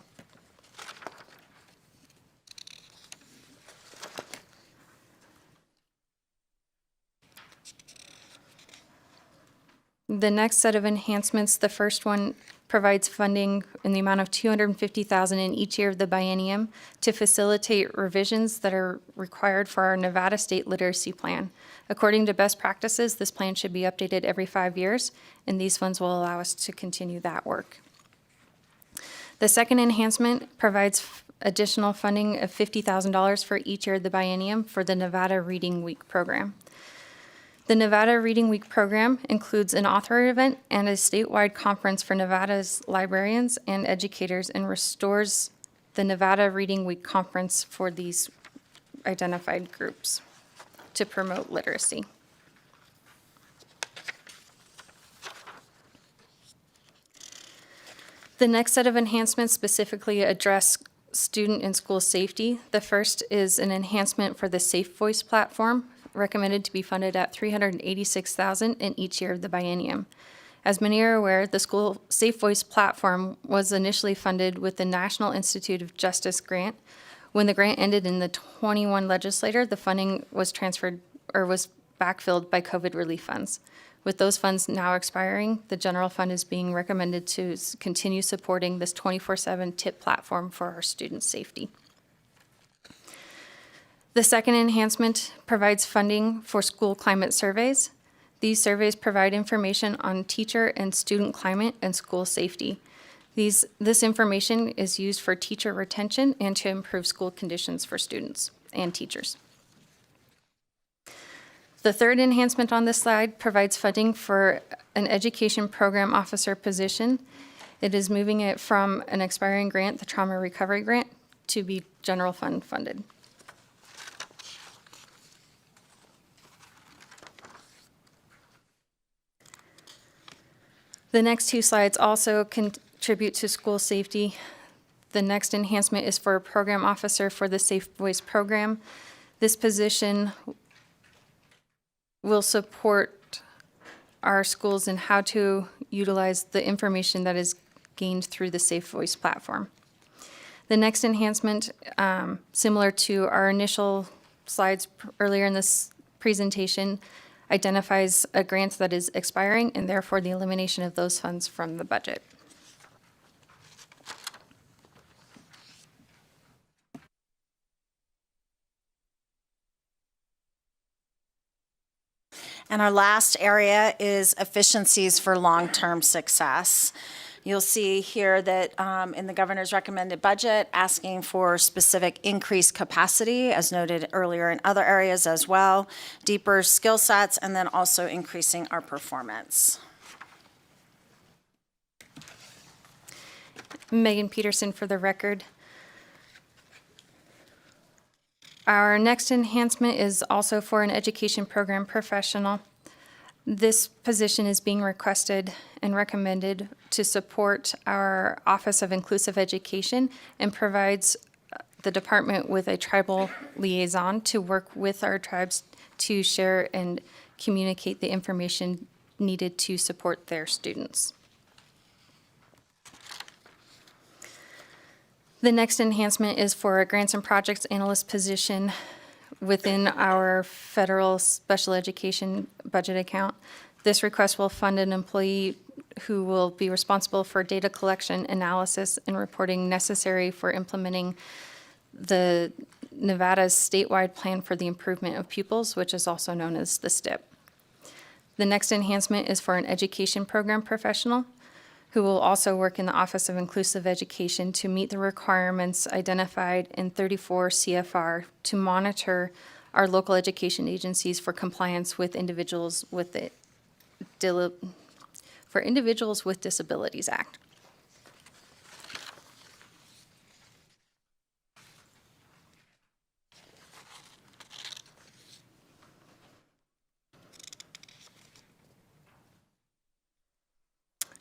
The next set of enhancements, the first one provides funding in the amount of $250,000 in each year of the biennium to facilitate revisions that are required for our Nevada State Literacy Plan. According to best practices, this plan should be updated every 5 years, and these funds will allow us to continue that work. The second enhancement provides additional funding of $50,000 for each year of the biennium for the Nevada Reading Week program. The Nevada Reading Week program includes an author event and a statewide conference for Nevada's librarians and educators and restores the Nevada Reading Week conference for these identified groups to promote literacy. The next set of enhancements specifically address student and school safety. The first is an enhancement for the Safe Voice platform, recommended to be funded at $386,000 in each year of the biennium. As many are aware, the school Safe Voice platform was initially funded with the National Institute of Justice grant. When the grant ended in the 21 legislature, the funding was transferred or was backfilled by COVID relief funds. With those funds now expiring, the general fund is being recommended to continue supporting this 24/7 tip platform for our student safety. The second enhancement provides funding for school climate surveys. These surveys provide information on teacher and student climate and school safety. This information is used for teacher retention and to improve school conditions for students and teachers. The third enhancement on this slide provides funding for an education program officer position. It is moving it from an expiring grant, the trauma recovery grant, to be general fund funded. The next two slides also contribute to school safety. The next enhancement is for a program officer for the Safe Voice program. This position will support our schools in how to utilize the information that is gained through the Safe Voice platform. The next enhancement, similar to our initial slides earlier in this presentation, identifies a grant that is expiring and therefore the elimination of those funds from the budget. And our last area is efficiencies for long-term success. You'll see here that in the governor's recommended budget, asking for specific increased capacity, as noted earlier in other areas as well, deeper skill sets, and then also increasing our performance. Megan Peterson for the record. Our next enhancement is also for an education program professional. This position is being requested and recommended to support our Office of Inclusive Education and provides the department with a tribal liaison to work with our tribes to share and communicate the information needed to support their students. The next enhancement is for a grants and projects analyst position within our federal special education budget account. This request will fund an employee who will be responsible for data collection, analysis, and reporting necessary for implementing the Nevada's statewide plan for the improvement of pupils, which is also known as the STIP. The next enhancement is for an education program professional who will also work in the Office of Inclusive Education to meet the requirements identified in 34 CFR to monitor our local education agencies for compliance with Individuals with Disabilities Act.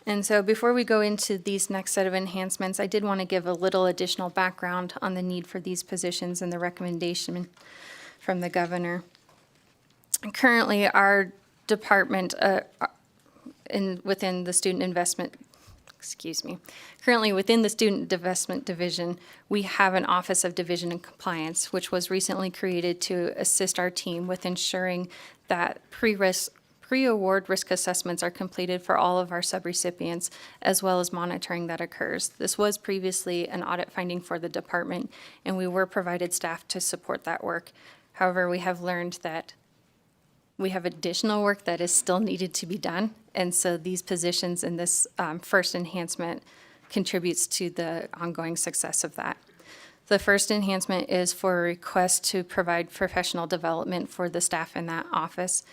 And so before we go into these next set of enhancements, I did want to give a little additional background on the need for these positions and the recommendation from the governor. Currently, our department within the student investment, currently within the student investment division, we have an Office of Division and Compliance, which was recently created to assist our team with ensuring that pre-award risk assessments are completed for all of our subrecipients, as well as monitoring that occurs. This was previously an audit finding for the department, and we were provided staff to support that work. However, we have learned that we have additional work that is still needed to be done, and so these positions in this first enhancement contributes to the ongoing success of that. The first enhancement is for a request to provide professional development for the staff in that office.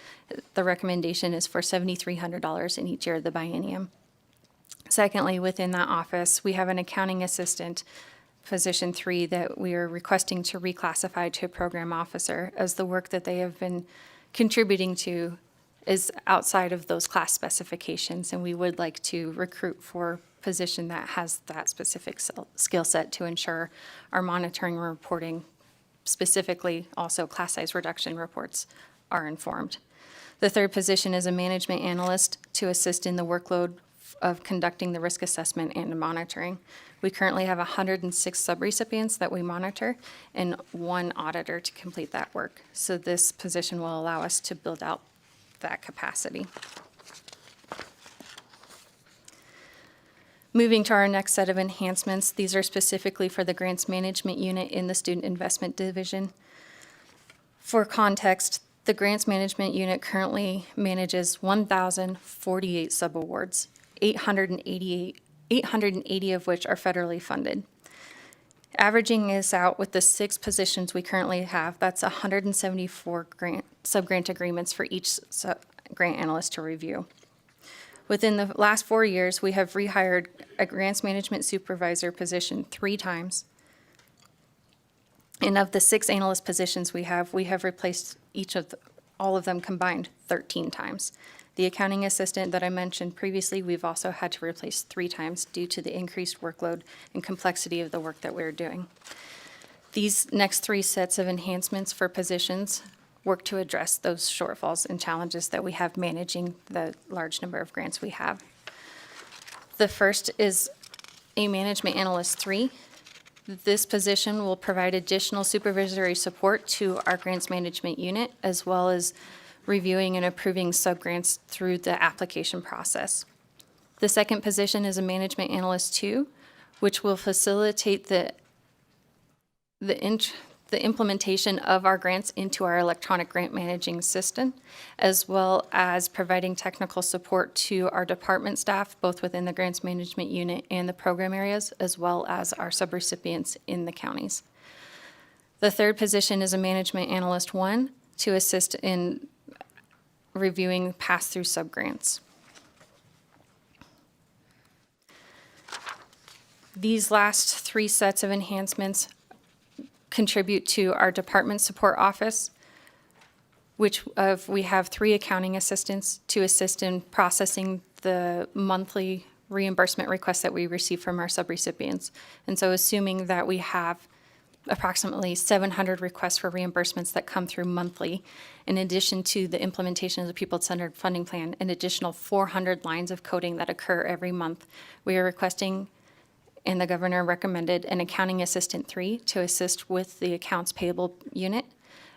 The recommendation is for $7,300 in each year of the biennium. Secondly, within that office, we have an accounting assistant, position 3, that we are requesting to reclassify to a program officer, as the work that they have been contributing to is outside of those class specifications, and we would like to recruit for a position that has that specific skill set to ensure our monitoring and reporting, specifically also class size reduction reports, are informed. The third position is a management analyst to assist in the workload of conducting the risk assessment and monitoring. We currently have 106 subrecipients that we monitor and 1 auditor to complete that work. So this position will allow us to build out that capacity. Moving to our next set of enhancements, these are specifically for the grants management unit in the Student Investment Division. For context, the grants management unit currently manages 1,048 subawards, 880 of which are federally funded. Averaging this out with the 6 positions we currently have, that's 174 sub-grant agreements for each grant analyst to review. Within the last 4 years, we have rehired a grants management supervisor position 3 times. And of the 6 analyst positions we have replaced all of them combined 13 times. The accounting assistant that I mentioned previously, we've also had to replace 3 times due to the increased workload and complexity of the work that we're doing. These next 3 sets of enhancements for positions work to address those shortfalls and challenges that we have managing the large number of grants we have. The first is a management analyst 3. This position will provide additional supervisory support to our grants management unit, as well as reviewing and approving subgrants through the application process. The second position is a management analyst 2, which will facilitate the implementation of our grants into our electronic grant managing system, as well as providing technical support to our department staff, both within the grants management unit and the program areas, as well as our subrecipients in the counties. The third position is a management analyst 1 to assist in reviewing pass-through subgrants. These last 3 sets of enhancements contribute to our department support office, which we have 3 accounting assistants to assist in processing the monthly reimbursement requests that we receive from our subrecipients. And so assuming that we have approximately 700 requests for reimbursements that come through monthly, in addition to the implementation of the pupil-centered funding plan, an additional 400 lines of coding that occur every month, we are requesting, and the governor recommended, an accounting assistant 3 to assist with the accounts payable unit,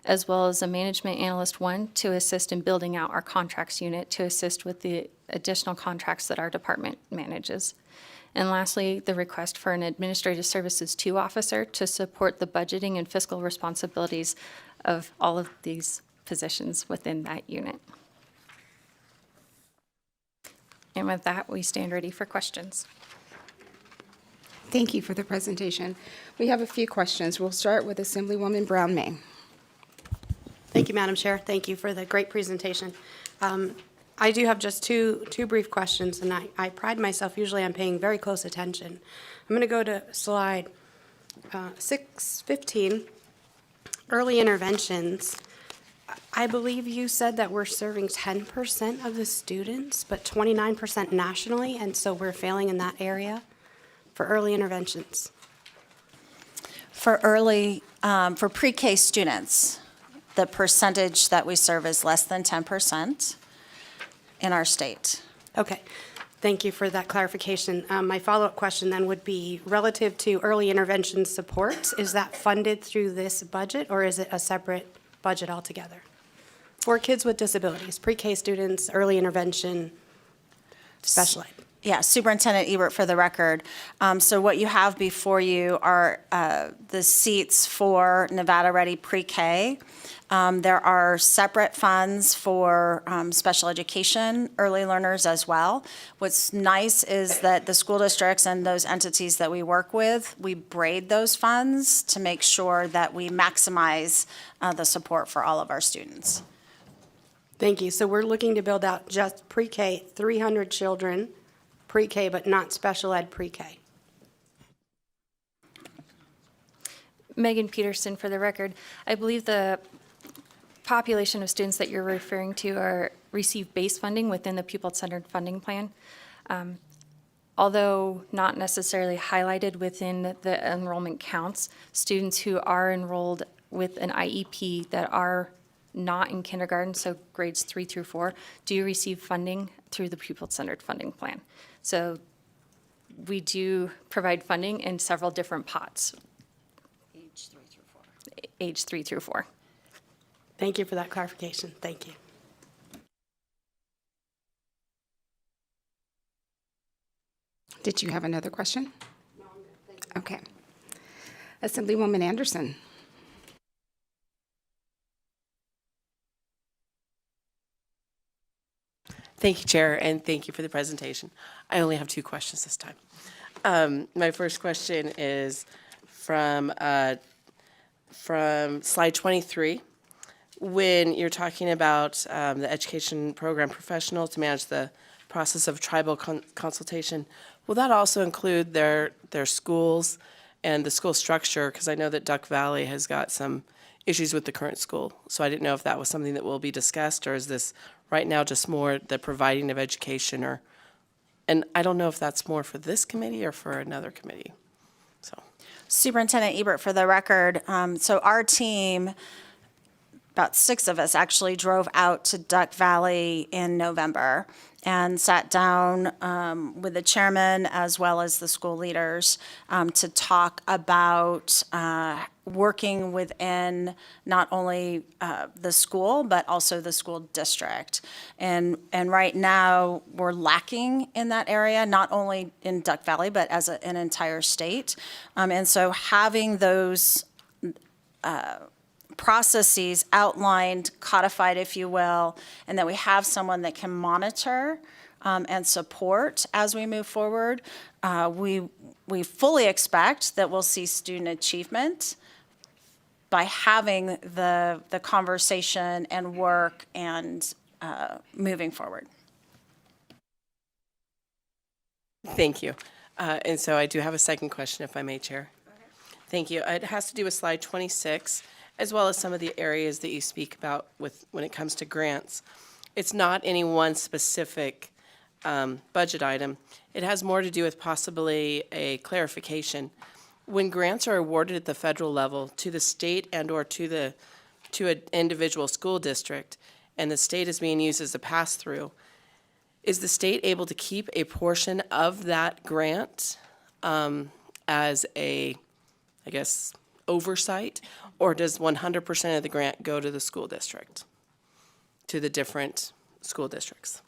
as well as a management analyst 1 to assist in building out our contracts unit to assist with the additional contracts that our department manages. And lastly, the request for an administrative services 2 officer to support the budgeting and fiscal responsibilities of all of these positions within that unit. And with that, we stand ready for questions. Thank you for the presentation. We have a few questions. We'll start with Assemblywoman Brown-May. Thank you, Madam Chair. Thank you for the great presentation. I do have just two brief questions, and I pride myself usually on paying very close attention. I'm going to go to slide 615, early interventions. I believe you said that we're serving 10% of the students, but 29% nationally, and so we're failing in that area for early interventions. For for pre-K students, the percentage that we serve is less than 10% in our state. Okay. Thank you for that clarification. My follow-up question then would be relative to early intervention support. Is that funded through this budget, or is it a separate budget altogether? For kids with disabilities, pre-K students, early intervention, special ed. Yeah, Superintendent Ebert, for the record. So what you have before you are the seats for Nevada Ready Pre-K. There are separate funds for special education, early learners as well. What's nice is that the school districts and those entities that we work with, we braid those funds to make sure that we maximize the support for all of our students. Thank you. So we're looking to build out just pre-K, 300 children, pre-K, but not special ed pre-K. Megan Peterson, for the record. I believe the population of students that you're referring to receive base funding within the pupil-centered funding plan. Although not necessarily highlighted within the enrollment counts, students who are enrolled with an IEP that are not in kindergarten, so grades 3 through 4, do receive funding through the pupil-centered funding plan. So we do provide funding in several different pots. Age 3 through 4. Age 3 through 4. Thank you for that clarification. Thank you. Did you have another question? No, I'm good. Thank you. Okay. Assemblywoman Anderson. Thank you, Chair, and thank you for the presentation. I only have 2 questions this time. My first question is from slide 23. When you're talking about the education program professional to manage the process of tribal consultation, will that also include their schools and the school structure? Because I know that Duck Valley has got some issues with the current school. So I didn't know if that was something that will be discussed, or is this right now just more the providing of education, and I don't know if that's more for this committee or for another committee. So, Superintendent Ebert, for the record, so our team, about 6 of us actually drove out to Duck Valley in November and sat down with the chairman as well as the school leaders to talk about working within not only the school, but also the school district. And right now, we're lacking in that area, not only in Duck Valley, but as an entire state. And so having those processes outlined, codified, if you will, and that we have someone that can monitor and support as we move forward. We fully expect that we'll see student achievement by having the conversation and work and moving forward. thank you. And so I do have a second question, if I may, Chair. Thank you. It has to do with slide 26, as well as some of the areas that you speak about when it comes to grants. It's not any one specific budget item. It has more to do with possibly a clarification. When grants are awarded at the federal level to the state and or to an individual school district, and the state is being used as a pass-through, is the state able to keep a portion of that grant as a, I guess, oversight? Or does 100% of the grant go to the school district, to the different school districts?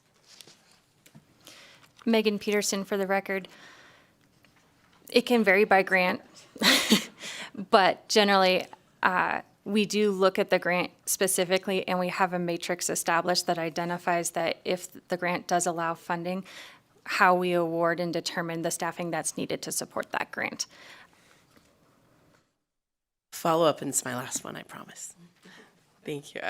Megan Peterson for the record. It can vary by grant, but generally, we do look at the grant specifically, and we have a matrix established that identifies that if the grant does allow funding, how we award and determine the staffing that's needed to support that grant. Follow-up, and it's my last one, I promise. Thank you.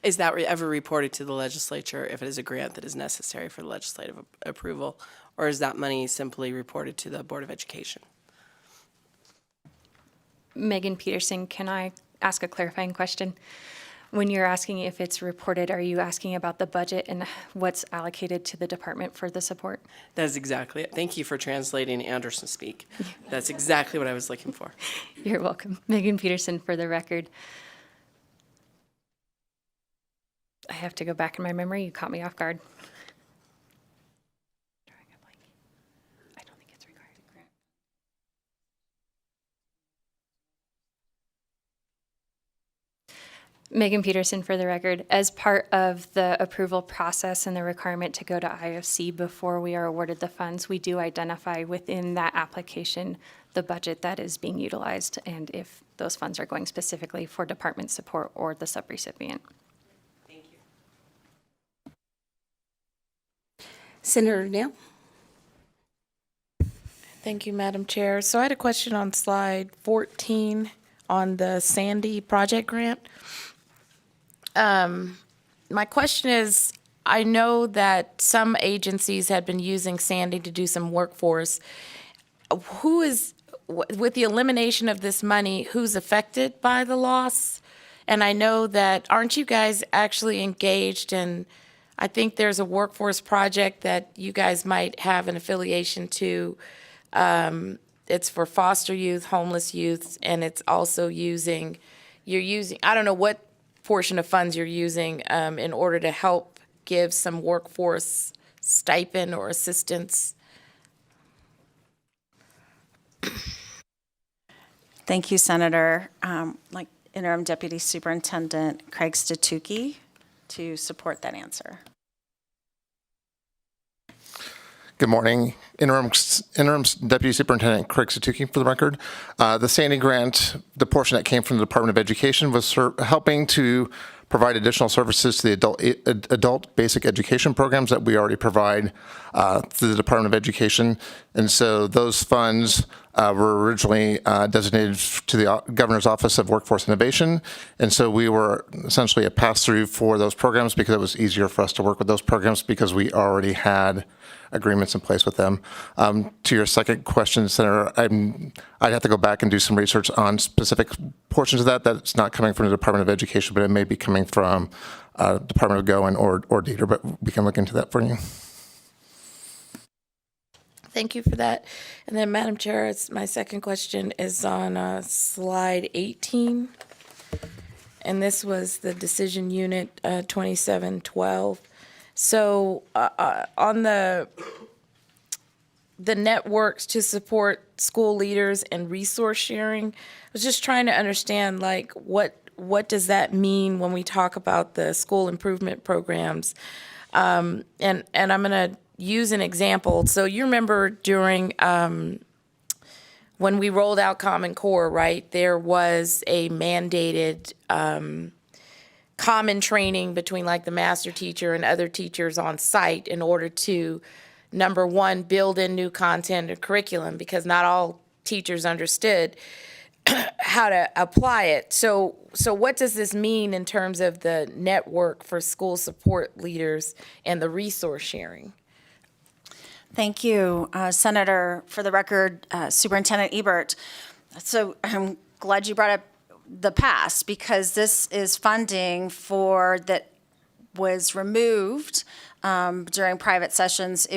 Is that ever reported to the legislature if it is a grant that is necessary for legislative approval, or is that money simply reported to the Board of Education? Megan Peterson, can I ask a clarifying question? When you're asking if it's reported, are you asking about the budget and what's allocated to the department for the support? That is exactly it. Thank you for translating Anderson speak. That's exactly what I was looking for. You're welcome. Megan Peterson for the record. I have to go back in my memory. You caught me off guard. Megan Peterson for the record. As part of the approval process and the requirement to go to IOC before we are awarded the funds, we do identify within that application the budget that is being utilized and if those funds are going specifically for department support or the subrecipient. Thank you. Senator Neal? Thank you, Madam Chair. So I had a question on slide 14 on the Sandy project grant. My question is, I know that some agencies had been using Sandy to do some workforce. Who is, with the elimination of this money, who's affected by the loss? And I know that, aren't you guys actually engaged in, I think there's a workforce project that you guys might have an affiliation to. It's for foster youth, homeless youth, and it's also you're using, I don't know what portion of funds you're using in order to help give some workforce stipend or assistance. Thank you, Senator. Like Interim Deputy Superintendent Craig Statuki to support that answer. Good morning. Interim Deputy Superintendent Craig Statuki for the record. The Sandy grant, the portion that came from the Department of Education was helping to provide additional services to the adult basic education programs that we already provide through the Department of Education. And so those funds were originally designated to the Governor's Office of Workforce Innovation. And so we were essentially a pass-through for those programs because it was easier for us to work with those programs because we already had agreements in place with them. To your second question, Senator, I'd have to go back and do some research on specific portions of that. That's not coming from the Department of Education, but it may be coming from Department of Goen or Dieter, but we can look into that for you. Thank you for that. And then, Madam Chair, my second question is on slide 18. And this was the decision unit 2712. So on the networks to support school leaders and resource sharing, I was just trying to understand, like, what does that mean when we talk about the school improvement programs? And I'm going to use an example. So you remember during when we rolled out Common Core, right? There was a mandated common training between like the master teacher and other teachers on site in order to, number one, build in new content or curriculum because not all teachers understood how to apply it. So what does this mean in terms of the network for school support leaders and the resource sharing? Thank you, Senator. For the record, Superintendent Ebert. So I'm glad you brought up the past because this is funding that was removed during previous sessions.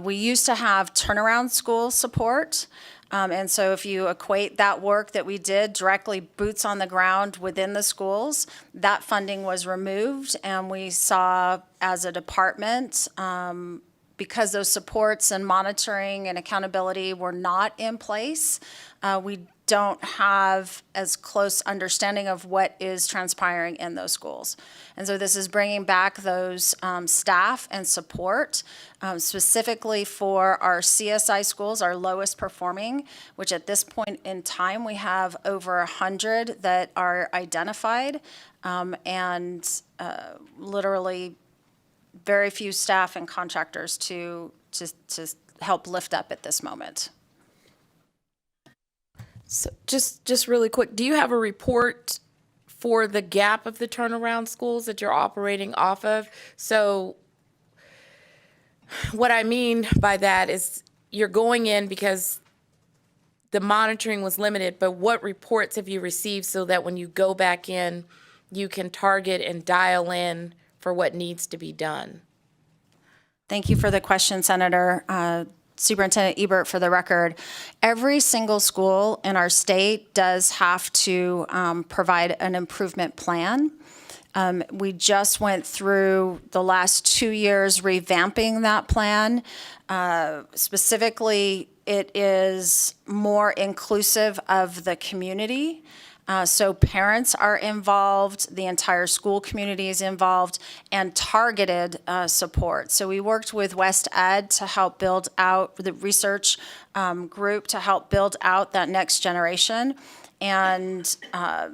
We used to have turnaround school support. And so if you equate that work that we did directly boots on the ground within the schools, that funding was removed. And we saw as a department, because those supports and monitoring and accountability were not in place, we don't have as close understanding of what is transpiring in those schools. And so this is bringing back those staff and support specifically for our CSI schools, our lowest performing, which at this point in time, we have over 100 that are identified and literally very few staff and contractors to help lift up at this moment. So just really quick, do you have a report for the gap of the turnaround schools that you're operating off of? So what I mean by that is you're going in because the monitoring was limited, but what reports have you received so that when you go back in, you can target and dial in for what needs to be done? Thank you for the question, Senator. Superintendent Ebert, for the record, every single school in our state does have to provide an improvement plan. We just went through the last 2 years revamping that plan. Specifically, it is more inclusive of the community. So parents are involved, the entire school community is involved, and targeted support. So we worked with West Ed to help build out the research group to help build out that next generation. And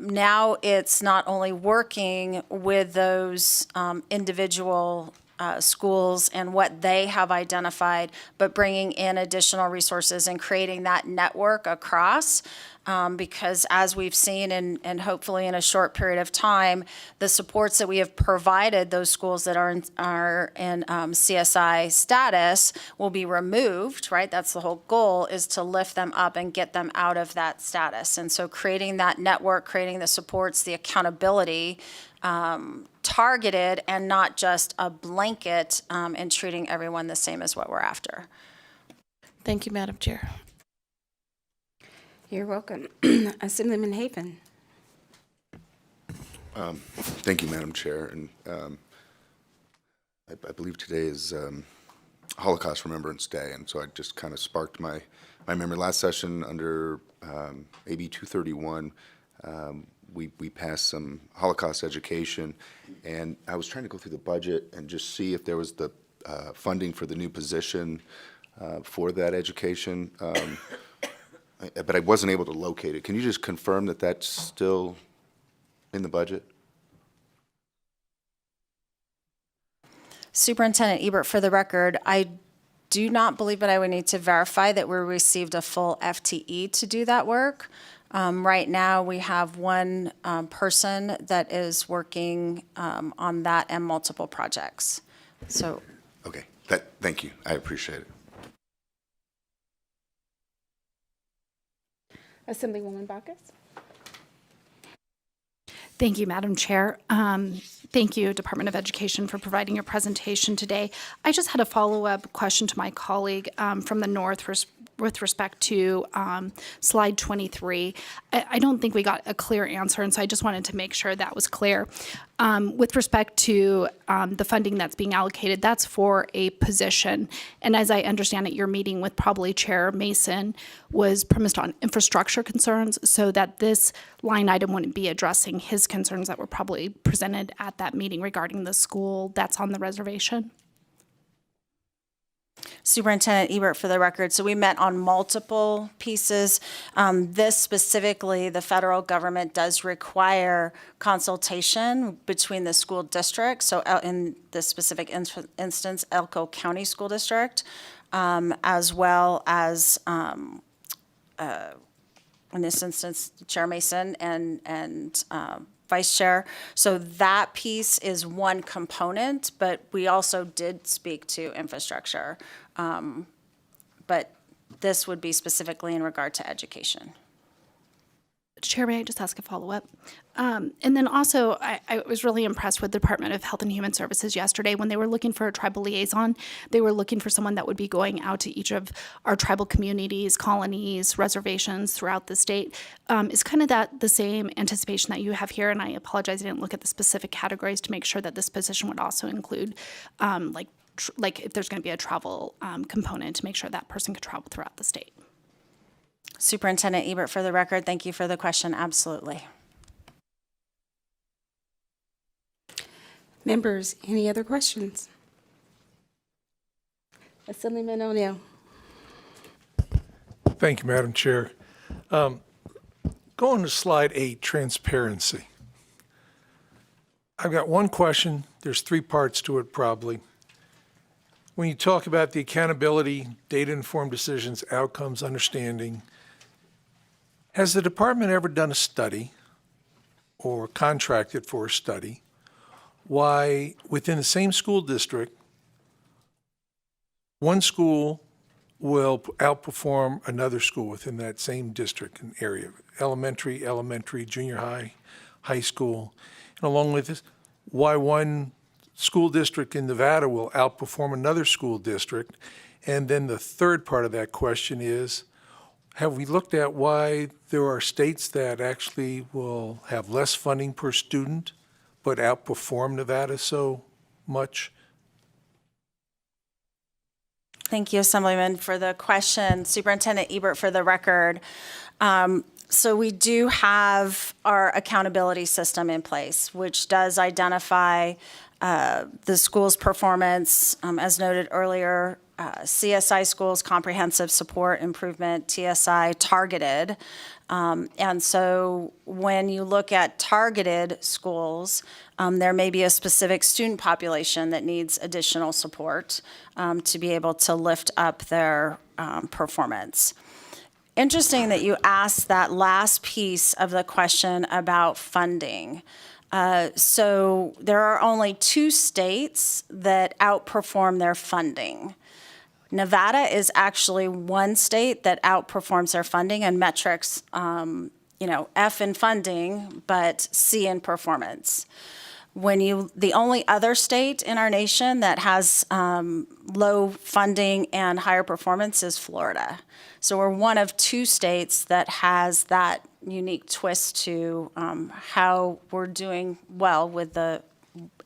now it's not only working with those individual schools and what they have identified, but bringing in additional resources and creating that network across. Because as we've seen, and hopefully in a short period of time, the supports that we have provided those schools that are in CSI status will be removed, right? That's the whole goal, is to lift them up and get them out of that status. And so creating that network, creating the supports, the accountability, targeted and not just a blanket and treating everyone the same as what we're after. Thank you, Madam Chair. You're welcome. Assemblyman Haven. Thank you, Madam Chair. And I believe today is Holocaust Remembrance Day, and so I just kind of sparked my memory. Last session under AB 231, we passed some Holocaust education, and I was trying to go through the budget and just see if there was the funding for the new position for that education. But I wasn't able to locate it. Can you just confirm that that's still in the budget? Superintendent Ebert, for the record, I do not believe, but I would need to verify that we received a full FTE to do that work. Right now, we have one person that is working on that and multiple projects. So. Okay, thank you. I appreciate it. Assemblywoman Bacchus. Thank you, Madam Chair. Thank you, Department of Education, for providing your presentation today. I just had a follow-up question to my colleague from the North with respect to slide 23. I don't think we got a clear answer, and so I just wanted to make sure that was clear. With respect to the funding that's being allocated, that's for a position. And as I understand it, your meeting with probably Chair Mason was premised on infrastructure concerns, so that this line item wouldn't be addressing his concerns that were probably presented at that meeting regarding the school that's on the reservation. Superintendent Ebert, for the record, so we met on multiple pieces. This specifically, the federal government does require consultation between the school district, so in this specific instance, Elko County School District, as well as, in this instance, Chair Mason and Vice Chair. So that piece is one component, but we also did speak to infrastructure. But this would be specifically in regard to education. Chair, may I just ask a follow-up? And then also, I was really impressed with the Department of Health and Human Services yesterday when they were looking for a tribal liaison. They were looking for someone that would be going out to each of our tribal communities, colonies, reservations throughout the state. Is kind of that the same anticipation that you have here? And I apologize, I didn't look at the specific categories to make sure that this position would also include like if there's going to be a travel component to make sure that person could travel throughout the state. Superintendent Ebert, for the record, thank you for the question. Absolutely. Members, any other questions? Assemblyman O'Neill. Thank you, Madam Chair. Going to slide 8, transparency. I've got one question. There's 3 parts to it probably. When you talk about the accountability, data-informed decisions, outcomes, understanding, has the department ever done a study or contracted for a study why within the same school district, one school will outperform another school within that same district and area, elementary, junior high, high school, and along with this, why one school district in Nevada will outperform another school district. And then the third part of that question is, have we looked at why there are states that actually will have less funding per student but outperform Nevada so much? Thank you, Assemblyman, for the question. Superintendent Ebert, for the record. So we do have our accountability system in place, which does identify the school's performance, as noted earlier, CSI schools, comprehensive support improvement, TSI targeted. And so when you look at targeted schools, there may be a specific student population that needs additional support to be able to lift up their performance. Interesting that you asked that last piece of the question about funding. So there are only 2 states that outperform their funding. Nevada is actually one state that outperforms their funding and metrics, F in funding, but C in performance. The only other state in our nation that has low funding and higher performance is Florida. So we're one of 2 states that has that unique twist to how we're doing well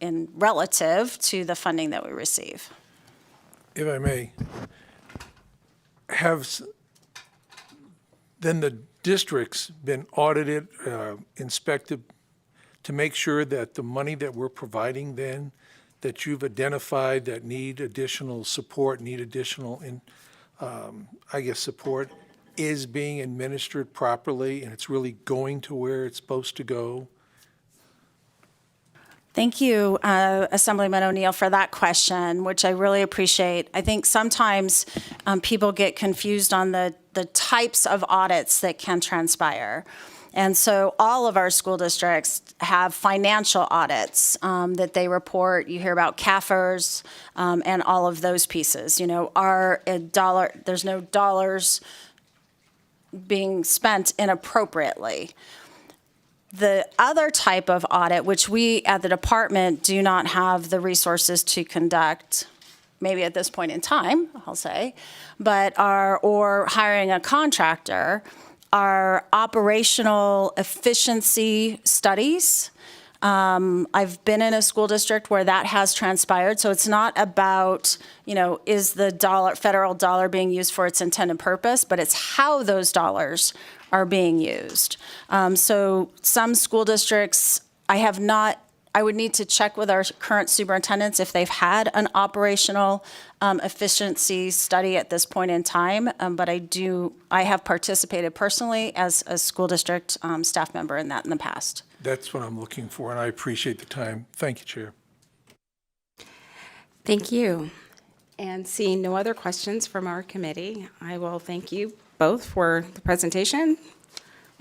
in relative to the funding that we receive. If I may, have then the districts been audited, inspected to make sure that the money that we're providing then, that you've identified that need additional support, support, is being administered properly and it's really going to where it's supposed to go? Thank you, Assemblyman O'Neill, for that question, which I really appreciate. I think sometimes people get confused on the types of audits that can transpire. And so all of our school districts have financial audits that they report. You hear about CAFRs and all of those pieces. There's no dollars being spent inappropriately. The other type of audit, which we at the department do not have the resources to conduct, maybe at this point in time, I'll say, or hiring a contractor, are operational efficiency studies. I've been in a school district where that has transpired, so it's not about, is the federal dollar being used for its intended purpose, but it's how those dollars are being used. So some school districts, I would need to check with our current superintendents if they've had an operational efficiency study at this point in time, but I have participated personally as a school district staff member in that in the past. That's what I'm looking for, and I appreciate the time. Thank you, Chair. Thank you. And seeing no other questions from our committee, I will thank you both for the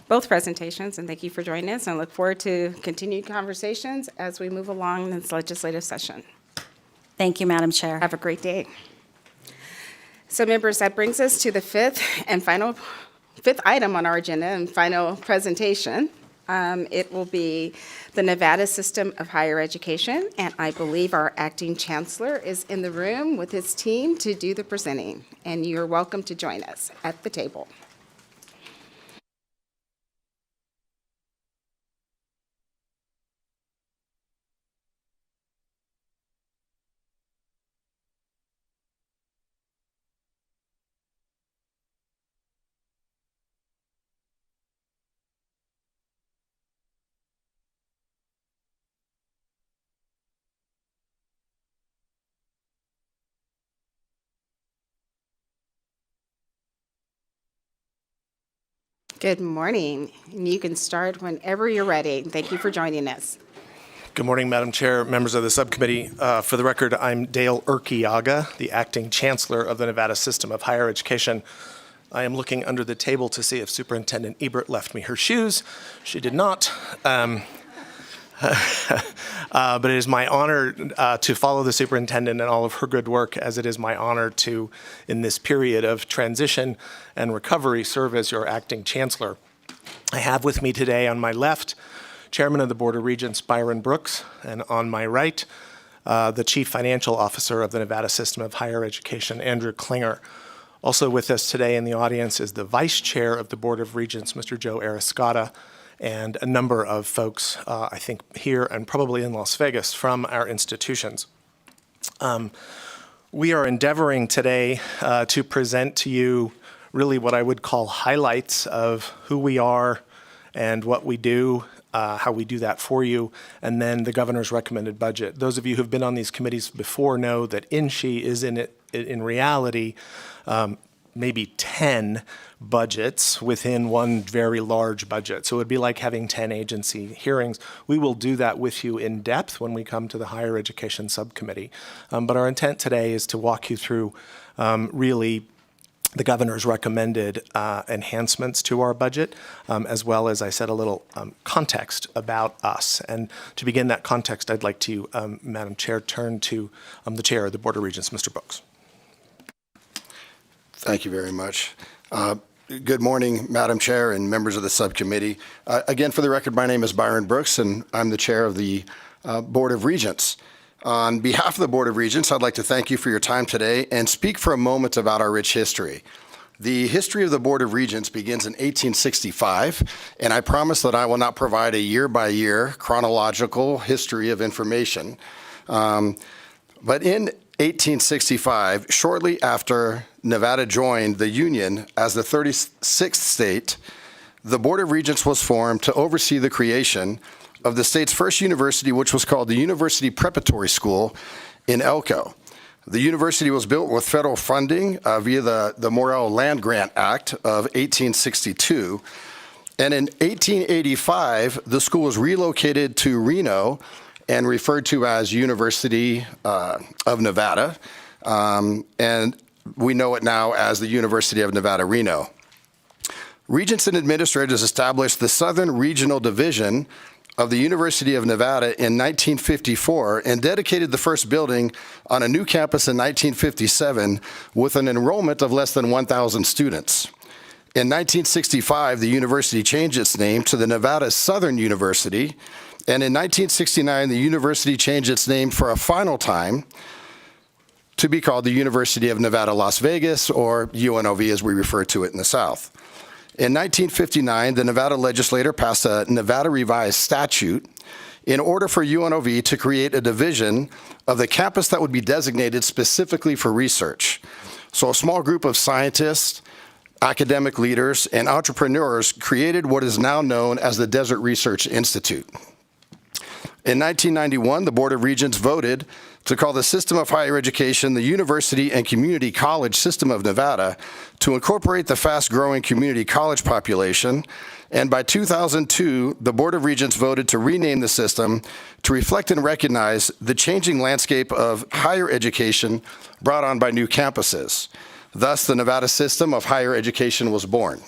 both presentations, and thank you for joining us. And I look forward to continued conversations as we move along this legislative session. Thank you, Madam Chair. Have a great day. So members, that brings us to the fifth item on our agenda and final presentation. It will be the Nevada System of Higher Education, and I believe our acting chancellor is in the room with his team to do the presenting, and you're welcome to join us at the table. Good morning. And you can start whenever you're ready. Thank you for joining us. Good morning, Madam Chair, members of the subcommittee. For the record, I'm Dale Urquiaga, the acting chancellor of the Nevada System of Higher Education. I am looking under the table to see if Superintendent Ebert left me her shoes. She did not. But it is my honor to follow the superintendent and all of her good work, as it is my honor to, in this period of transition and recovery, serve as your acting chancellor. I have with me today on my left, Chairman of the Board of Regents, Byron Brooks, and on my right, the Chief Financial Officer of the Nevada System of Higher Education, Andrew Klinger. Also with us today in the audience is the Vice Chair of the Board of Regents, Mr. Joe Ariscotta, and a number of folks, I think, here and probably in Las Vegas from our institutions. We are endeavoring today to present to you really what I would call highlights of who we are and what we do, how we do that for you, and then the governor's recommended budget. Those of you who've been on these committees before know that INSHE is in reality maybe 10 budgets within one very large budget. So it would be like having 10 agency hearings. We will do that with you in depth when we come to the Higher Education Subcommittee. But our intent today is to walk you through really the governor's recommended enhancements to our budget, as well as I said, a little context about us. And to begin that context, I'd like to, Madam Chair, turn to the Chair of the Board of Regents, Mr. Brooks. Thank you very much. Good morning, Madam Chair and members of the subcommittee. Again, for the record, my name is Byron Brooks, and I'm the chair of the Board of Regents. On behalf of the Board of Regents, I'd like to thank you for your time today and speak for a moment about our rich history. The history of the Board of Regents begins in 1865, and I promise that I will not provide a year-by-year chronological history of information. But in 1865, shortly after Nevada joined the Union as the 36th state, the Board of Regents was formed to oversee the creation of the state's first university, which was called the University Preparatory School in Elko. The university was built with federal funding via the Morrill Land Grant Act of 1862. And in 1885, the school was relocated to Reno and referred to as University of Nevada. And we know it now as the University of Nevada, Reno. Regents and administrators established the Southern Regional Division of the University of Nevada in 1954 and dedicated the first building on a new campus in 1957 with an enrollment of less than 1,000 students. In 1965, the university changed its name to the Nevada Southern University, and in 1969, the university changed its name for a final time to be called the University of Nevada, Las Vegas, or UNLV as we refer to it in the South. In 1959, the Nevada Legislature passed a Nevada Revised Statute in order for UNLV to create a division of the campus that would be designated specifically for research. So a small group of scientists, academic leaders, and entrepreneurs created what is now known as the Desert Research Institute. In 1991, the Board of Regents voted to call the system of higher education the University and Community College System of Nevada to incorporate the fast-growing community college population. And by 2002, the Board of Regents voted to rename the system to reflect and recognize the changing landscape of higher education brought on by new campuses. Thus, the Nevada System of Higher Education was born.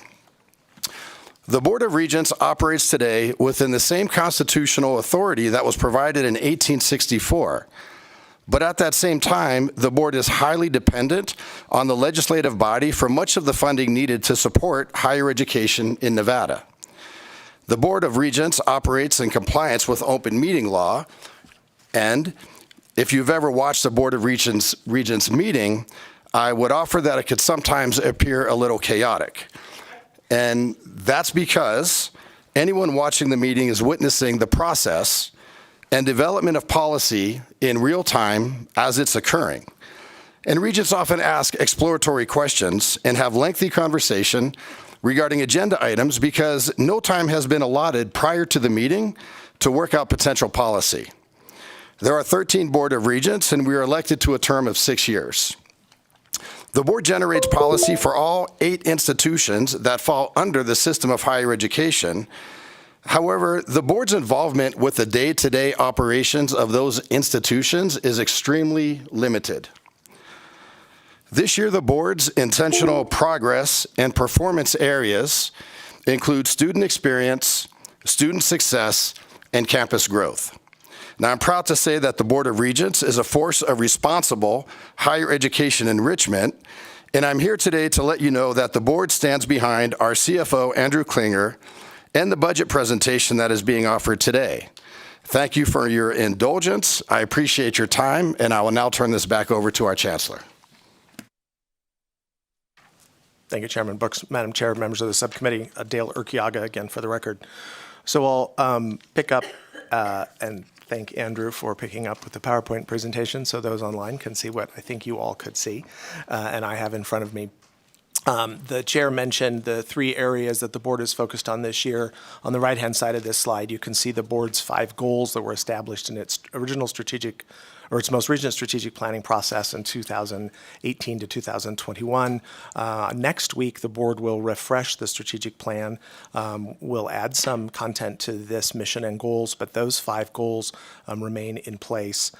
The Board of Regents operates today within the same constitutional authority that was provided in 1864. But at that same time, the board is highly dependent on the legislative body for much of the funding needed to support higher education in Nevada. The Board of Regents operates in compliance with open meeting law, and if you've ever watched a Board of Regents meeting, I would offer that it could sometimes appear a little chaotic. And that's because anyone watching the meeting is witnessing the process and development of policy in real time as it's occurring. And regents often ask exploratory questions and have lengthy conversation regarding agenda items because no time has been allotted prior to the meeting to work out potential policy. There are 13 Board of Regents, and we are elected to a term of 6 years. The board generates policy for all 8 institutions that fall under the system of higher education. However, the board's involvement with the day-to-day operations of those institutions is extremely limited. This year, the board's intentional progress and performance areas include student experience, student success, and campus growth. Now, I'm proud to say that the Board of Regents is a force of responsible higher education enrichment, and I'm here today to let you know that the board stands behind our CFO, Andrew Klinger, and the budget presentation that is being offered today. Thank you for your indulgence. I appreciate your time, and I will now turn this back over to our Chancellor. Thank you, Chairman Brooks. Madam Chair, members of the subcommittee, Dale Urquiaga again for the record. So I'll pick up and thank Andrew for picking up with the PowerPoint presentation so those online can see what I think you all could see and I have in front of me. The chair mentioned the 3 areas that the board is focused on this year. On the right-hand side of this slide, you can see the board's 5 goals that were established in its its most recent strategic planning process in 2018 to 2021. Next week, the board will refresh the strategic plan. We'll add some content to this mission and goals, but those 5 goals remain in place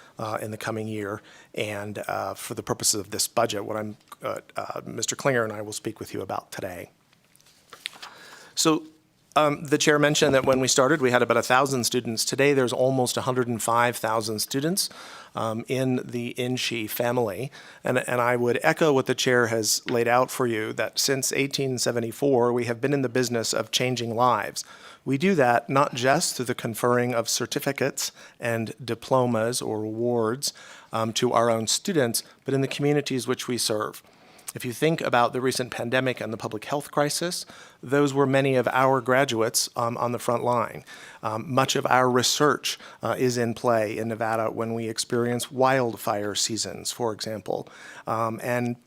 in the coming year. And for the purposes of this budget, what Mr. Klinger and I will speak with you about today. So the chair mentioned that when we started, we had about 1,000 students. Today, there's almost 105,000 students in the INSHE family. And I would echo what the chair has laid out for you, that since 1874, we have been in the business of changing lives. We do that not just through the conferring of certificates and diplomas or awards to our own students, but in the communities which we serve. If you think about the recent pandemic and the public health crisis, those were many of our graduates on the front line. Much of our research is in play in Nevada when we experience wildfire seasons, for example. And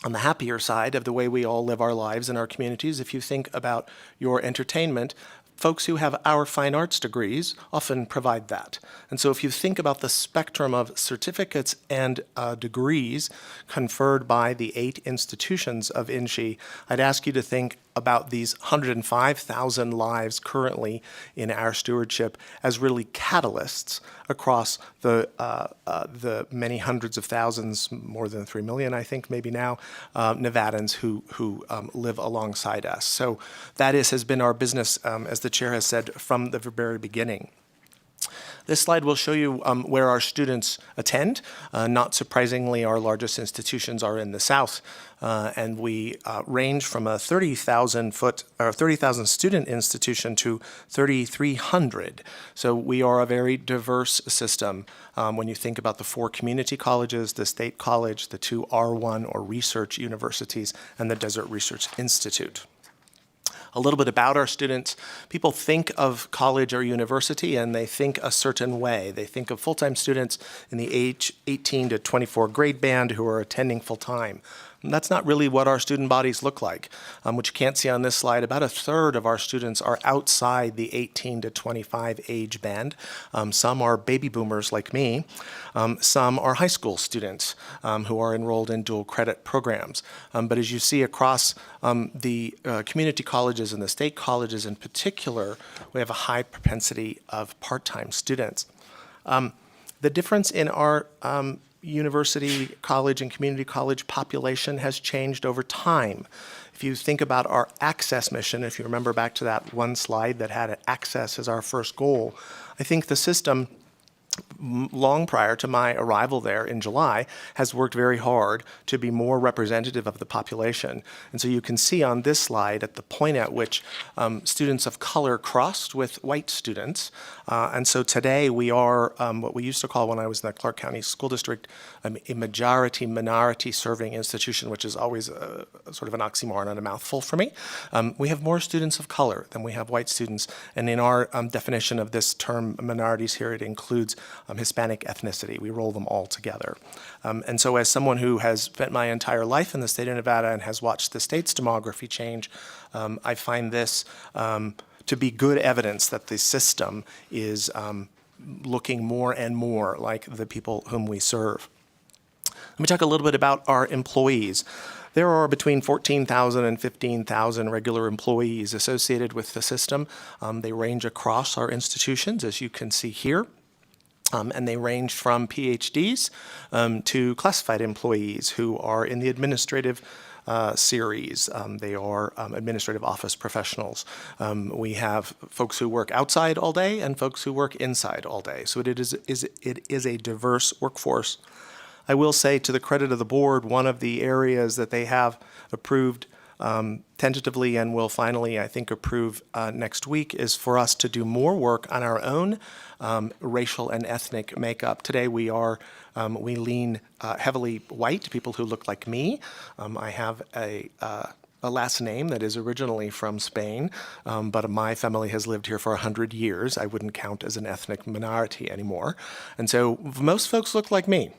on the happier side of the way we all live our lives in our communities, if you think about your entertainment, folks who have our fine arts degrees often provide that. And so if you think about the spectrum of certificates and degrees conferred by the 8 institutions of INSHE, I'd ask you to think about these 105,000 lives currently in our stewardship as really catalysts across the many hundreds of thousands, more than 3 million, I think, maybe now, Nevadans who live alongside us. So that has been our business, as the chair has said, from the very beginning. This slide will show you where our students attend. Not surprisingly, our largest institutions are in the South, and we range from a 30,000 student institution to 3,300. So we are a very diverse system. When you think about the 4 community colleges, the State College, the 2 R1 or research universities, and the Desert Research Institute. A little bit about our students. People think of college or university and they think a certain way. They think of full-time students in the age 18 to 24 grade band who are attending full-time. That's not really what our student bodies look like. Which you can't see on this slide, about 1/3 of our students are outside the 18 to 25 age band. Some are baby boomers like me. Some are high school students who are enrolled in dual credit programs. But as you see across the community colleges and the state colleges in particular, we have a high propensity of part-time students. The difference in our university, college, and community college population has changed over time. If you think about our access mission, if you remember back to that one slide that had access as our first goal, I think the system, long prior to my arrival there in July, has worked very hard to be more representative of the population. And so you can see on this slide at the point at which students of color crossed with white students. And so today we are what we used to call, when I was in the Clark County School District, a majority-minority serving institution, which is always sort of an oxymoron and a mouthful for me. We have more students of color than we have white students. And in our definition of this term minorities here, it includes Hispanic ethnicity. We roll them all together. And so as someone who has spent my entire life in the state of Nevada and has watched the state's demography change, I find this to be good evidence that the system is looking more and more like the people whom we serve. Let me talk a little bit about our employees. There are between 14,000 and 15,000 regular employees associated with the system. They range across our institutions, as you can see here. And they range from PhDs to classified employees who are in the administrative series. They are administrative office professionals. We have folks who work outside all day and folks who work inside all day. So it is a diverse workforce. I will say, to the credit of the board, one of the areas that they have approved tentatively and will finally, I think, approve next week is for us to do more work on our own racial and ethnic makeup. Today we lean heavily white, people who look like me. I have a last name that is originally from Spain, but my family has lived here for 100 years. I wouldn't count as an ethnic minority anymore. And so most folks look like me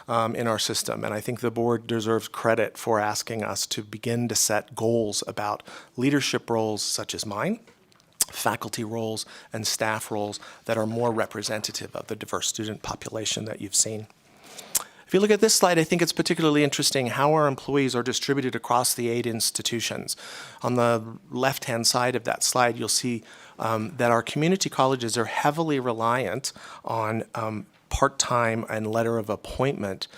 in our system, and I think the board deserves credit for asking us to begin to set goals about leadership roles such as mine, faculty roles, and staff roles that are more representative of the diverse student population that you've seen. If you look at this slide, I think it's particularly interesting how our employees are distributed across the 8 institutions. On the left-hand side of that slide, you'll see that our community colleges are heavily reliant on part-time and letter of appointment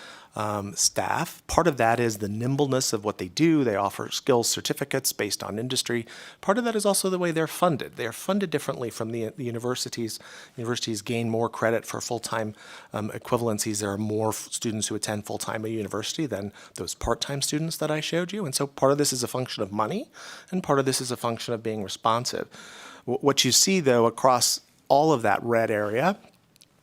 staff. Part of that is the nimbleness of what they do. They offer skills certificates based on industry. Part of that is also the way they're funded. They're funded differently from the universities. Universities gain more credit for full-time equivalencies. There are more students who attend full-time at university than those part-time students that I showed you. And so part of this is a function of money, and part of this is a function of being responsive. What you see, though, across all of that red area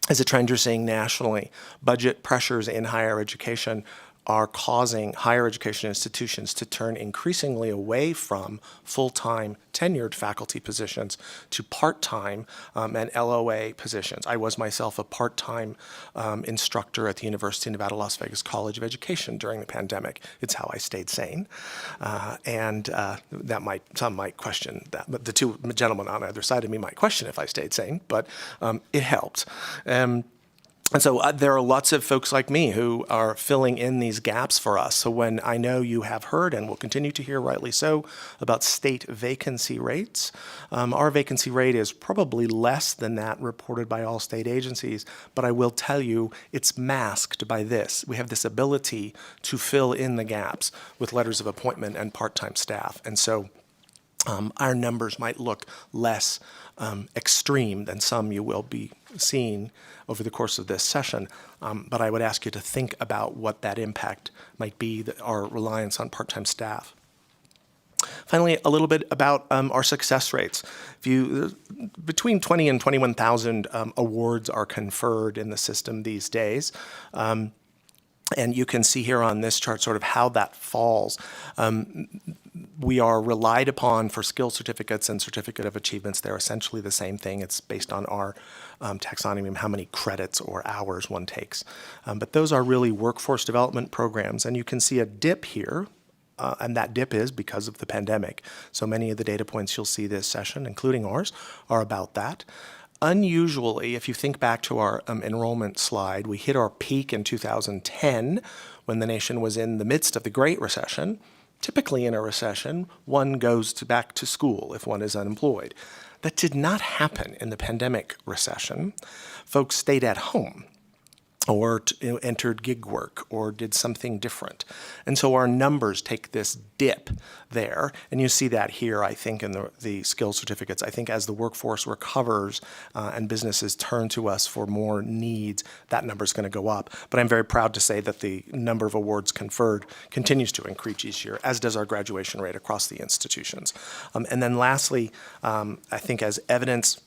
is a trend you're seeing nationally. Budget pressures in higher education are causing higher education institutions to turn increasingly away from full-time tenured faculty positions to part-time and LOA positions. I was myself a part-time instructor at the University of Nevada, Las Vegas College of Education during the pandemic. It's how I stayed sane. Some might question that, but the two gentlemen on either side of me might question if I stayed sane, but it helped. And so there are lots of folks like me who are filling in these gaps for us. So when I know you have heard and will continue to hear, rightly so, about state vacancy rates, our vacancy rate is probably less than that reported by all state agencies. But I will tell you, it's masked by this. We have this ability to fill in the gaps with letters of appointment and part-time staff. And so our numbers might look less extreme than some you will be seeing over the course of this session, but I would ask you to think about what that impact might be, our reliance on part-time staff. Finally, a little bit about our success rates. Between 20 and 21,000 awards are conferred in the system these days. And you can see here on this chart sort of how that falls. We are relied upon for skill certificates and certificate of achievements. They're essentially the same thing. It's based on our taxonomy of how many credits or hours one takes. But those are really workforce development programs. And you can see a dip here. And that dip is because of the pandemic. So many of the data points you'll see this session, including ours, are about that. Unusually, if you think back to our enrollment slide, we hit our peak in 2010 when the nation was in the midst of the Great Recession. Typically in a recession, one goes back to school if one is unemployed. That did not happen in the pandemic recession. Folks stayed at home or entered gig work or did something different. And so our numbers take this dip there. And you see that here, I think, in the skill certificates. I think as the workforce recovers and businesses turn to us for more needs, that number is going to go up. But I'm very proud to say that the number of awards conferred continues to increase each year, as does our graduation rate across the institutions. And then lastly, I think as evidence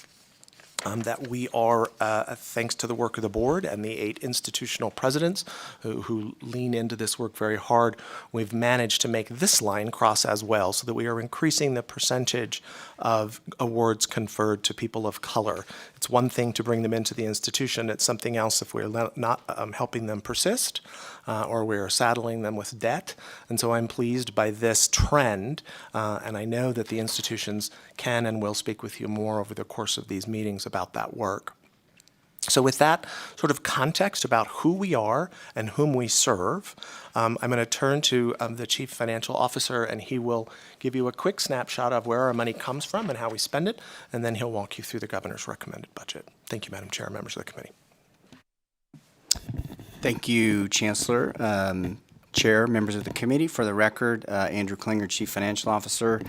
that we are, thanks to the work of the board and the 8 institutional presidents who lean into this work very hard, we've managed to make this line cross as well so that we are increasing the percentage of awards conferred to people of color. It's one thing to bring them into the institution. It's something else if we're not helping them persist or we're saddling them with debt. And so I'm pleased by this trend, and I know that the institutions can and will speak with you more over the course of these meetings about that work. So with that sort of context about who we are and whom we serve, I'm going to turn to the Chief Financial Officer, and he will give you a quick snapshot of where our money comes from and how we spend it, and then he'll walk you through the governor's recommended budget. Thank you, Madam Chair, members of the committee. Thank you, Chancellor. Chair, members of the committee. For the record, Andrew Klinger, Chief Financial Officer.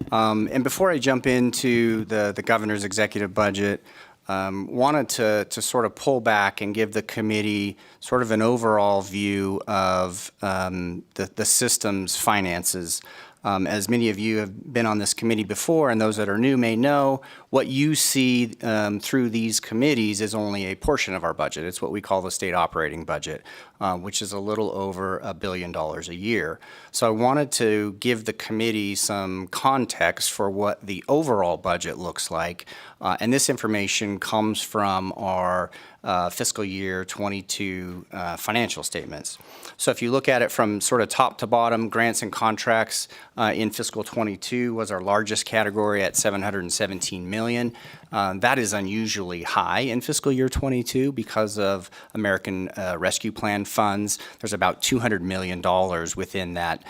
And before I jump into the governor's executive budget, wanted to sort of pull back and give the committee sort of an overall view of the system's finances. As many of you have been on this committee before, and those that are new may know, what you see through these committees is only a portion of our budget. It's what we call the state operating budget, which is a little over $1 billion a year. So I wanted to give the committee some context for what the overall budget looks like. And this information comes from our fiscal year 22 financial statements. So if you look at it from sort of top to bottom, grants and contracts in fiscal 22 was our largest category at $717 million. That is unusually high in fiscal year 22 because of American Rescue Plan funds. There's about $200 million within that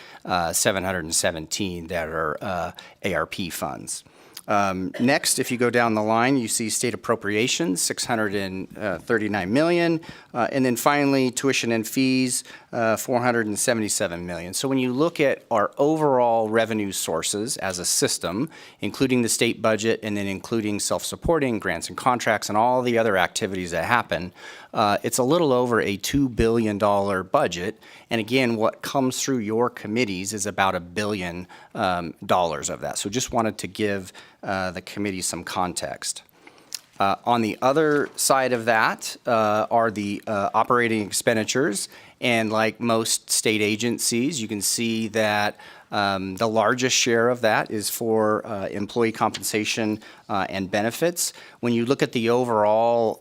717 that are ARP funds. Next, if you go down the line, you see state appropriations, $639 million, and then finally tuition and fees, $477 million. So when you look at our overall revenue sources as a system, including the state budget and then including self-supporting grants and contracts and all the other activities that happen, it's a little over a $2 billion budget. And again, what comes through your committees is about $1 billion of that. So just wanted to give the committee some context. On the other side of that are the operating expenditures. And like most state agencies, you can see that the largest share of that is for employee compensation and benefits. When you look at the overall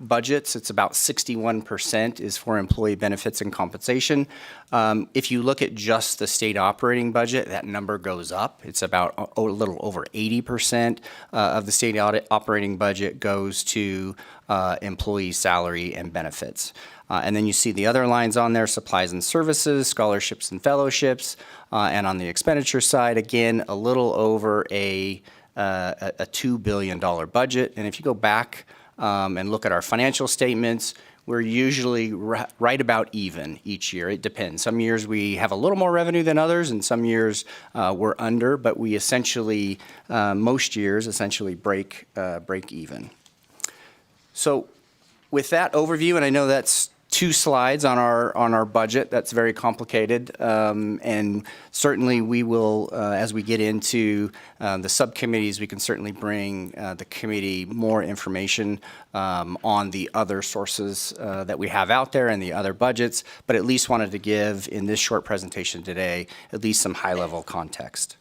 budgets, it's about 61% is for employee benefits and compensation. If you look at just the state operating budget, that number goes up. It's about a little over 80% of the state operating budget goes to employee salary and benefits. And then you see the other lines on there, supplies and services, scholarships and fellowships. And on the expenditure side, again, a little over a $2 billion budget. And if you go back and look at our financial statements, we're usually right about even each year. It depends. Some years we have a little more revenue than others, and some years we're under, but we essentially, most years, essentially break even. So with that overview, and I know that's 2 slides on our budget. That's very complicated, and certainly we will, as we get into the subcommittees, we can certainly bring the committee more information on the other sources that we have out there and the other budgets, but at least wanted to give in this short presentation today at least some high-level context.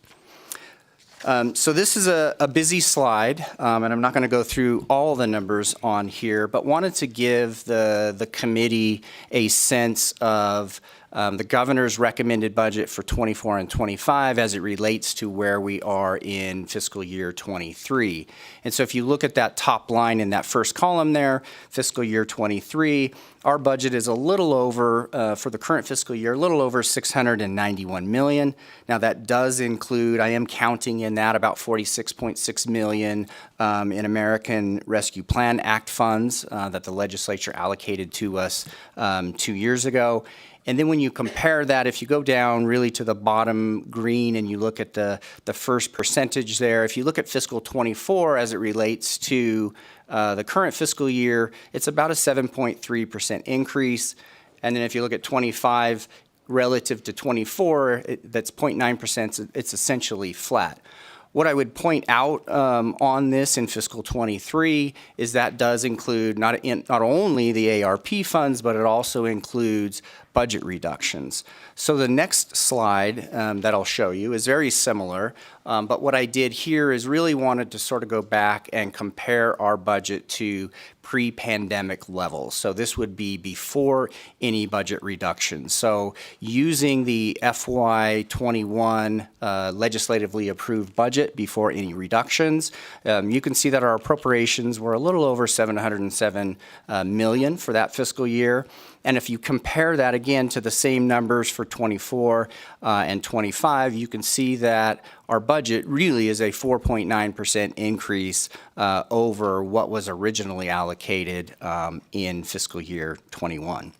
So this is a busy slide, and I'm not going to go through all the numbers on here, but wanted to give the committee a sense of the governor's recommended budget for 24 and 25 as it relates to where we are in fiscal year 23. And so if you look at that top line in that first column there, fiscal year 23, our budget is a little over, for the current fiscal year, a little over $691 million. Now that does include, I am counting in that about $46.6 million in American Rescue Plan Act funds that the legislature allocated to us 2 years ago. And then when you compare that, if you go down really to the bottom green and you look at the first percentage there, if you look at fiscal 24 as it relates to the current fiscal year, it's about a 7.3% increase. And then if you look at 25 relative to 24, that's 0.9%, it's essentially flat. What I would point out on this in fiscal 23 is that does include not only the ARP funds, but it also includes budget reductions. So the next slide that I'll show you is very similar, but what I did here is really wanted to sort of go back and compare our budget to pre-pandemic levels. So this would be before any budget reductions. So using the FY21 legislatively approved budget before any reductions, you can see that our appropriations were a little over $707 million for that fiscal year. And if you compare that again to the same numbers for 24 and 25, you can see that our budget really is a 4.9% increase over what was originally allocated in fiscal year 21.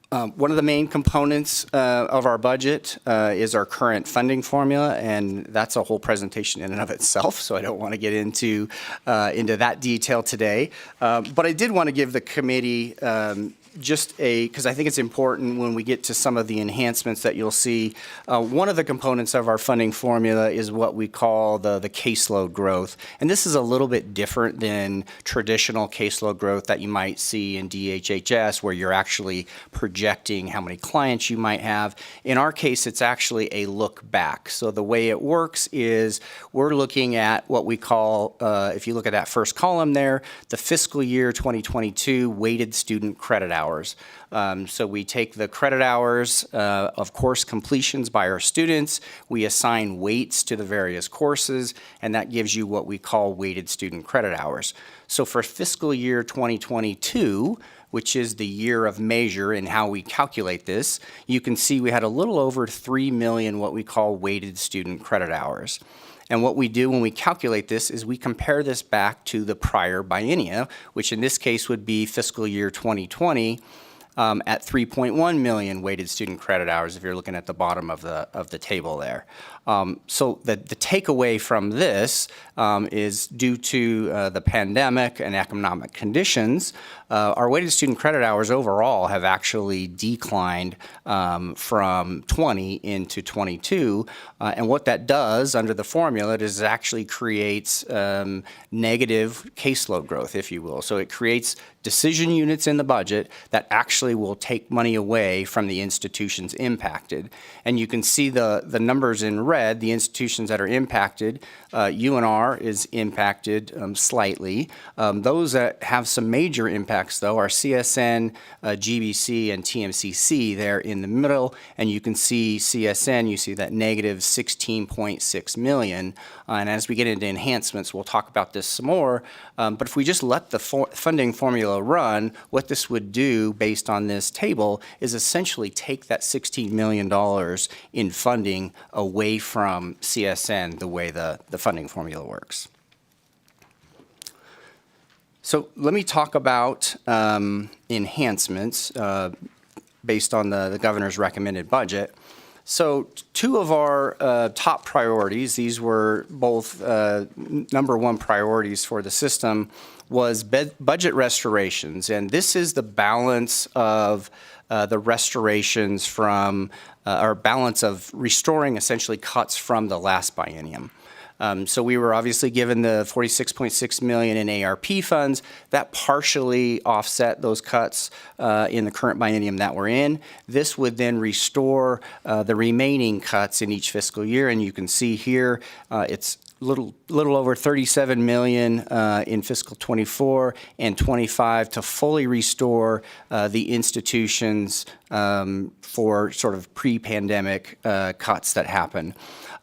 One of the main components of our budget is our current funding formula, and that's a whole presentation in and of itself, so I don't want to get into that detail today. But I did want to give the committee because I think it's important when we get to some of the enhancements that you'll see. One of the components of our funding formula is what we call the caseload growth. And this is a little bit different than traditional caseload growth that you might see in DHHS, where you're actually projecting how many clients you might have. In our case, it's actually a look back. So the way it works is we're looking at what we call, if you look at that first column there, the fiscal year 2022 weighted student credit hours. So we take the credit hours of course completions by our students, we assign weights to the various courses, and that gives you what we call weighted student credit hours. So for fiscal year 2022, which is the year of measure in how we calculate this, you can see we had a little over 3 million what we call weighted student credit hours. And what we do when we calculate this is we compare this back to the prior biennia, which in this case would be fiscal year 2020 at 3.1 million weighted student credit hours if you're looking at the bottom of the table there. So the takeaway from this is due to the pandemic and economic conditions, our weighted student credit hours overall have actually declined from 20 into 22. And what that does under the formula is it actually creates negative caseload growth, if you will. So it creates decision units in the budget that actually will take money away from the institutions impacted. And you can see the numbers in red, the institutions that are impacted. UNR is impacted slightly. Those that have some major impacts, though, are CSN, GBC, and TMCC there in the middle. And you can see CSN, you see that negative 16.6 million. And as we get into enhancements, we'll talk about this some more. But if we just let the funding formula run, what this would do based on this table is essentially take that $16 million in funding away from CSN the way the funding formula works. So let me talk about enhancements based on the governor's recommended budget. So two of our top priorities, these were both number one priorities for the system, was budget restorations. And this is the balance of the restorations from, or balance of restoring essentially cuts from the last biennium. So we were obviously given the $46.6 million in ARP funds. That partially offset those cuts in the current biennium that we're in. This would then restore the remaining cuts in each fiscal year. And you can see here it's little over 37 million in fiscal 24 and 25 to fully restore the institutions for sort of pre-pandemic cuts that happen.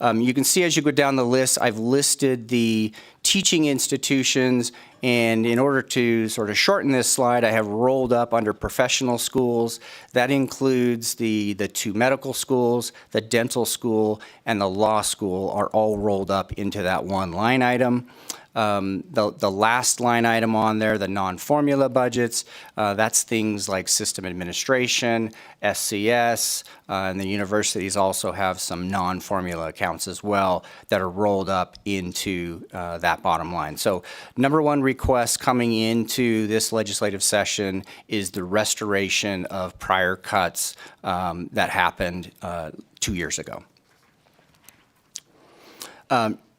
You can see as you go down the list, I've listed the teaching institutions, and in order to sort of shorten this slide, I have rolled up under professional schools. That includes the two medical schools, the dental school, and the law school are all rolled up into that one line item. The last line item on there, the non-formula budgets, that's things like system administration, SCS, and the universities also have some non-formula accounts as well that are rolled up into that bottom line. So number one request coming into this legislative session is the restoration of prior cuts that happened 2 years ago.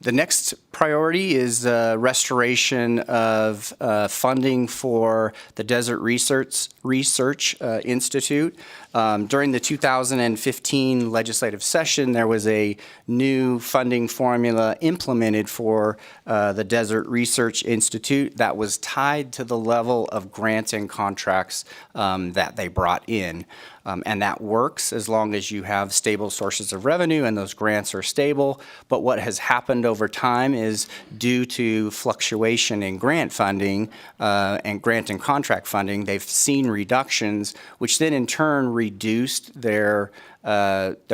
The next priority is restoration of funding for the Desert Research Institute. During the 2015 legislative session, there was a new funding formula implemented for the Desert Research Institute that was tied to the level of grants and contracts that they brought in. And that works as long as you have stable sources of revenue and those grants are stable. But what has happened over time is due to fluctuation in grant funding and grant and contract funding, they've seen reductions, which then in turn reduced their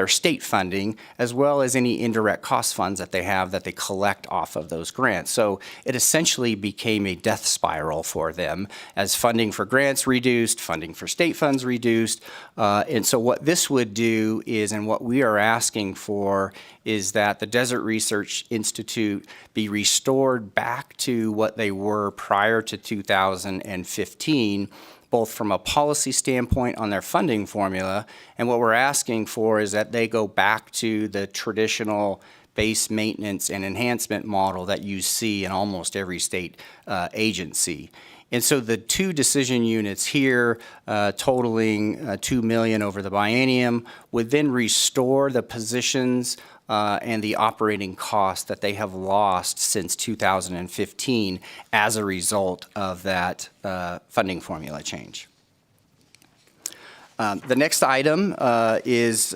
state funding, as well as any indirect cost funds that they have that they collect off of those grants. So it essentially became a death spiral for them as funding for grants reduced, funding for state funds reduced. And so what this would do is, and what we are asking for, is that the Desert Research Institute be restored back to what they were prior to 2015, both from a policy standpoint on their funding formula, and what we're asking for is that they go back to the traditional base maintenance and enhancement model that you see in almost every state agency. And so the two decision units here, totaling $2 million over the biennium, would then restore the positions and the operating costs that they have lost since 2015 as a result of that funding formula change. The next item is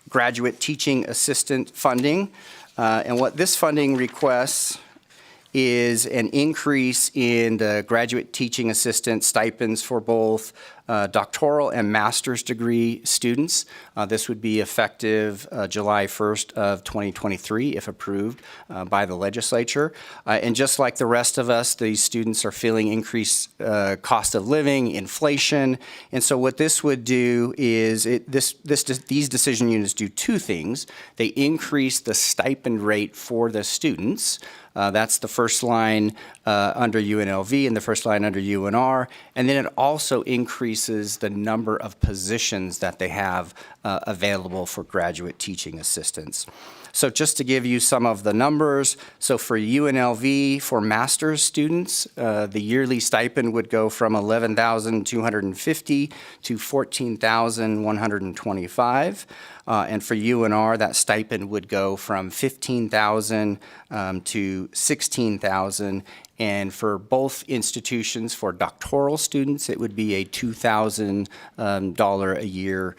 graduate teaching assistant funding. And what this funding requests is an increase in the graduate teaching assistant stipends for both doctoral and master's degree students. This would be effective July 1st of 2023 if approved by the legislature. And just like the rest of us, these students are feeling increased cost of living, inflation. And so what this would do is these decision units do two things. They increase the stipend rate for the students. That's the first line under UNLV and the first line under UNR. And then it also increases the number of positions that they have available for graduate teaching assistants. So just to give you some of the numbers, so for UNLV, for master's students, the yearly stipend would go from $11,250 to $14,125. And for UNR, that stipend would go from $15,000 to $16,000. And for both institutions, for doctoral students, it would be a $2,000 a year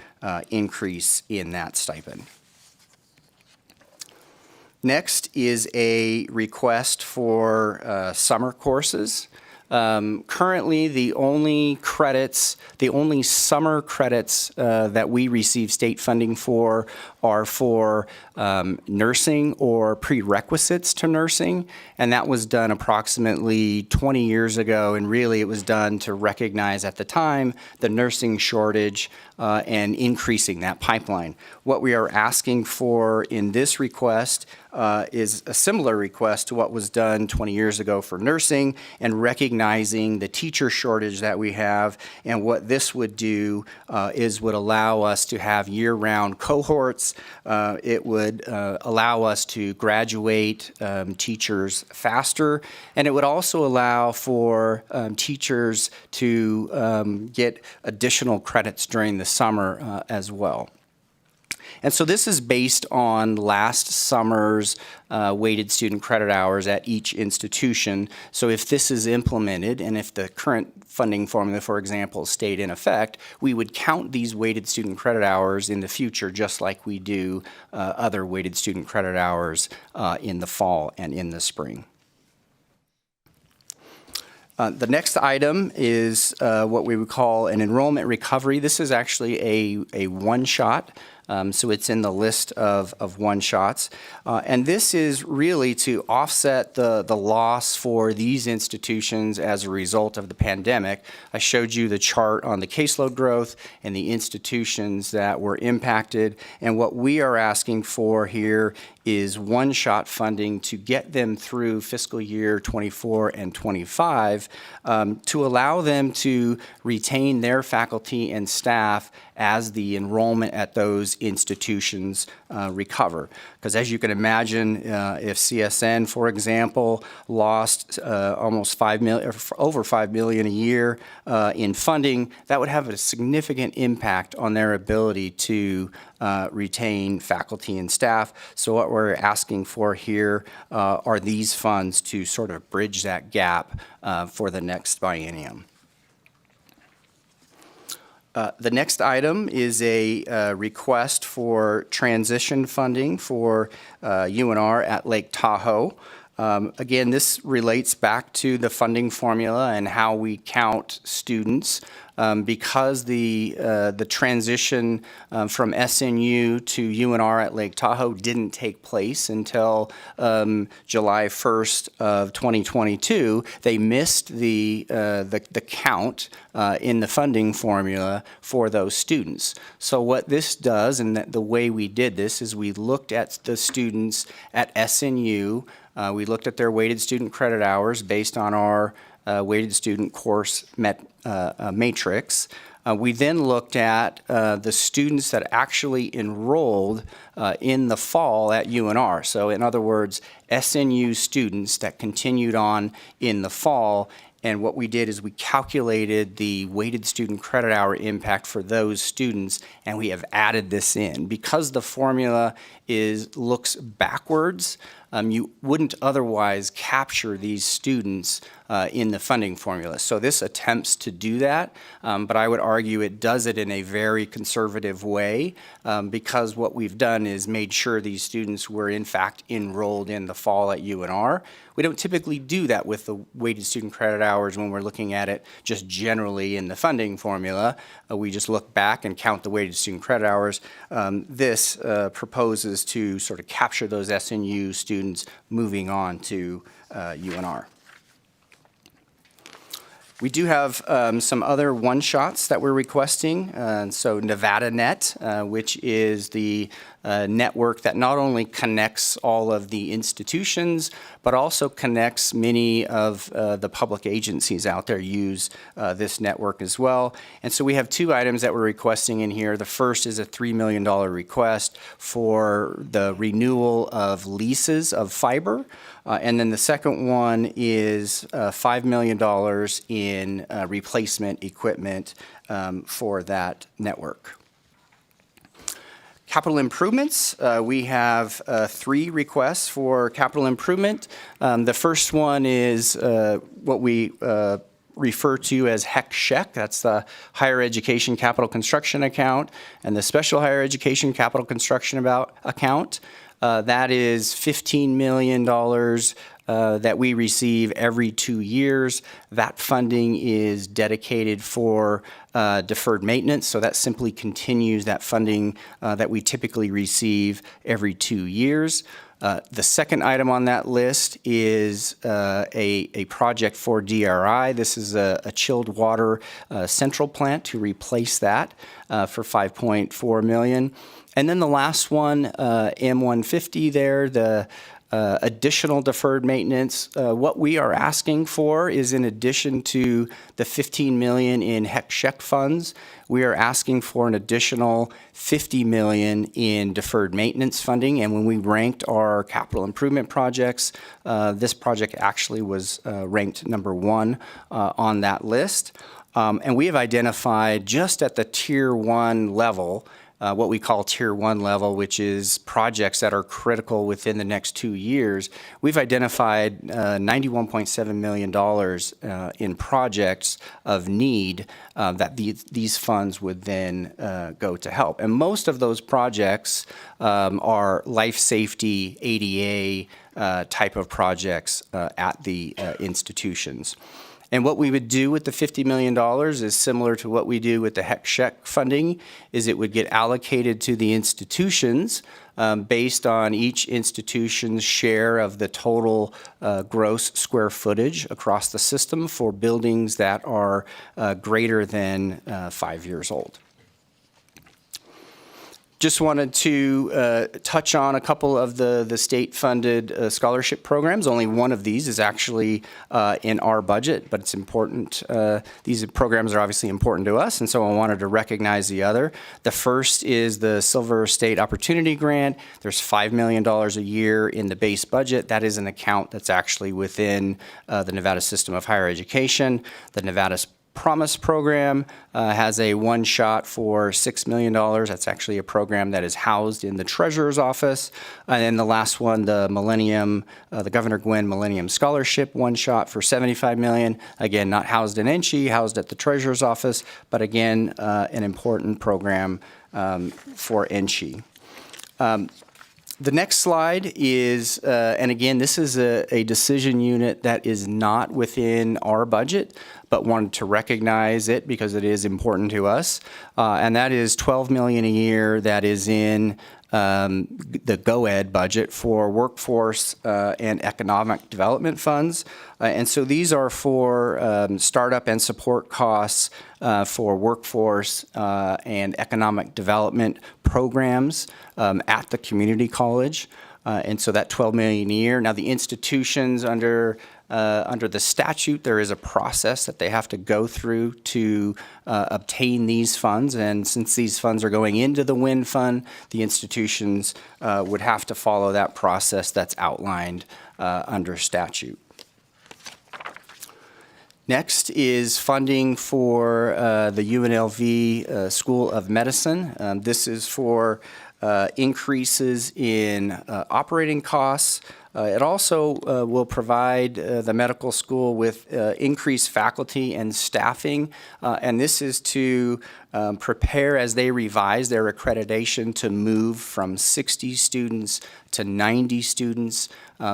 increase in that stipend. Next is a request for summer courses. Currently, the only summer credits that we receive state funding for are for nursing or prerequisites to nursing, and that was done approximately 20 years ago, and really it was done to recognize at the time the nursing shortage and increasing that pipeline. What we are asking for in this request is a similar request to what was done 20 years ago for nursing, and recognizing the teacher shortage that we have. And what this would do is would allow us to have year-round cohorts. It would allow us to graduate teachers faster, and it would also allow for teachers to get additional credits during the summer as well. And so this is based on last summer's weighted student credit hours at each institution. So if this is implemented, and if the current funding formula, for example, stayed in effect, we would count these weighted student credit hours in the future, just like we do other weighted student credit hours in the fall and in the spring. The next item is what we would call an enrollment recovery. This is actually a one-shot. So it's in the list of one-shots. And this is really to offset the loss for these institutions as a result of the pandemic. I showed you the chart on the caseload growth and the institutions that were impacted. And what we are asking for here is one-shot funding to get them through fiscal year 24 and 25 to allow them to retain their faculty and staff as the enrollment at those institutions recover. Because as you can imagine, if CSN, for example, lost almost $5 million, or over $5 million a year in funding, that would have a significant impact on their ability to retain faculty and staff. So what we're asking for here are these funds to sort of bridge that gap for the next biennium. The next item is a request for transition funding for UNR at Lake Tahoe. Again, this relates back to the funding formula and how we count students. Because the transition from SNU to UNR at Lake Tahoe didn't take place until July 1st of 2022, they missed the count in the funding formula for those students. So what this does, and the way we did this, is we looked at the students at SNU. We looked at their weighted student credit hours based on our weighted student course matrix. We then looked at the students that actually enrolled in the fall at UNR. So in other words, SNU students that continued on in the fall. And what we did is we calculated the weighted student credit hour impact for those students, and we have added this in. Because the formula looks backwards, you wouldn't otherwise capture these students in the funding formula. So this attempts to do that, but I would argue it does it in a very conservative way because what we've done is made sure these students were in fact enrolled in the fall at UNR. We don't typically do that with the weighted student credit hours when we're looking at it just generally in the funding formula. We just look back and count the weighted student credit hours. This proposes to sort of capture those SNU students moving on to UNR. We do have some other one-shots that we're requesting. So Nevada Net, which is the network that not only connects all of the institutions, but also connects many of the public agencies out there use this network as well. And so we have two items that we're requesting in here. The first is a $3 million request for the renewal of leases of fiber. And then the second one is $5 million in replacement equipment for that network. Capital improvements, we have 3 requests for capital improvement. The first one is what we refer to as HEC-SHEC. That's the Higher Education Capital Construction Account, and the Special Higher Education Capital Construction Account. That is $15 million that we receive every 2 years. That funding is dedicated for deferred maintenance, so that simply continues that funding that we typically receive every 2 years. The second item on that list is a project for DRI. This is a chilled water central plant to replace that for $5.4 million. And then the last one, M150 there, the additional deferred maintenance. What we are asking for is, in addition to the $15 million in HEC-SHEC funds, we are asking for an additional $50 million in deferred maintenance funding. And when we ranked our capital improvement projects, this project actually was ranked number 1 on that list. And we have identified just at the Tier 1 level, what we call Tier 1 level, which is projects that are critical within the next 2 years. We've identified $91.7 million in projects of need that these funds would then go to help. And most of those projects are life safety, ADA type of projects at the institutions. And what we would do with the $50 million is similar to what we do with the HEC-SHEC funding, is it would get allocated to the institutions based on each institution's share of the total gross square footage across the system for buildings that are greater than 5 years old. Just wanted to touch on a couple of the state-funded scholarship programs. Only one of these is actually in our budget, but it's important. These programs are obviously important to us, and so I wanted to recognize the other. The first is the Silver State Opportunity Grant. There's $5 million a year in the base budget. That is an account that's actually within the Nevada system of higher education. The Nevada Promise program has a one-shot for $6 million. That's actually a program that is housed in the Treasurer's office. And then the last one, the Millennium, the Governor Gwynn Millennium Scholarship one-shot for $75 million. Again, not housed in NSHE, housed at the Treasurer's office, but again, an important program for NSHE. The next slide is, and again, this is a decision unit that is not within our budget, but wanted to recognize it because it is important to us. And that is $12 million a year that is in the GOED budget for workforce and economic development funds. And so these are for startup and support costs for workforce and economic development programs at the community college. And so that $12 million a year. Now the institutions under the statute, there is a process that they have to go through to obtain these funds. And since these funds are going into the WIN fund, the institutions would have to follow that process that's outlined under statute. Next is funding for the UNLV School of Medicine. This is for increases in operating costs. It also will provide the medical school with increased faculty and staffing, and this is to prepare as they revise their accreditation to move from 60 students to 90 students.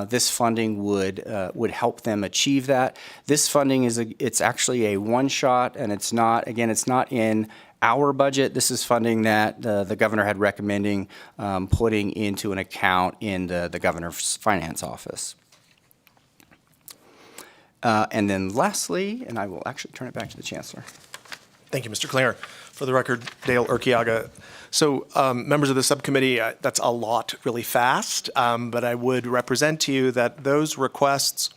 This funding would help them achieve that. This funding it's actually a one-shot, and it's not in our budget. This is funding that the governor had recommending putting into an account in the governor's finance office. And then lastly, and I will actually turn it back to the chancellor. Thank you, Mr. Klinger. For the record, Dale Urquiaga. So members of the subcommittee, that's a lot really fast, but I would represent to you that those requests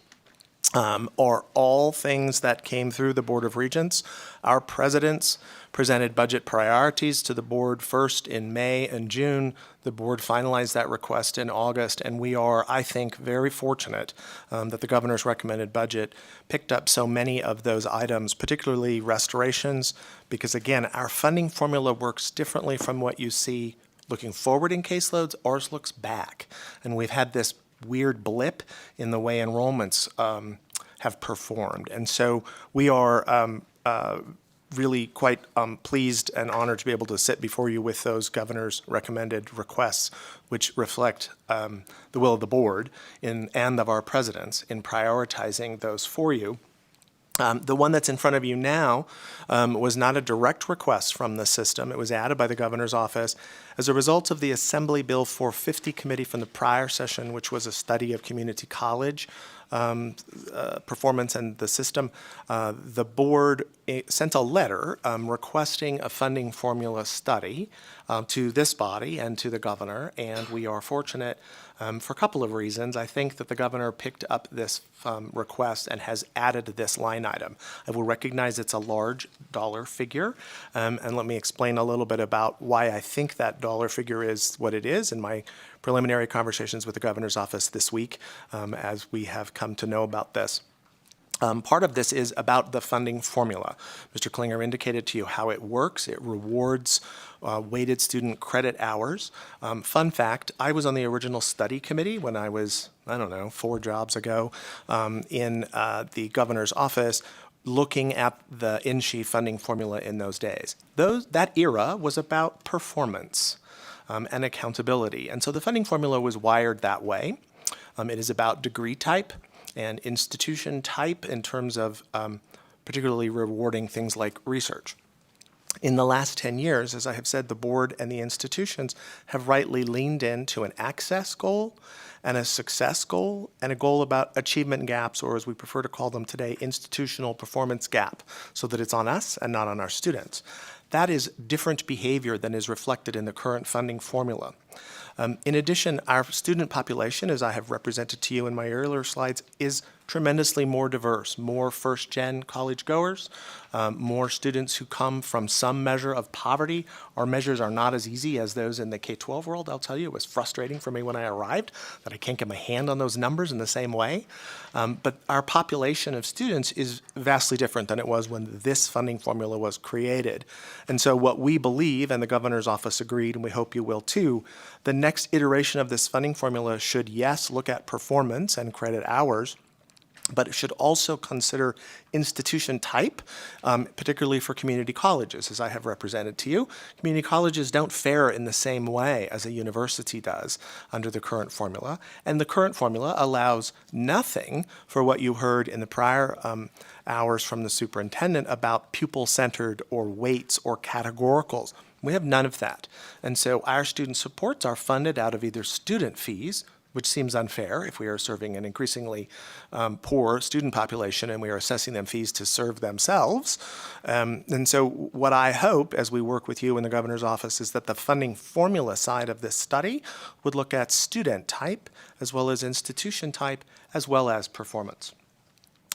are all things that came through the Board of Regents. Our presidents presented budget priorities to the board first in May and June. The board finalized that request in August, and we are, I think, very fortunate that the governor's recommended budget picked up so many of those items, particularly restorations, because again, our funding formula works differently from what you see looking forward in caseloads. Ours looks back, and we've had this weird blip in the way enrollments have performed. And so we are really quite pleased and honored to be able to sit before you with those governor's recommended requests, which reflect the will of the board and of our presidents in prioritizing those for you. The one that's in front of you now was not a direct request from the system. It was added by the governor's office as a result of the Assembly Bill 450 committee from the prior session, which was a study of community college performance and the system. The board sent a letter requesting a funding formula study to this body and to the governor, and we are fortunate for a couple of reasons. I think that the governor picked up this request and has added this line item. I will recognize it's a large dollar figure, and let me explain a little bit about why I think that dollar figure is what it is in my preliminary conversations with the governor's office this week as we have come to know about this. Part of this is about the funding formula. Mr. Klinger indicated to you how it works. It rewards weighted student credit hours. Fun fact, I was on the original study committee when I was, 4 jobs ago in the governor's office looking at the NSHE funding formula in those days. That era was about performance and accountability. And so the funding formula was wired that way. It is about degree type and institution type in terms of particularly rewarding things like research. In the last 10 years, as I have said, the board and the institutions have rightly leaned into an access goal and a success goal and a goal about achievement gaps, or as we prefer to call them today, institutional performance gap, so that it's on us and not on our students. That is different behavior than is reflected in the current funding formula. In addition, our student population, as I have represented to you in my earlier slides, is tremendously more diverse, more first-gen college goers, more students who come from some measure of poverty. Our measures are not as easy as those in the K-12 world. I'll tell you, it was frustrating for me when I arrived that I can't get my hand on those numbers in the same way. But our population of students is vastly different than it was when this funding formula was created. And so what we believe, and the governor's office agreed, and we hope you will too, the next iteration of this funding formula should, yes, look at performance and credit hours, but it should also consider institution type, particularly for community colleges, as I have represented to you. Community colleges don't fare in the same way as a university does under the current formula, and the current formula allows nothing for what you heard in the prior hours from the superintendent about pupil-centered or weights or categoricals. We have none of that. And so our student supports are funded out of either student fees, which seems unfair if we are serving an increasingly poor student population and we are assessing them fees to serve themselves. And so what I hope as we work with you in the governor's office is that the funding formula side of this study would look at student type as well as institution type as well as performance.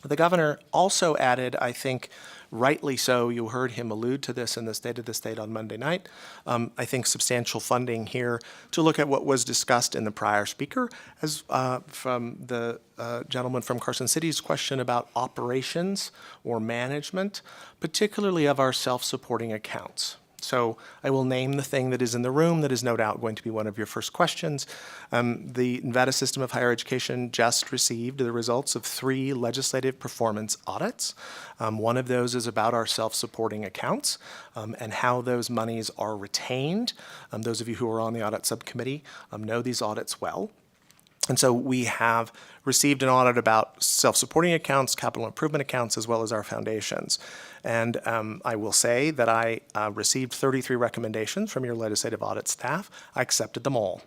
The governor also added, I think, rightly so, you heard him allude to this in the State of the State on Monday night, I think substantial funding here to look at what was discussed in the prior speaker, as from the gentleman from Carson City's question about operations or management, particularly of our self-supporting accounts. So I will name the thing that is in the room that is no doubt going to be one of your first questions. The Nevada System of Higher Education just received the results of 3 legislative performance audits. One of those is about our self-supporting accounts and how those monies are retained. Those of you who are on the audit subcommittee know these audits well. And so we have received an audit about self-supporting accounts, capital improvement accounts, as well as our foundations. And I will say that I received 33 recommendations from your legislative audit staff. I accepted them all.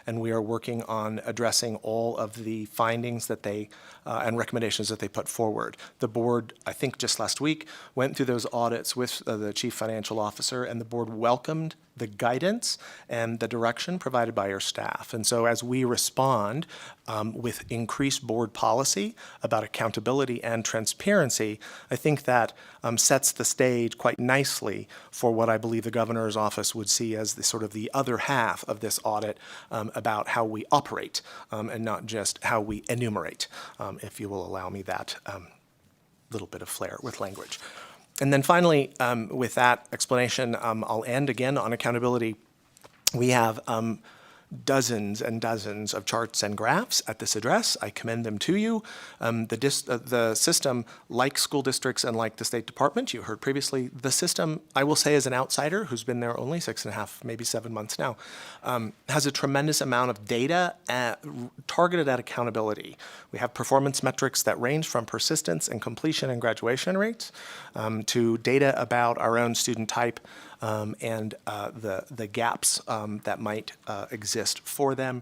And we are working on addressing all of the findings that they and recommendations that they put forward. The board, I think just last week, went through those audits with the chief financial officer, and the board welcomed the guidance and the direction provided by your staff. And so as we respond with increased board policy about accountability and transparency, I think that sets the stage quite nicely for what I believe the governor's office would see as the sort of the other half of this audit about how we operate and not just how we enumerate, if you will allow me that little bit of flair with language. And then finally, with that explanation, I'll end again on accountability. We have dozens and dozens of charts and graphs at this address. I commend them to you. The system, like school districts and like the State Department, you heard previously, the system, I will say as an outsider who's been there only 6.5, maybe 7 months now, has a tremendous amount of data targeted at accountability. We have performance metrics that range from persistence and completion and graduation rates to data about our own student type and the gaps that might exist for them.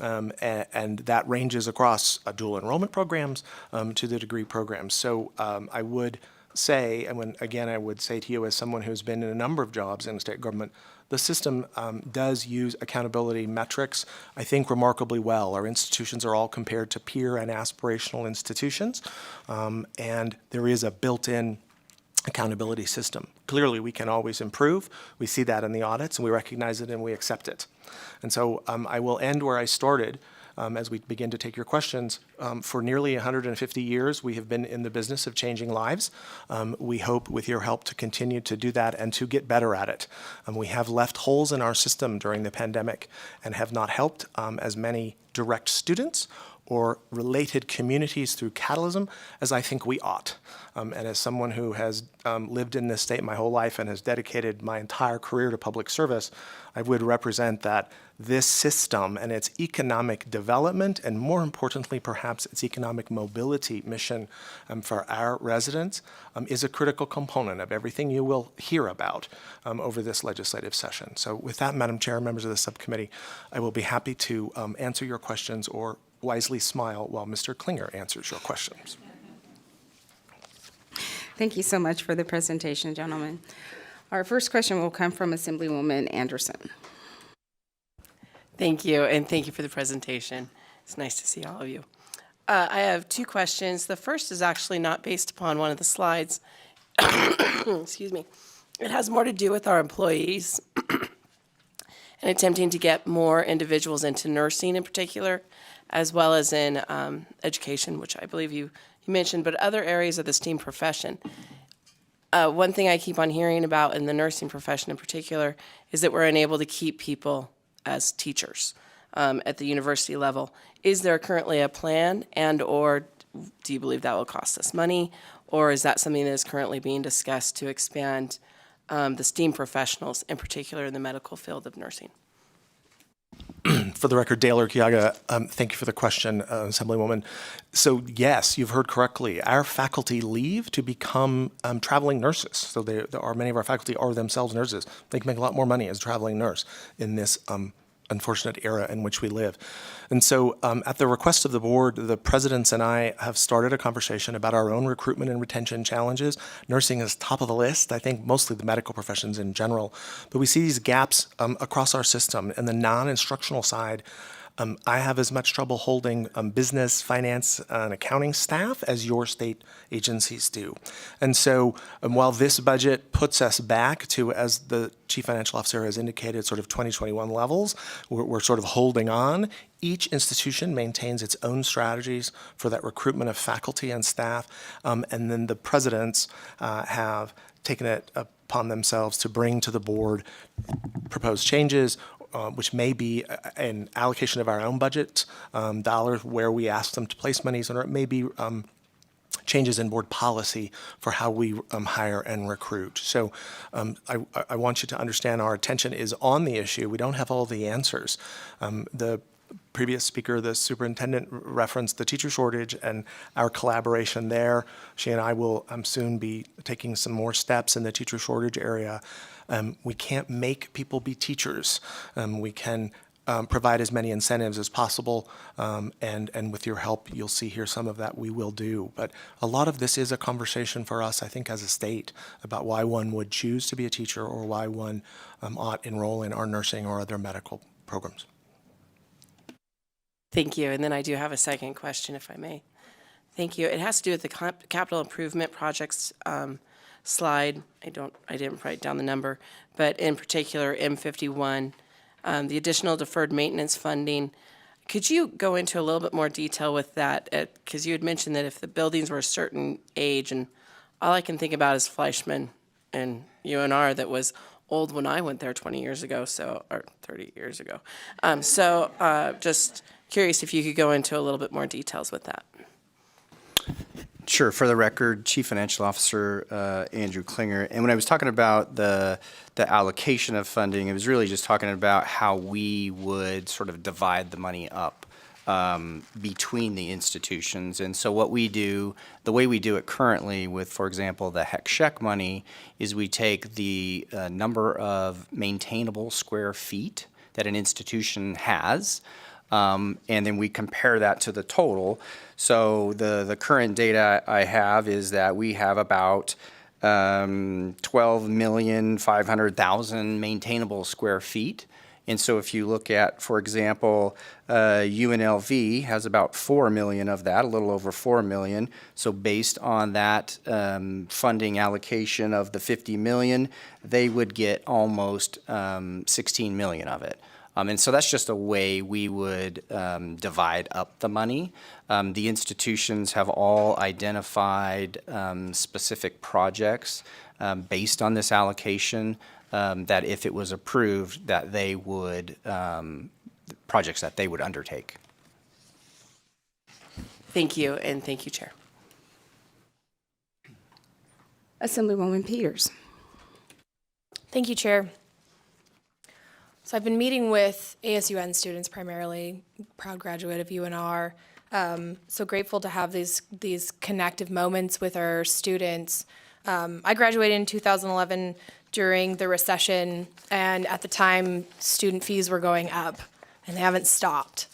And that ranges across dual enrollment programs to the degree programs. So I would say, and again, I would say to you as someone who's been in a number of jobs in the state government, the system does use accountability metrics, I think, remarkably well. Our institutions are all compared to peer and aspirational institutions, and there is a built-in accountability system. Clearly, we can always improve. We see that in the audits, and we recognize it, and we accept it. And so I will end where I started as we begin to take your questions. For nearly 150 years, we have been in the business of changing lives. We hope, with your help, to continue to do that and to get better at it. We have left holes in our system during the pandemic and have not helped as many direct students or related communities through catalysm as I think we ought. And as someone who has lived in this state my whole life and has dedicated my entire career to public service, I would represent that this system and its economic development, and more importantly, perhaps its economic mobility mission for our residents is a critical component of everything you will hear about over this legislative session. So with that, Madam Chair, members of the subcommittee, I will be happy to answer your questions or wisely smile while Mr. Klinger answers your questions. Thank you so much for the presentation, gentlemen. Our first question will come from Assemblywoman Anderson. Thank you, and thank you for the presentation. It's nice to see all of you. I have two questions. The first is actually not based upon one of the slides. Excuse me. It has more to do with our employees and attempting to get more individuals into nursing in particular, as well as in education, which I believe you mentioned, but other areas of the STEAM profession. One thing I keep on hearing about in the nursing profession in particular is that we're unable to keep people as teachers at the university level. Is there currently a plan, and or do you believe that will cost us money, or is that something that is currently being discussed to expand the STEAM professionals, in particular in the medical field of nursing? For the record, Dale Urquiaga, thank you for the question, Assemblywoman. So yes, you've heard correctly. Our faculty leave to become traveling nurses. So many of our faculty are themselves nurses. They can make a lot more money as a traveling nurse in this unfortunate era in which we live. And so at the request of the board, the presidents and I have started a conversation about our own recruitment and retention challenges. Nursing is top of the list, I think mostly the medical professions in general. But we see these gaps across our system. And the non-instructional side, I have as much trouble holding business, finance, and accounting staff as your state agencies do. And so while this budget puts us back to, as the Chief Financial Officer has indicated, sort of 2021 levels, we're sort of holding on. Each institution maintains its own strategies for that recruitment of faculty and staff. And then the presidents have taken it upon themselves to bring to the board proposed changes, which may be an allocation of our own budget dollars where we ask them to place monies, or it may be changes in board policy for how we hire and recruit. So I want you to understand our attention is on the issue. We don't have all the answers. The previous speaker, the superintendent, referenced the teacher shortage and our collaboration there. She and I will soon be taking some more steps in the teacher shortage area. We can't make people be teachers. We can provide as many incentives as possible, and with your help, you'll see here some of that we will do. But a lot of this is a conversation for us, I think, as a state about why one would choose to be a teacher or why one ought enroll in our nursing or other medical programs. Thank you. And then I do have a second question, if I may. Thank you. It has to do with the capital improvement projects slide. I didn't write down the number, but in particular, M51, the additional deferred maintenance funding. Could you go into a little bit more detail with that? Because you had mentioned that if the buildings were a certain age, and all I can think about is Fleischman and UNR that was old when I went there 20 years ago, or 30 years ago. Just curious if you could go into a little bit more details with that. Sure. For the record, Chief Financial Officer Andrew Klinger. And when I was talking about the allocation of funding, it was really just talking about how we would sort of divide the money up between the institutions. And so what we do, the way we do it currently with, for example, the HECSHEC money, is we take the number of maintainable square feet that an institution has, and then we compare that to the total. So the current data I have is that we have about 12,500,000 maintainable square feet. And so if you look at, for example, UNLV has about 4 million of that, a little over 4 million. So based on that funding allocation of the 50 million, they would get almost 16 million of it. And so that's just a way we would divide up the money. The institutions have all identified specific projects based on this allocation that if it was approved, that they would, projects that they would undertake. Thank you, and thank you, Chair. Assemblywoman Peters. Thank you, Chair. So I've been meeting with ASUN students primarily, proud graduate of UNR. So grateful to have these connective moments with our students. I graduated in 2011 during the recession, and at the time, student fees were going up, and they haven't stopped.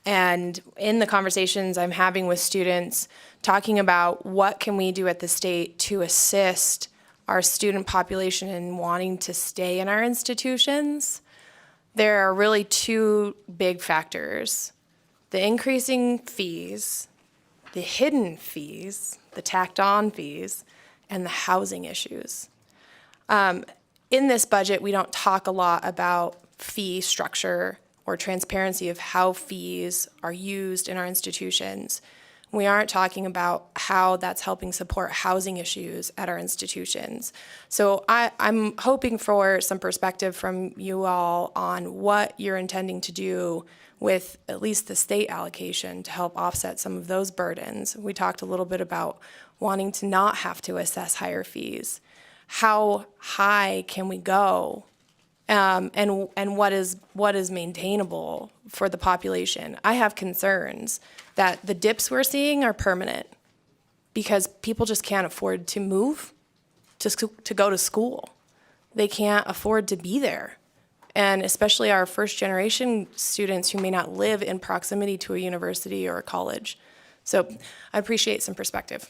And in the conversations I'm having with students, talking about what can we do at the state to assist our student population and wanting to stay in our institutions, there are really two big factors: the increasing fees, the hidden fees, the tacked on fees, and the housing issues. In this budget, we don't talk a lot about fee structure or transparency of how fees are used in our institutions. We aren't talking about how that's helping support housing issues at our institutions. So I'm hoping for some perspective from you all on what you're intending to do with at least the state allocation to help offset some of those burdens. We talked a little bit about wanting to not have to assess higher fees. How high can we go? And what is maintainable for the population? I have concerns that the dips we're seeing are permanent because people just can't afford to move to go to school. They can't afford to be there. And especially our first generation students who may not live in proximity to a university or a college. So I appreciate some perspective.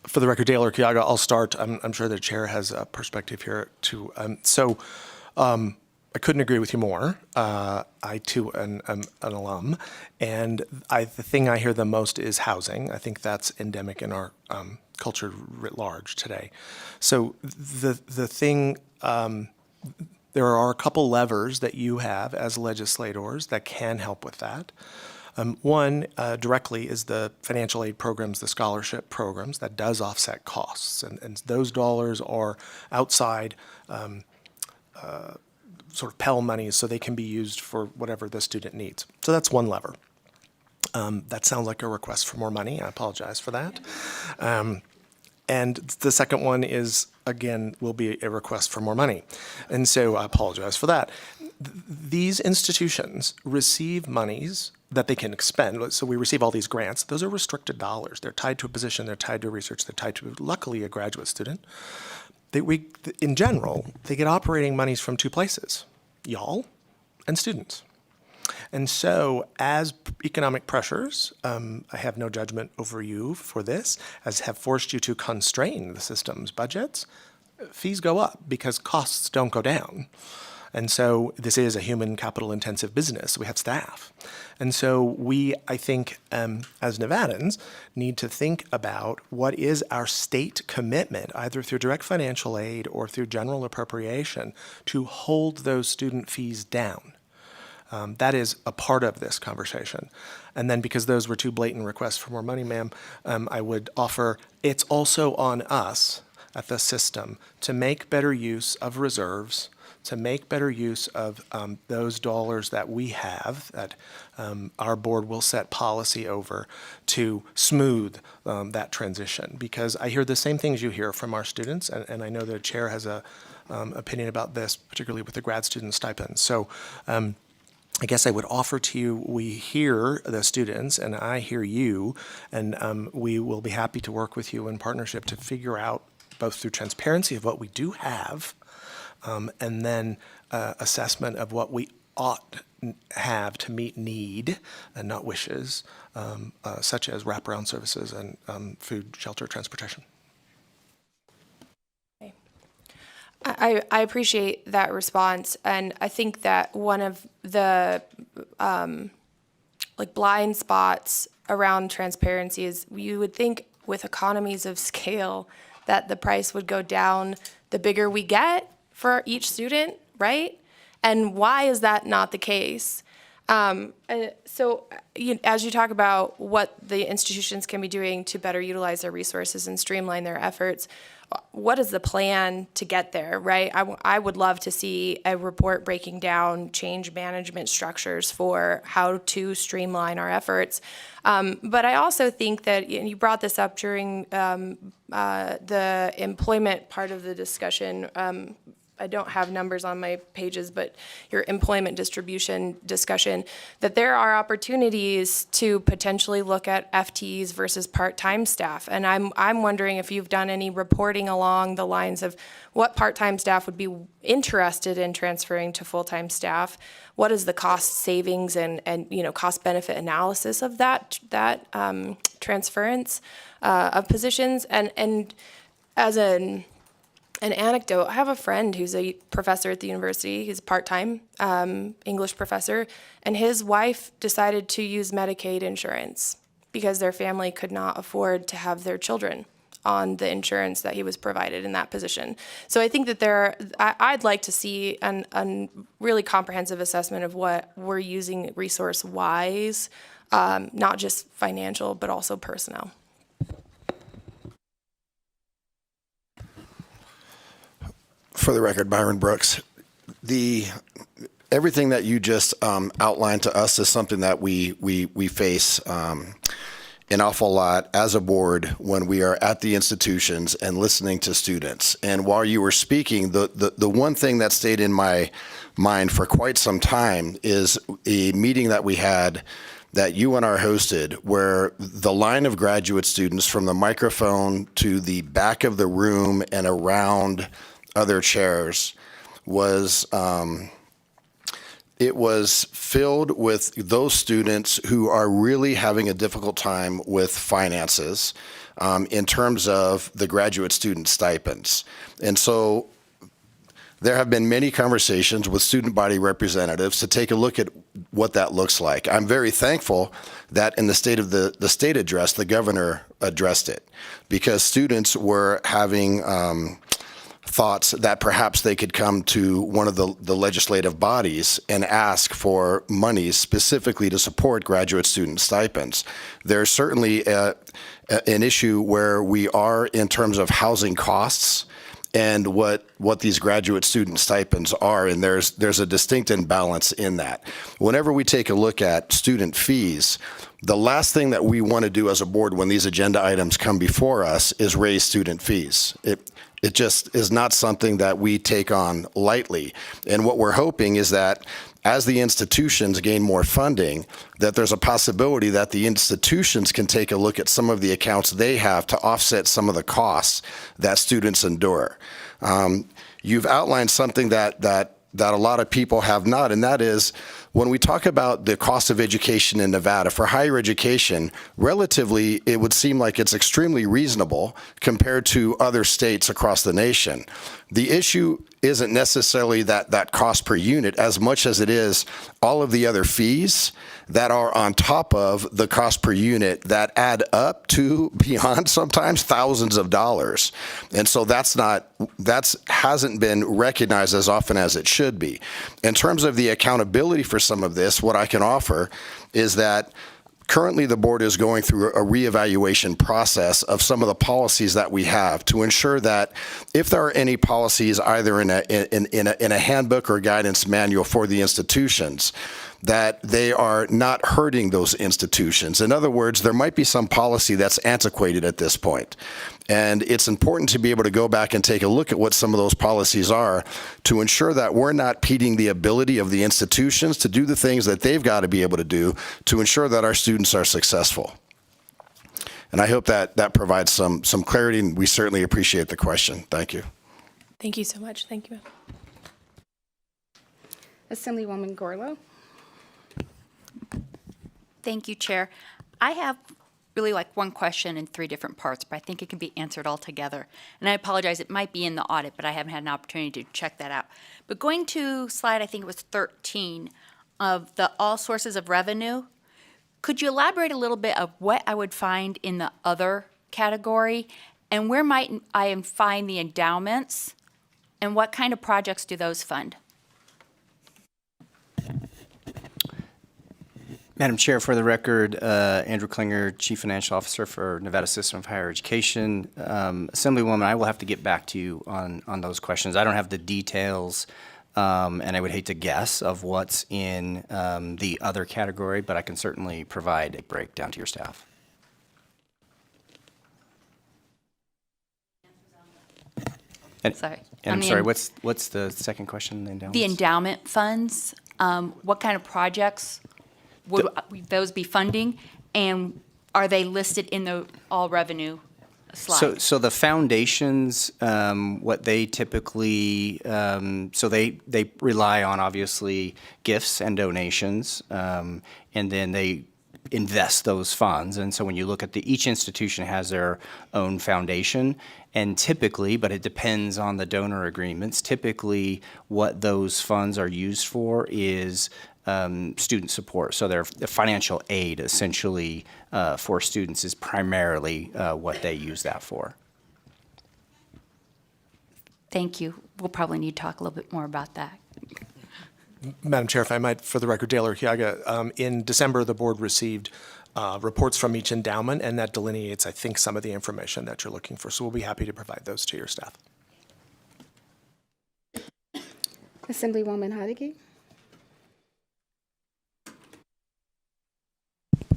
For the record, Dale Urquiaga, I'll start. I'm sure the chair has a perspective here too. I couldn't agree with you more. I too am an alum, and the thing I hear the most is housing. I think that's endemic in our culture writ large today. So the thing, there are a couple levers that you have as legislators that can help with that. One directly is the financial aid programs, the scholarship programs, that does offset costs. And those dollars are outside sort of Pell money, so they can be used for whatever the student needs. So that's one lever. That sounds like a request for more money. I apologize for that. And the second one is, again, will be a request for more money. And so I apologize for that. These institutions receive monies that they can expend. So we receive all these grants. Those are restricted dollars. They're tied to a position, they're tied to research, they're tied to, luckily, a graduate student. In general, they get operating monies from two places: y'all and students. And so as economic pressures, I have no judgment over you for this, as have forced you to constrain the system's budgets, fees go up because costs don't go down. And so this is a human capital intensive business. We have staff. And so we, I think, as Nevadans, need to think about what is our state commitment, either through direct financial aid or through general appropriation, to hold those student fees down. That is a part of this conversation. And then, because those were two blatant requests for more money, ma'am, I would offer it's also on us at the system to make better use of reserves, to make better use of those dollars that we have, that our board will set policy over, to smooth that transition. Because I hear the same things you hear from our students, and I know the chair has a opinion about this, particularly with the grad student stipends. So I guess I would offer to you, we hear the students and I hear you, and we will be happy to work with you in partnership to figure out, both through transparency of what we do have, and then assessment of what we ought have to meet need and not wishes, such as wraparound services and food, shelter, transportation. I appreciate that response, and I think that one of the blind spots around transparency is you would think with economies of scale that the price would go down the bigger we get for each student, right? And why is that not the case? So as you talk about what the institutions can be doing to better utilize their resources and streamline their efforts, what is the plan to get there, right? I would love to see a report breaking down change management structures for how to streamline our efforts. But I also think that, and you brought this up during the employment part of the discussion, I don't have numbers on my pages, but your employment distribution discussion, that there are opportunities to potentially look at FTEs versus part-time staff. And I'm wondering if you've done any reporting along the lines of what part-time staff would be interested in transferring to full-time staff. What is the cost savings and cost benefit analysis of that transference of positions? And as an anecdote, I have a friend who's a professor at the university. He's a part-time English professor, and his wife decided to use Medicaid insurance because their family could not afford to have their children on the insurance that he was provided in that position. So I think that I'd like to see a really comprehensive assessment of what we're using resource-wise, not just financial, but also personnel. For the record, Byron Brooks, everything that you just outlined to us is something that we face an awful lot as a board when we are at the institutions and listening to students. And while you were speaking, the one thing that stayed in my mind for quite some time is a meeting that we had that you and I hosted, where the line of graduate students from the microphone to the back of the room and around other chairs was it was filled with those students who are really having a difficult time with finances in terms of the graduate student stipends. And so there have been many conversations with student body representatives to take a look at what that looks like. I'm very thankful that in the state address, the governor addressed it, because students were having thoughts that perhaps they could come to one of the legislative bodies and ask for monies specifically to support graduate student stipends. There's certainly an issue where we are in terms of housing costs and what these graduate student stipends are, and there's a distinct imbalance in that. Whenever we take a look at student fees, the last thing that we want to do as a board when these agenda items come before us is raise student fees. It just is not something that we take on lightly. And what we're hoping is that as the institutions gain more funding, that there's a possibility that the institutions can take a look at some of the accounts they have to offset some of the costs that students endure. You've outlined something that a lot of people have not, and that is when we talk about the cost of education in Nevada, for higher education, relatively, it would seem like it's extremely reasonable compared to other states across the nation. The issue isn't necessarily that cost per unit as much as it is all of the other fees that are on top of the cost per unit that add up to beyond sometimes thousands of dollars. And so that hasn't been recognized as often as it should be. In terms of the accountability for some of this, what I can offer is that currently the board is going through a reevaluation process of some of the policies that we have to ensure that if there are any policies either in a handbook or guidance manual for the institutions, that they are not hurting those institutions. In other words, there might be some policy that's antiquated at this point. And it's important to be able to go back and take a look at what some of those policies are to ensure that we're not impeding the ability of the institutions to do the things that they've got to be able to do to ensure that our students are successful. And I hope that provides some clarity, and we certainly appreciate the question. Thank you. Thank you so much. Thank you. Assemblywoman Gorlow. Thank you, Chair. I have really one question in 3 different parts, but I think it can be answered all together. And I apologize, it might be in the audit, but I haven't had an opportunity to check that out. But going to slide, I think it was 13, of the all sources of revenue, could you elaborate a little bit of what I would find in the other category, and where might I find the endowments, and what kind of projects do those fund? Madam Chair, for the record, Andrew Klinger, Chief Financial Officer for Nevada System of Higher Education. Assemblywoman, I will have to get back to you on those questions. I don't have the details, and I would hate to guess of what's in the other category, but I can certainly provide a breakdown to your staff. Sorry. And On I'm the sorry, en- what's the second question? The endowments? The endowment funds, what kind of projects would those be funding? And are they listed in the all revenue slide? So the foundations, what they typically, so they rely on obviously gifts and donations, and then they invest those funds. And so when you look at each institution has their own foundation, and typically, but it depends on the donor agreements, typically what those funds are used for is student support. So their financial aid essentially for students is primarily what they use that for. Thank you. We'll probably need to talk a little bit more about that. Madam Chair, if I might, for the record, Dale Urquiaga, in December, the board received reports from each endowment, and that delineates, I think, some of the information that you're looking for. So we'll be happy to provide those to your staff. Assemblywoman Hodeggy.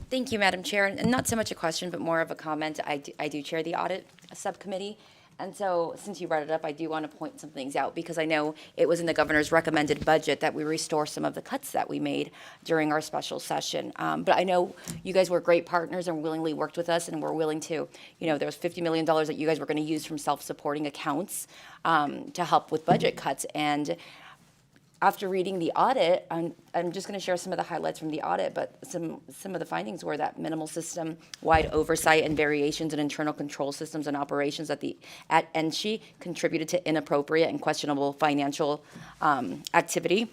Thank you, Madam Chair. And not so much a question, but more of a comment. I do chair the audit subcommittee. And so since you brought it up, I do want to point some things out because I know it was in the governor's recommended budget that we restore some of the cuts that we made during our special session. But I know you guys were great partners and willingly worked with us and were willing to, there was $50 million that you guys were going to use from self-supporting accounts to help with budget cuts. And after reading the audit, I'm just going to share some of the highlights from the audit, but some of the findings were that minimal system-wide oversight and variations in internal control systems and operations at NSHE contributed to inappropriate and questionable financial activity.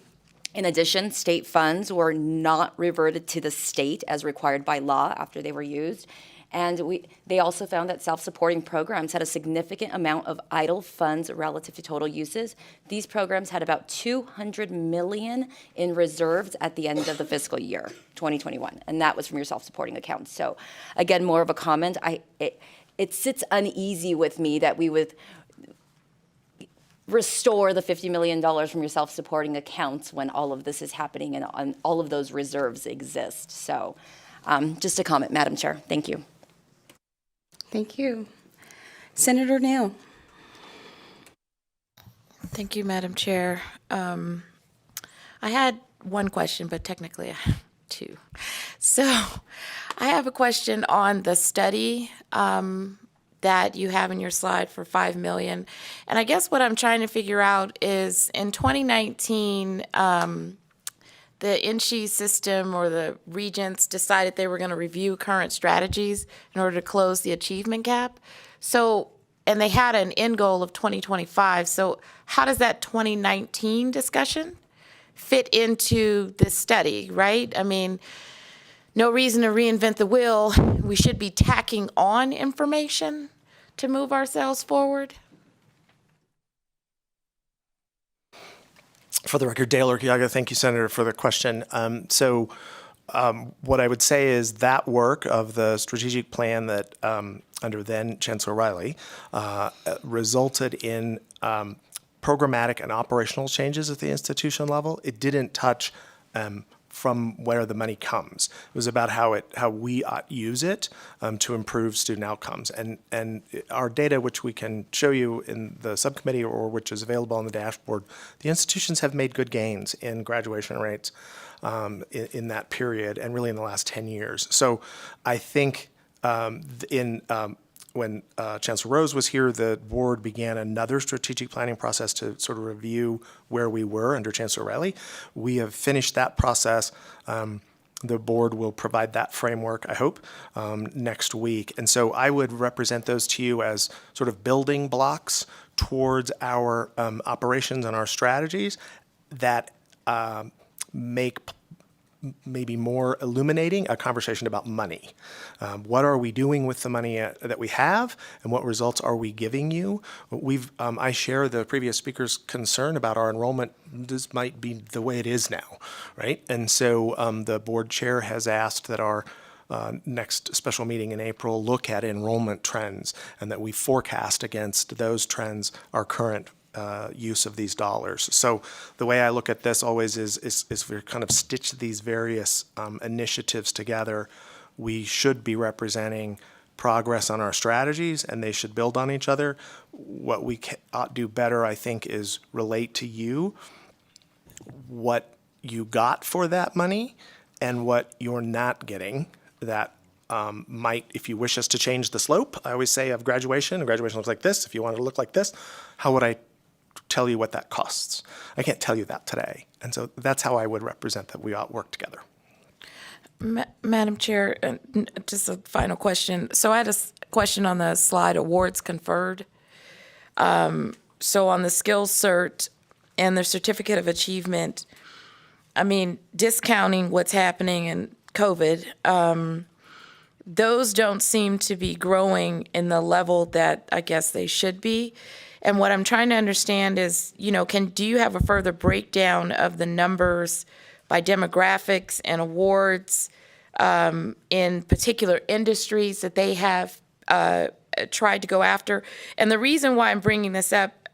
In addition, state funds were not reverted to the state as required by law after they were used. And they also found that self-supporting programs had a significant amount of idle funds relative to total uses. These programs had about $200 million in reserves at the end of the fiscal year, 2021, and that was from your self-supporting accounts. So again, more of a comment. It sits uneasy with me that we would restore the $50 million from your self-supporting accounts when all of this is happening and all of those reserves exist. So just a comment, Madam Chair. Thank you. Thank you. Senator Neal. Thank you, Madam Chair. I had one question, but technically I have two. So I have a question on the study that you have in your slide for $5 million. And I guess what I'm trying to figure out is in 2019, the NSHE system or the regents decided they were going to review current strategies in order to close the achievement gap. So, and they had an end goal of 2025. So how does that 2019 discussion fit into this study, right? I mean, no reason to reinvent the wheel. We should be tacking on information to move ourselves forward. For the record, Dale Urquiaga, thank you, Senator, for the question. What I would say is that work of the strategic plan that under then Chancellor Riley resulted in programmatic and operational changes at the institution level. It didn't touch from where the money comes. It was about how we use it to improve student outcomes. And our data, which we can show you in the subcommittee or which is available on the dashboard, the institutions have made good gains in graduation rates in that period and really in the last 10 years. So I think when Chancellor Rose was here, the board began another strategic planning process to sort of review where we were under Chancellor Riley. We have finished that process. The board will provide that framework, I hope, next week. And so I would represent those to you as sort of building blocks towards our operations and our strategies that make maybe more illuminating a conversation about money. What are we doing with the money that we have, and what results are we giving you? I share the previous speaker's concern about our enrollment. This might be the way it is now, right? And so the board chair has asked that our next special meeting in April look at enrollment trends and that we forecast against those trends our current use of these dollars. So the way I look at this always is we kind of stitch these various initiatives together. We should be representing progress on our strategies, and they should build on each other. What we ought do better, I think, is relate to you what you got for that money and what you're not getting that might, if you wish us to change the slope, I always say of graduation, and graduation looks like this, if you want it to look like this, how would I tell you what that costs? I can't tell you that today. And so that's how I would represent that we ought to work together. Madam Chair, just a final question. So I had a question on the slide, awards conferred. So on the skills cert and the certificate of achievement, I mean, discounting what's happening in COVID, those don't seem to be growing in the level that I guess they should be. And what I'm trying to understand is, you know, do you have a further breakdown of the numbers by demographics and awards in particular industries that they have tried to go after? And the reason why I'm bringing this up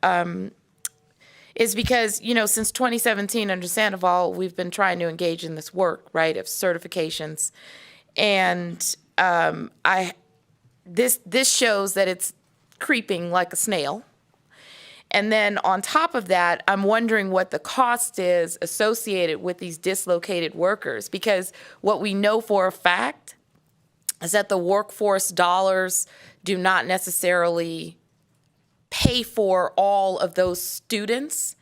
is because, you know, since 2017 under Sandoval, we've been trying to engage in this work, right, of certifications. And this shows that it's creeping like a snail. And then on top of that, I'm wondering what the cost is associated with these dislocated workers, because what we know for a fact is that the workforce dollars do not necessarily pay for all of those students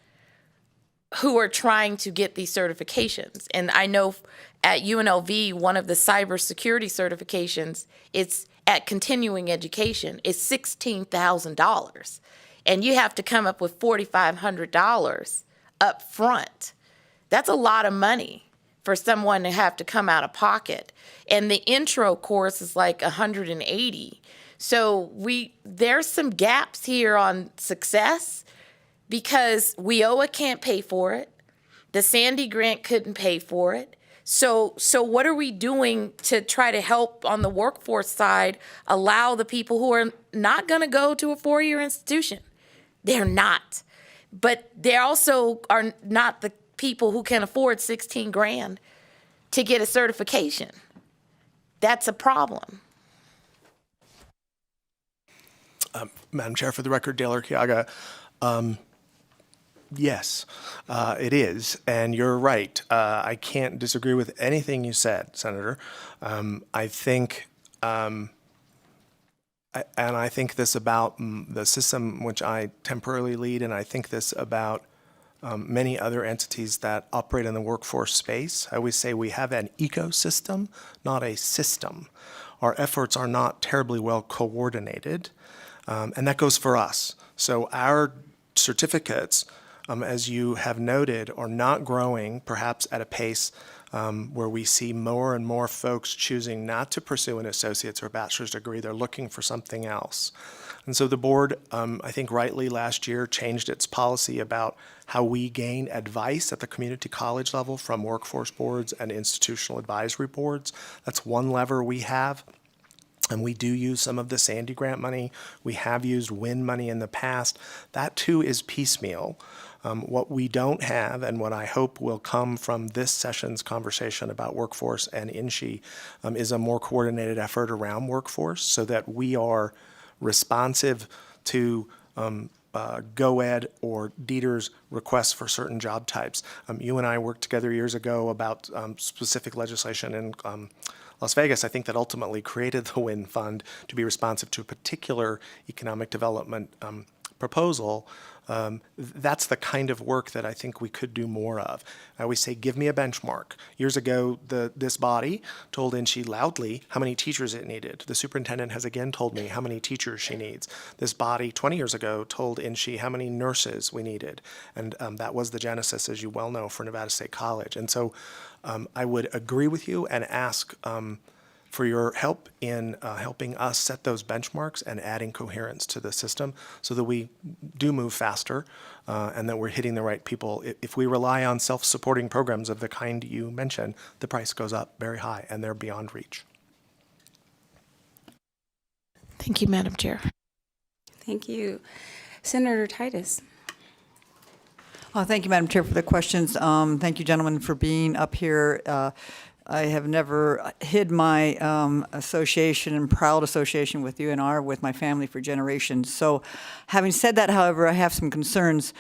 who are trying to get these certifications. And I know at UNLV, one of the cybersecurity certifications, it's at continuing education, is $16,000. And you have to come up with $4,500 up front. That's a lot of money for someone to have to come out of pocket. And the intro course is like $180. So there's some gaps here on success because WIOA can't pay for it. The Sandy grant couldn't pay for it. So what are we doing to try to help on the workforce side allow the people who are not going to go to a four-year institution? They're not. But they also are not the people who can afford $16,000 to get a certification. That's a problem. Madam Chair, for the record, Dale Urquiaga, yes, it is. And you're right. I can't disagree with anything you said, Senator. I think, and I think this about the system which I temporarily lead, and I think this about many other entities that operate in the workforce space. I always say we have an ecosystem, not a system. Our efforts are not terribly well coordinated, and that goes for us. So our certificates, as you have noted, are not growing perhaps at a pace where we see more and more folks choosing not to pursue an associate's or bachelor's degree. They're looking for something else. And so the board, I think rightly last year, changed its policy about how we gain advice at the community college level from workforce boards and institutional advisory boards. That's one lever we have. And we do use some of the Sandy grant money. We have used WIN money in the past. That too is piecemeal. What we don't have, and what I hope will come from this session's conversation about workforce and INSHE, is a more coordinated effort around workforce so that we are responsive to GoEd or Dieter's requests for certain job types. You and I worked together years ago about specific legislation in Las Vegas, I think, that ultimately created the WIN Fund to be responsive to a particular economic development proposal. That's the kind of work that I think we could do more of. I always say, give me a benchmark. Years ago, this body told INSHE loudly how many teachers it needed. The superintendent has again told me how many teachers she needs. This body 20 years ago told INSHE how many nurses we needed. And that was the genesis, as you well know, for Nevada State College. And so I would agree with you and ask for your help in helping us set those benchmarks and adding coherence to the system so that we do move faster and that we're hitting the right people. If we rely on self-supporting programs of the kind you mentioned, the price goes up very high and they're beyond reach. Thank you, Madam Chair. Thank you. Senator Titus. Thank you, Madam Chair, for the questions. Thank you, gentlemen, for being up here. I have never hid my association and proud association with UNR with my family for generations. So having said that, however, I have some concerns.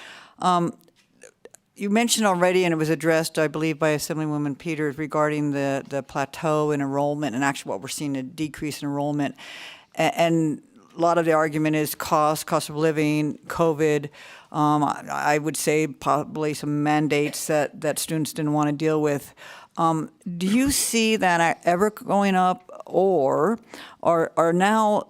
You mentioned already, and it was addressed, I believe, by Assemblywoman Peters regarding the plateau in enrollment and actually what we're seeing, a decrease in enrollment. And a lot of the argument is cost of living, COVID. I would say probably some mandates that students didn't want to deal with. Do you see that ever going up, or are now,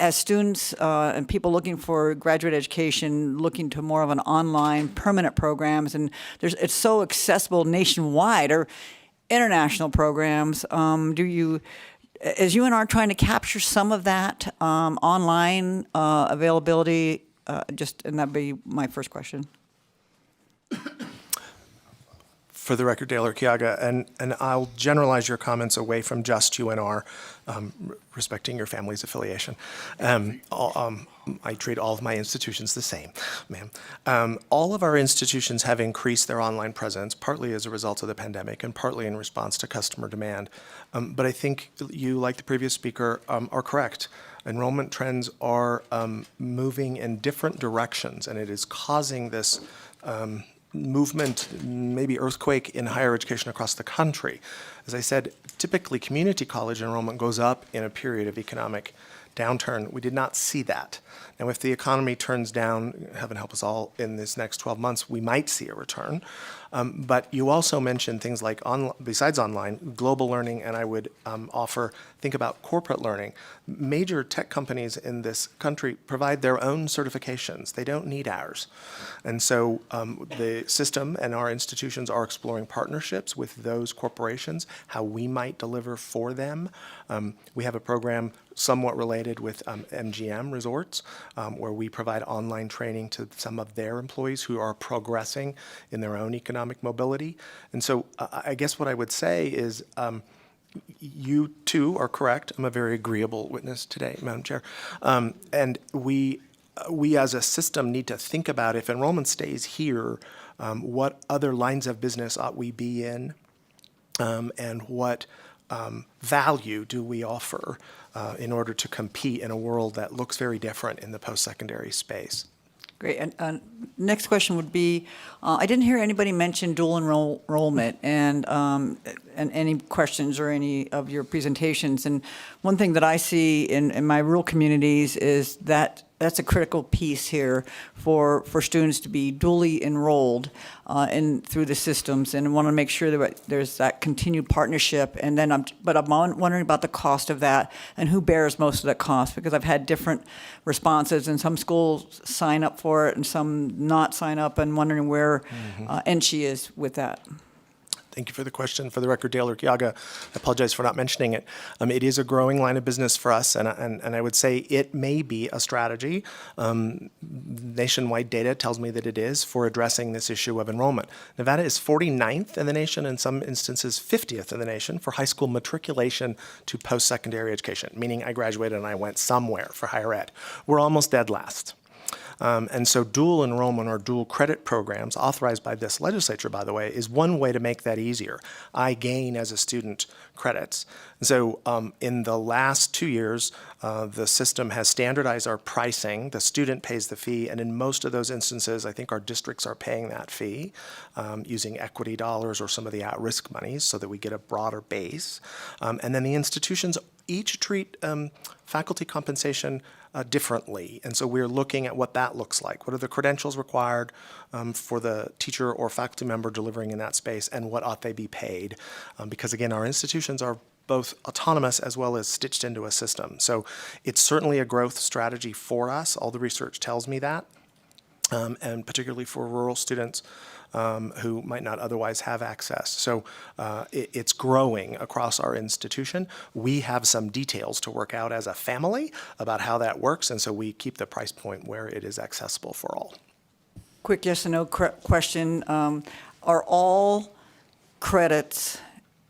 as students and people looking for graduate education, looking to more of an online permanent programs, and it's so accessible nationwide, or international programs, is UNR trying to capture some of that online availability? And that'd be my first question. For the record, Dale Urquiaga, and I'll generalize your comments away from just UNR, respecting your family's affiliation. I treat all of my institutions the same, ma'am. All of our institutions have increased their online presence, partly as a result of the pandemic and partly in response to customer demand. But I think you, like the previous speaker, are correct. Enrollment trends are moving in different directions, and it is causing this movement, maybe earthquake in higher education across the country. As I said, typically community college enrollment goes up in a period of economic downturn. We did not see that. Now, if the economy turns down, heaven help us all, in this next 12 months, we might see a return. But you also mentioned things like, besides online, global learning, and I would think about corporate learning. Major tech companies in this country provide their own certifications. They don't need ours. And so the system and our institutions are exploring partnerships with those corporations, how we might deliver for them. We have a program somewhat related with MGM Resorts, where we provide online training to some of their employees who are progressing in their own economic mobility. And so I guess what I would say is you too are correct. I'm a very agreeable witness today, Madam Chair. And we as a system need to think about, if enrollment stays here, what other lines of business ought we be in, and what value do we offer in order to compete in a world that looks very different in the post-secondary space. Great. And next question would be, I didn't hear anybody mention dual enrollment and any questions or any of your presentations. And one thing that I see in my rural communities is that that's a critical piece here for students to be duly enrolled through the systems, and I want to make sure that there's that continued partnership. And then I'm wondering about the cost of that and who bears most of that cost, because I've had different responses, and some schools sign up for it and some not sign up, and wondering where NSHE is with that. Thank you for the question. For the record, Dale Urquiaga, I apologize for not mentioning it. It is a growing line of business for us, and I would say it may be a strategy. Nationwide data tells me that it is, for addressing this issue of enrollment. Nevada is 49th in the nation, in some instances 50th in the nation, for high school matriculation to post-secondary education, meaning I graduated and I went somewhere for higher ed. We're almost dead last. And so dual enrollment or dual credit programs, authorized by this legislature, by the way, is one way to make that easier. I gain as a student credits. And so in the last 2 years, the system has standardized our pricing. The student pays the fee, and in most of those instances, I think our districts are paying that fee using equity dollars or some of the at-risk monies so that we get a broader base. And then the institutions each treat faculty compensation differently. And so we're looking at what that looks like. What are the credentials required for the teacher or faculty member delivering in that space, and what ought they be paid? Because again, our institutions are both autonomous as well as stitched into a system. So it's certainly a growth strategy for us. All the research tells me that, and particularly for rural students who might not otherwise have access. So it's growing across our institution. We have some details to work out as a family about how that works, and so we keep the price point where it is accessible for all. Quick yes or no question. Are all credits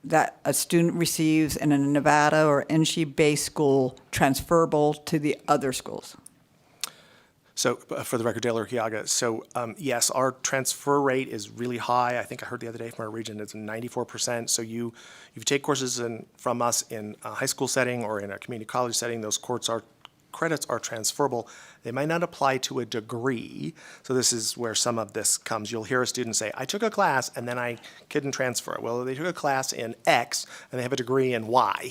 that a student receives in a Nevada or NSHE-based school transferable to the other schools? So for the record, Dale Urquiaga. So yes, our transfer rate is really high. I think I heard the other day from our region it's 94%. So if you take courses from us in a high school setting or in a community college setting, those credits are transferable. They might not apply to a degree. So this is where some of this comes. You'll hear a student say, I took a class and then I couldn't transfer it. Well, they took a class in X and they have a degree in Y.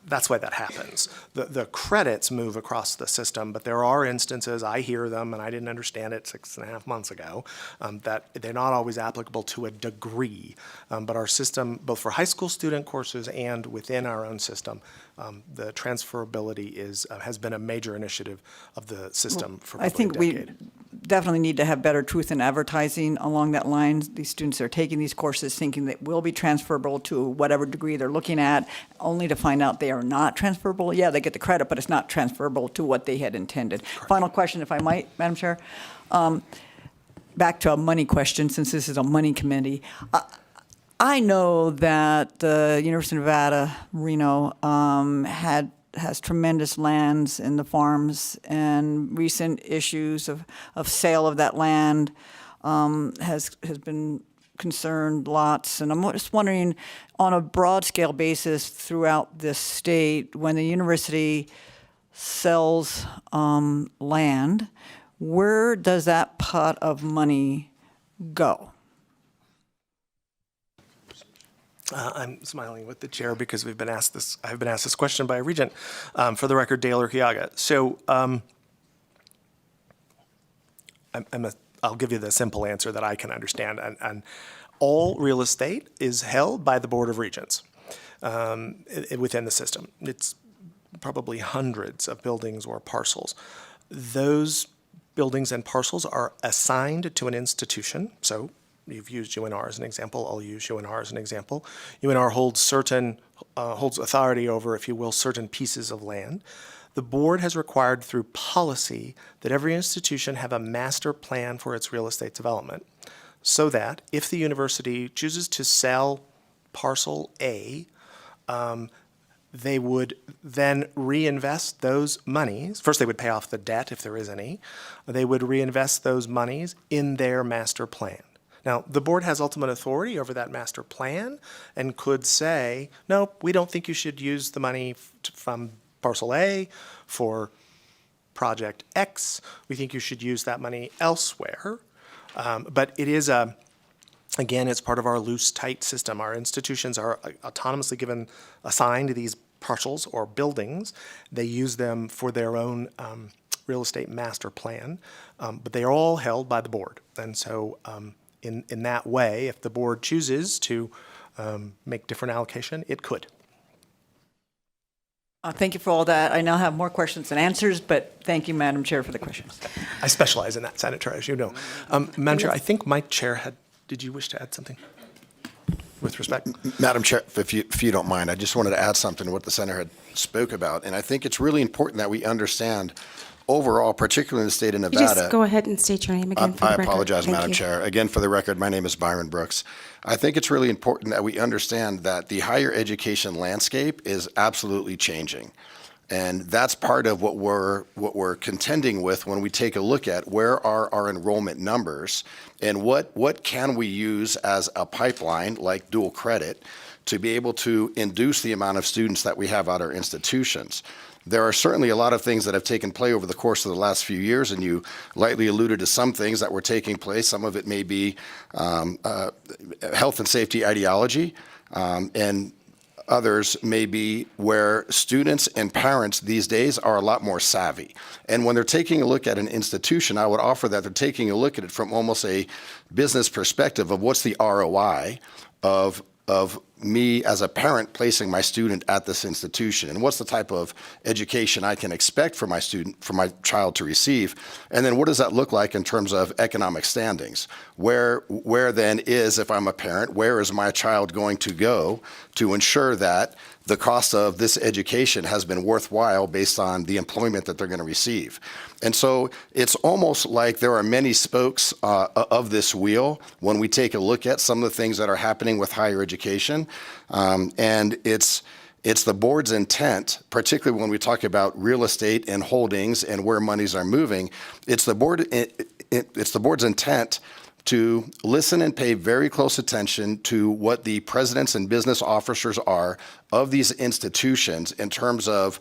That's why that happens. The credits move across the system, but there are instances, I hear them, and I didn't understand it 6.5 months ago, that they're not always applicable to a degree. But our system, both for high school student courses and within our own system, the transferability has been a major initiative of the system for I think probably a decade. we definitely need to have better truth in advertising along that line. These students are taking these courses thinking that will be transferable to whatever degree they're looking at, only to find out they are not transferable. Yeah, they get the credit, but it's not transferable to what they had intended. Correct. Final question, if I might, Madam Chair. Back to a money question, since this is a money committee. I know that the University of Nevada, Reno, has tremendous lands in the farms, and recent issues of sale of that land has been concerned lots. And I'm just wondering, on a broad scale basis throughout this state, when the university sells land, where does that pot of money go? I'm smiling with the chair because I've been asked this question by a regent. For the record, Dale Urquiaga. So I'll give you the simple answer that I can understand. And all real estate is held by the Board of Regents within the system. It's probably hundreds of buildings or parcels. Those buildings and parcels are assigned to an institution. So you've used UNR as an example. I'll use UNR as an example. UNR holds authority over, if you will, certain pieces of land. The board has required through policy that every institution have a master plan for its real estate development, so that if the university chooses to sell parcel A, they would then reinvest those monies. First, they would pay off the debt if there is any. They would reinvest those monies in their master plan. Now, the board has ultimate authority over that master plan and could say, no, we don't think you should use the money from parcel A for project X. We think you should use that money elsewhere. But it is again, it's part of our loose, tight system. Our institutions are autonomously assigned these parcels or buildings. They use them for their own real estate master plan, but they are all held by the board. And so in that way, if the board chooses to make different allocation, it could. Thank you for all that. I now have more questions than answers, but thank you, Madam Chair, for the questions. I specialize in that, Senator, as you know. Madam Chair, I think my chair did you wish to add something with respect? Madam Chair, if you don't mind, I just wanted to add something to what the Senator had spoke about. And I think it's really important that we understand overall, particularly in the state of Nevada. Just go ahead and state your name again for the I record. apologize, Thank Madam you. Chair. Again, for the record, my name is Byron Brooks. I think it's really important that we understand that the higher education landscape is absolutely changing. And that's part of what we're contending with when we take a look at where are our enrollment numbers and what can we use as a pipeline like dual credit to be able to induce the amount of students that we have at our institutions. There are certainly a lot of things that have taken place over the course of the last few years, and you lightly alluded to some things that were taking place. Some of it may be health and safety ideology, and others may be where students and parents these days are a lot more savvy. And when they're taking a look at an institution, I would offer that they're taking a look at it from almost a business perspective of what's the ROI of me as a parent placing my student at this institution, and what's the type of education I can expect for my child to receive, and then what does that look like in terms of economic standings? Where then is, if I'm a parent, where is my child going to go to ensure that the cost of this education has been worthwhile based on the employment that they're going to receive? And so it's almost like there are many spokes of this wheel when we take a look at some of the things that are happening with higher education. And it's It's the board's intent, particularly when we talk about real estate and holdings and where monies are moving. It's the board's intent to listen and pay very close attention to what the presidents and business officers are of these institutions in terms of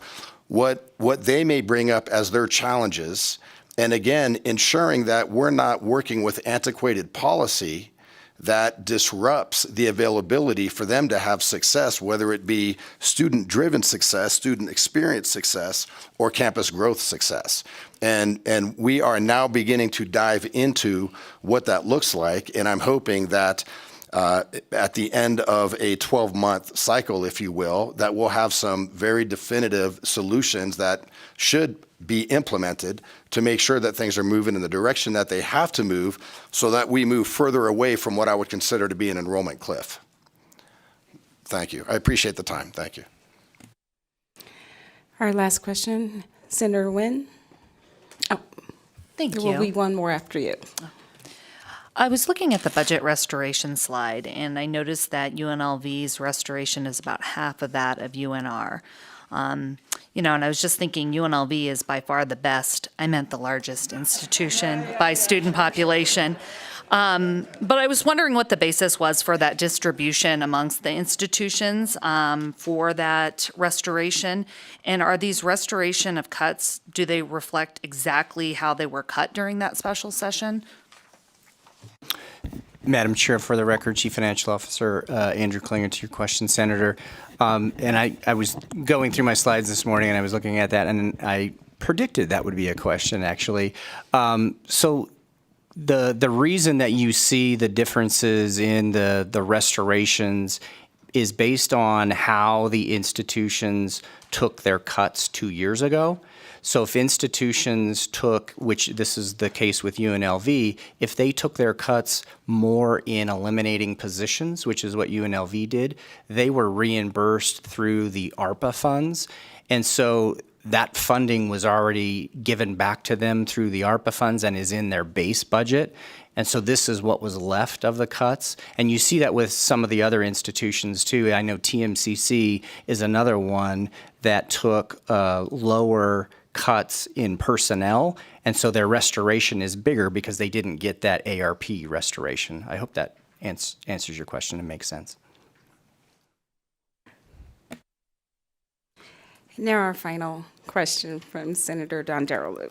what they may bring up as their challenges. And again, ensuring that we're not working with antiquated policy that disrupts the availability for them to have success, whether it be student-driven success, student experience success, or campus growth success. And we are now beginning to dive into what that looks like, and I'm hoping that at the end of a 12-month cycle, if you will, that we'll have some very definitive solutions that should be implemented to make sure that things are moving in the direction that they have to move so that we move further away from what I would consider to be an enrollment cliff. Thank you. I appreciate the time. Thank you. Our last question, Senator Nguyen. Oh, Thank there you. will be one more after you. I was looking at the budget restoration slide, and I noticed that UNLV's restoration is about half of that of UNR. And I was just thinking UNLV is by far the best. I meant the largest institution by student population. But I was wondering what the basis was for that distribution amongst the institutions for that restoration. And are these restoration of cuts, do they reflect exactly how they were cut during that special session? Madam Chair, for the record, Chief Financial Officer Andrew Klinger, to your question, Senator. And I was going through my slides this morning and I was looking at that and I predicted that would be a question, actually. So the reason that you see the differences in the restorations is based on how the institutions took their cuts 2 years ago. So if institutions took, which this is the case with UNLV, if they took their cuts more in eliminating positions, which is what UNLV did, they were reimbursed through the ARPA funds. And so that funding was already given back to them through the ARPA funds and is in their base budget. And so this is what was left of the cuts. And you see that with some of the other institutions too. I know TMCC is another one that took lower cuts in personnel, and so their restoration is bigger because they didn't get that ARP restoration. I hope that answers your question and makes sense. Now our final question from Senator Dondero.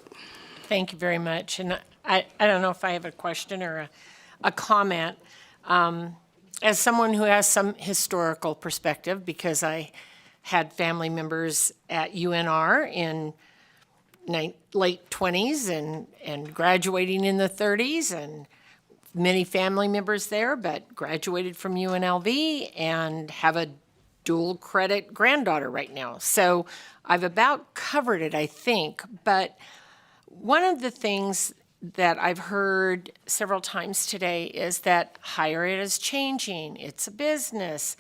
Thank you very much. And I don't know if I have a question or a comment. As someone who has some historical perspective, because I had family members at UNR in late 20s and graduating in the 30s, and many family members there, but graduated from UNLV and have a dual credit granddaughter right now. So I've about covered it, I think. But one of the things that I've heard several times today is that higher ed is changing. It's a business.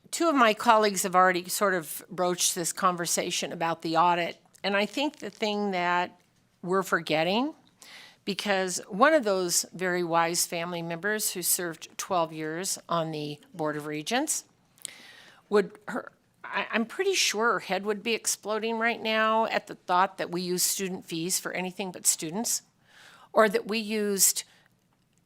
Two of my colleagues have already sort of broached this conversation about the audit. And I think the thing that we're forgetting, because one of those very wise family members who served 12 years on the Board of Regents I'm pretty sure her head would be exploding right now at the thought that we use student fees for anything but students, or that we used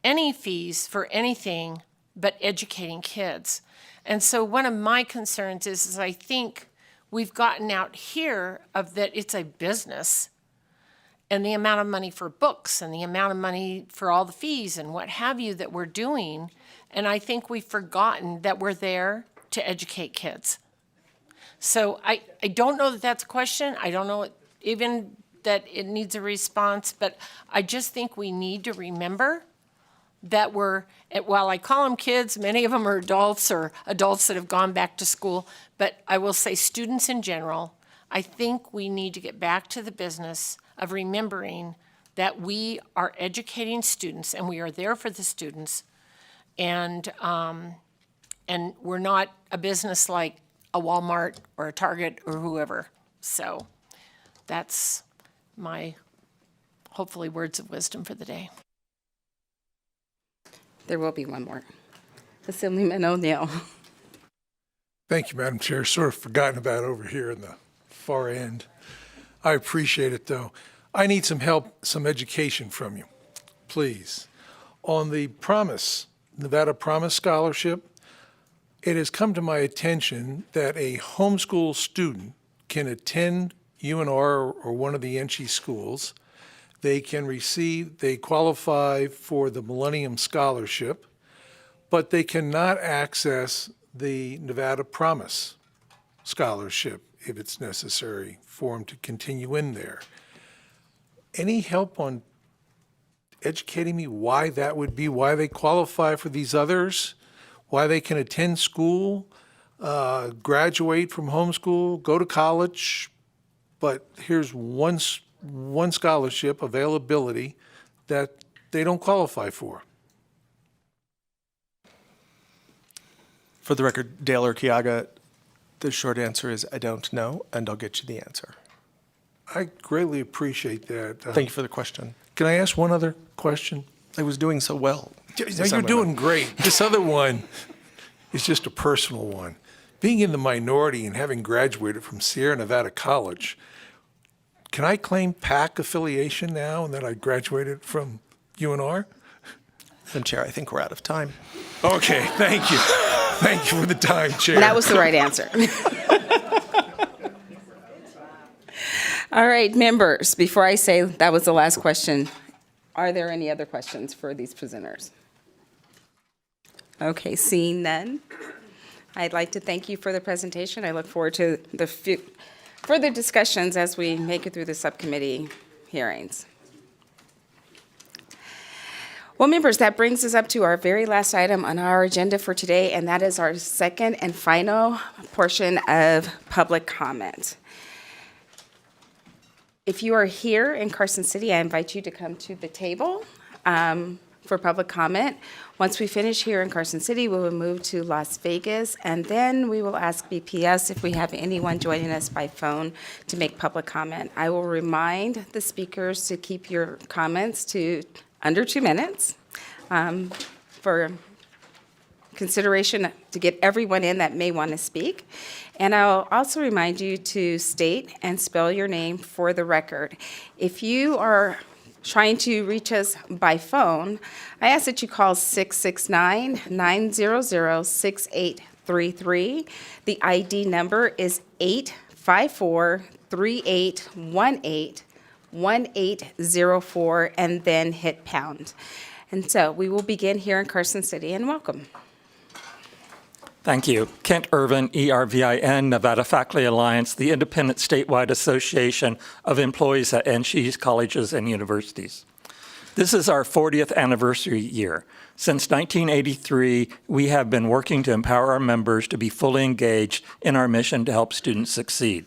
any fees for anything but educating kids. And so one of my concerns is I think we've gotten out here of that it's a business, and the amount of money for books and the amount of money for all the fees and what have you that we're doing. And I think we've forgotten that we're there to educate kids. So I don't know that that's a question. I don't know even that it needs a response, but I just think we need to remember that while I call them kids, many of them are adults or adults that have gone back to school, but I will say students in general, I think we need to get back to the business of remembering that we are educating students and we are there for the students, and we're not a business like a Walmart or a Target or whoever. So that's my, hopefully, words of wisdom for the day. There will be one more. Assemblyman O'Neill. Thank you, Madam Chair. Sort of forgotten about over here in the far end. I appreciate it, though. I need some help, some education from you, please. On the Promise, Nevada Promise Scholarship, it has come to my attention that a homeschool student can attend UNR or one of the NSHE schools. They qualify for the Millennium Scholarship, but they cannot access the Nevada Promise Scholarship if it's necessary for them to continue in there. Any help on educating me why that would be, why they qualify for these others, why they can attend school, graduate from homeschool, go to college, but here's one scholarship availability that they don't qualify for? For the record, Dale Urquiaga, the short answer is I don't know, and I'll get you the answer. I greatly appreciate that. Thank you for the question. Can I ask one other question? I was doing so well. No, you're doing great. This other one is just a personal one. Being in the minority and having graduated from Sierra Nevada College, can I claim PAC affiliation now and that I graduated from UNR? Madam Chair, I think we're out of time. Okay, thank you. Thank you for the time, Chair. That was the right answer. All right, members, before I say that was the last question, are there any other questions for these presenters? Okay, seeing none, I'd like to thank you for the presentation. I look forward to the further discussions as we make it through the subcommittee hearings. Well, members, that brings us up to our very last item on our agenda for today, and that is our second and final portion of public comment. If you are here in Carson City, I invite you to come to the table for public comment. Once we finish here in Carson City, we will move to Las Vegas, and then we will ask BPS if we have anyone joining us by phone to make public comment. I will remind the speakers to keep your comments to under 2 minutes for consideration to get everyone in that may want to speak. And I'll also remind you to state and spell your name for the record. If you are trying to reach us by phone, I ask that you call 669-900-6833. The ID number is 854-3818-1804, and then hit pound. And so we will begin here in Carson City, and welcome. Thank you. Kent Irvin, ERVIN, Nevada Faculty Alliance, the independent statewide association of employees at NSHE's colleges and universities. This is our 40th anniversary year. Since 1983, we have been working to empower our members to be fully engaged in our mission to help students succeed.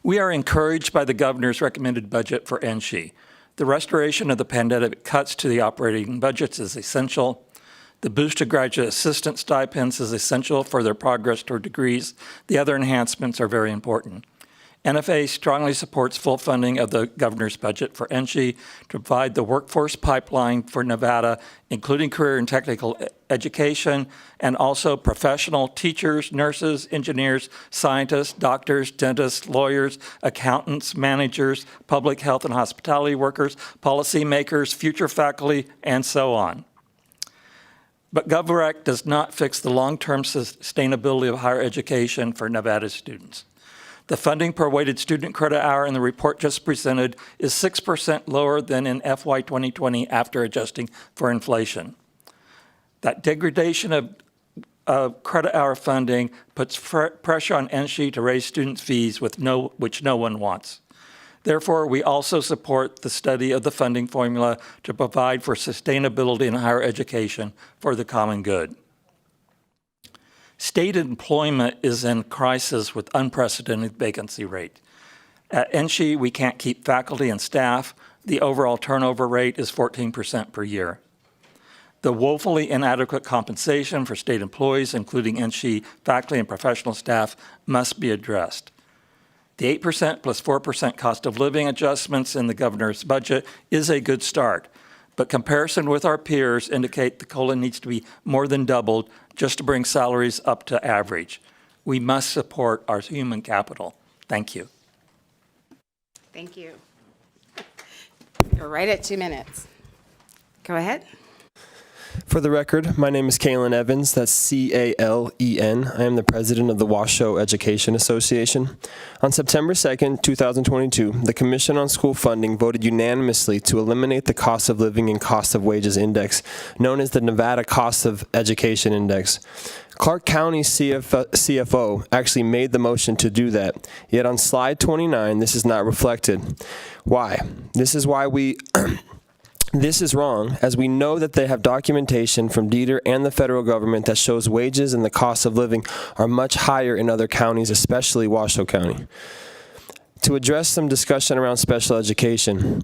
We are encouraged by the governor's recommended budget for NSHE. The restoration of the pandemic cuts to the operating budgets is essential. The boost to graduate assistant stipends is essential for their progress toward degrees. The other enhancements are very important. NFA strongly supports full funding of the governor's budget for NSHE to provide the workforce pipeline for Nevada, including career and technical education, and also professional teachers, nurses, engineers, scientists, doctors, dentists, lawyers, accountants, managers, public health and hospitality workers, policymakers, future faculty, and so on. But GovRec does not fix the long-term sustainability of higher education for Nevada students. The funding per weighted student credit hour in the report just presented is 6% lower than in FY 2020 after adjusting for inflation. That degradation of credit hour funding puts pressure on NSHE to raise students' fees which no one wants. Therefore, we also support the study of the funding formula to provide for sustainability in higher education for the common good. State employment is in crisis with unprecedented vacancy rate. At NSHE, we can't keep faculty and staff. The overall turnover rate is 14% per year. The woefully inadequate compensation for state employees, including NSHE faculty and professional staff, must be addressed. The 8% plus 4% cost of living adjustments in the governor's budget is a good start, but comparison with our peers indicate the COLA needs to be more than doubled just to bring salaries up to average. We must support our human capital. Thank you. Thank you. You're right at 2 minutes. Go ahead. For the record, my name is Kalen Evans. That's C-A-L-E-N. I am the president of the Washoe Education Association. On September 2nd, 2022, the Commission on School Funding voted unanimously to eliminate the Cost of Living and Cost of Wages Index, known as the Nevada Cost of Education Index. Clark County CFO actually made the motion to do that, yet on slide 29, this is not reflected. Why? This is wrong, as we know that they have documentation from Dieter and the federal government that shows wages and the cost of living are much higher in other counties, especially Washoe County. To address some discussion around special education,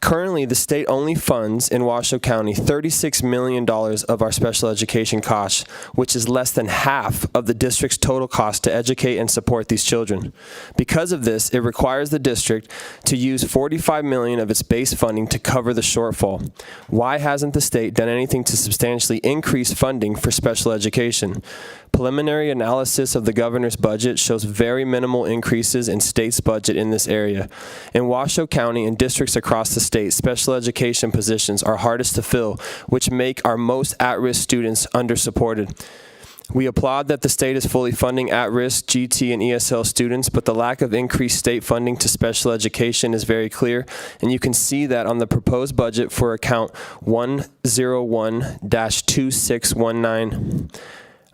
currently the state only funds in Washoe County $36 million of our special education costs, which is less than half of the district's total cost to educate and support these children. Because of this, it requires the district to use $45 million of its base funding to cover the shortfall. Why hasn't the state done anything to substantially increase funding for special education? Preliminary analysis of the governor's budget shows very minimal increases in state's budget in this area. In Washoe County and districts across the state, special education positions are hardest to fill, which make our most at-risk students undersupported. We applaud that the state is fully funding at-risk GT and ESL students, but the lack of increased state funding to special education is very clear, and you can see that on the proposed budget for account 101-2619.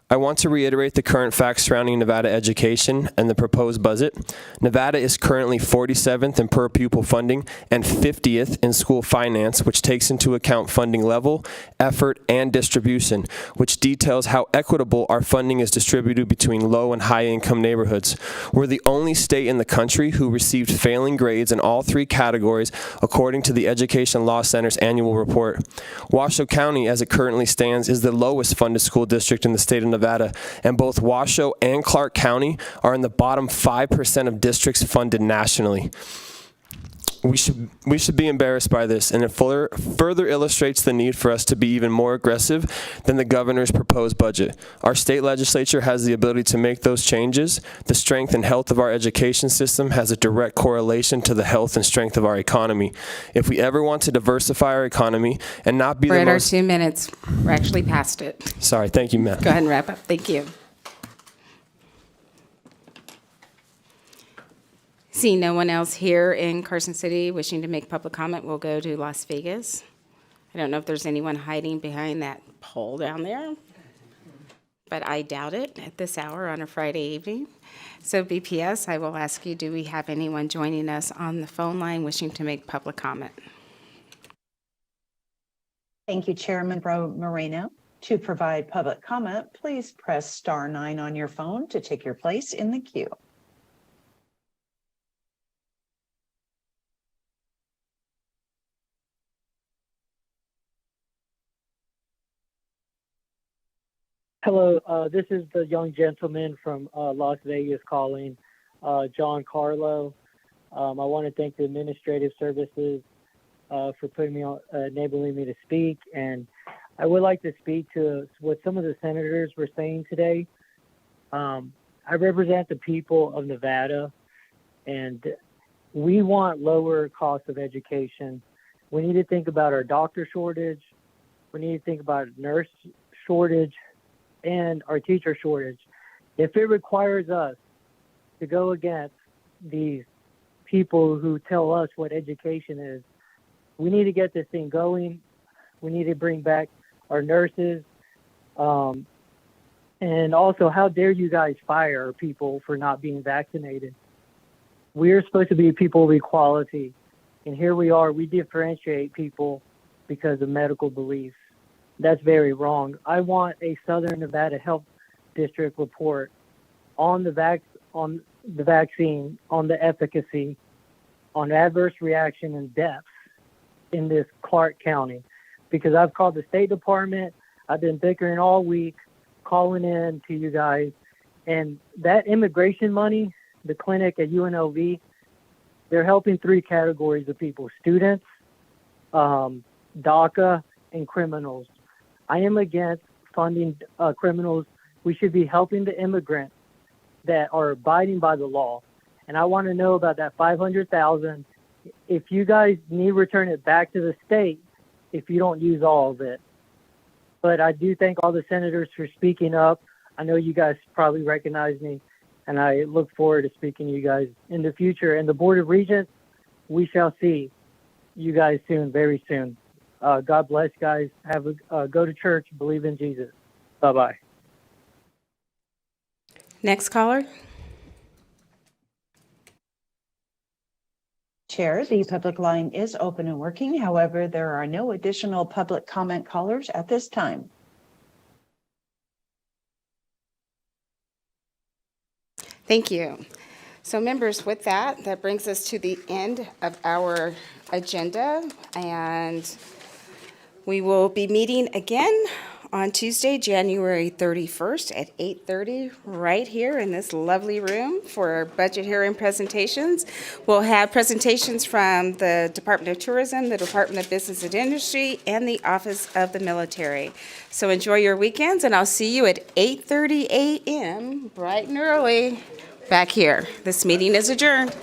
I want to reiterate the current facts surrounding Nevada education and the proposed budget. Nevada is currently 47th in per pupil funding and 50th in school finance, which takes into account funding level, effort, and distribution, which details how equitable our funding is distributed between low and high income neighborhoods. We're the only state in the country who received failing grades in all three categories according to the Education Law Center's annual report. Washoe County, as it currently stands, is the lowest funded school district in the state of Nevada, and both Washoe and Clark County are in the bottom 5% of districts funded nationally. We should be embarrassed by this, and it further illustrates the need for us to be even more aggressive than the governor's proposed budget. Our state legislature has the ability to make those changes. The strength and health of our education system has a direct correlation to the health and strength of our economy. If we ever want to diversify our economy and not be We're the at our most... 2 minutes. We're actually past it. Sorry, thank you, Matt. Go ahead and wrap up. Thank you. Seeing no one else here in Carson City wishing to make public comment, we'll go to Las Vegas. I don't know if there's anyone hiding behind that pole down there, but I doubt it at this hour on a Friday evening. So BPS, I will ask you, do we have anyone joining us on the phone line wishing to make public comment? Thank you, Chairman Moreno. To provide public comment, please press *9 on your phone to take your place in the queue. Hello, this is the young gentleman from Las Vegas calling, John Carlo. I want to thank the administrative services for putting me on, enabling me to speak. And I would like to speak to what some of the senators were saying today. I represent the people of Nevada, and we want lower cost of education. We need to think about our doctor shortage. We need to think about nurse shortage and our teacher shortage. If it requires us to go against these people who tell us what education is, we need to get this thing going. We need to bring back our nurses. And also, how dare you guys fire people for not being vaccinated? We're supposed to be people of equality. And here we are, we differentiate people because of medical beliefs. That's very wrong. I want a Southern Nevada Health District report on the vaccine, on the efficacy, on adverse reaction and deaths in this Clark County. Because I've called the State Department, I've been bickering all week, calling in to you guys, and that immigration money, the clinic at UNLV, they're helping three categories of people: students, DACA, and criminals. I am against funding criminals. We should be helping the immigrants that are abiding by the law. And I want to know about that $500,000. If you guys need to return it back to the state, if you don't use all of it. But I do thank all the senators for speaking up. I know you guys probably recognize me, and I look forward to speaking to you guys in the future. And the Board of Regents, we shall see you guys soon, very soon. God bless, guys. Go to church, believe in Jesus. Bye-bye. Next caller. Chair, the public line is open and working. However, there are no additional public comment callers at this time. Thank you. So members, with that, that brings us to the end of our agenda, and we will be meeting again on Tuesday, January 31st at 8:30 right here in this lovely room for our budget hearing presentations. We'll have presentations from the Department of Tourism, the Department of Business and Industry, and the Office of the Military. So enjoy your weekends, and I'll see you at 8:30 a.m. bright and early back here. This meeting is adjourned.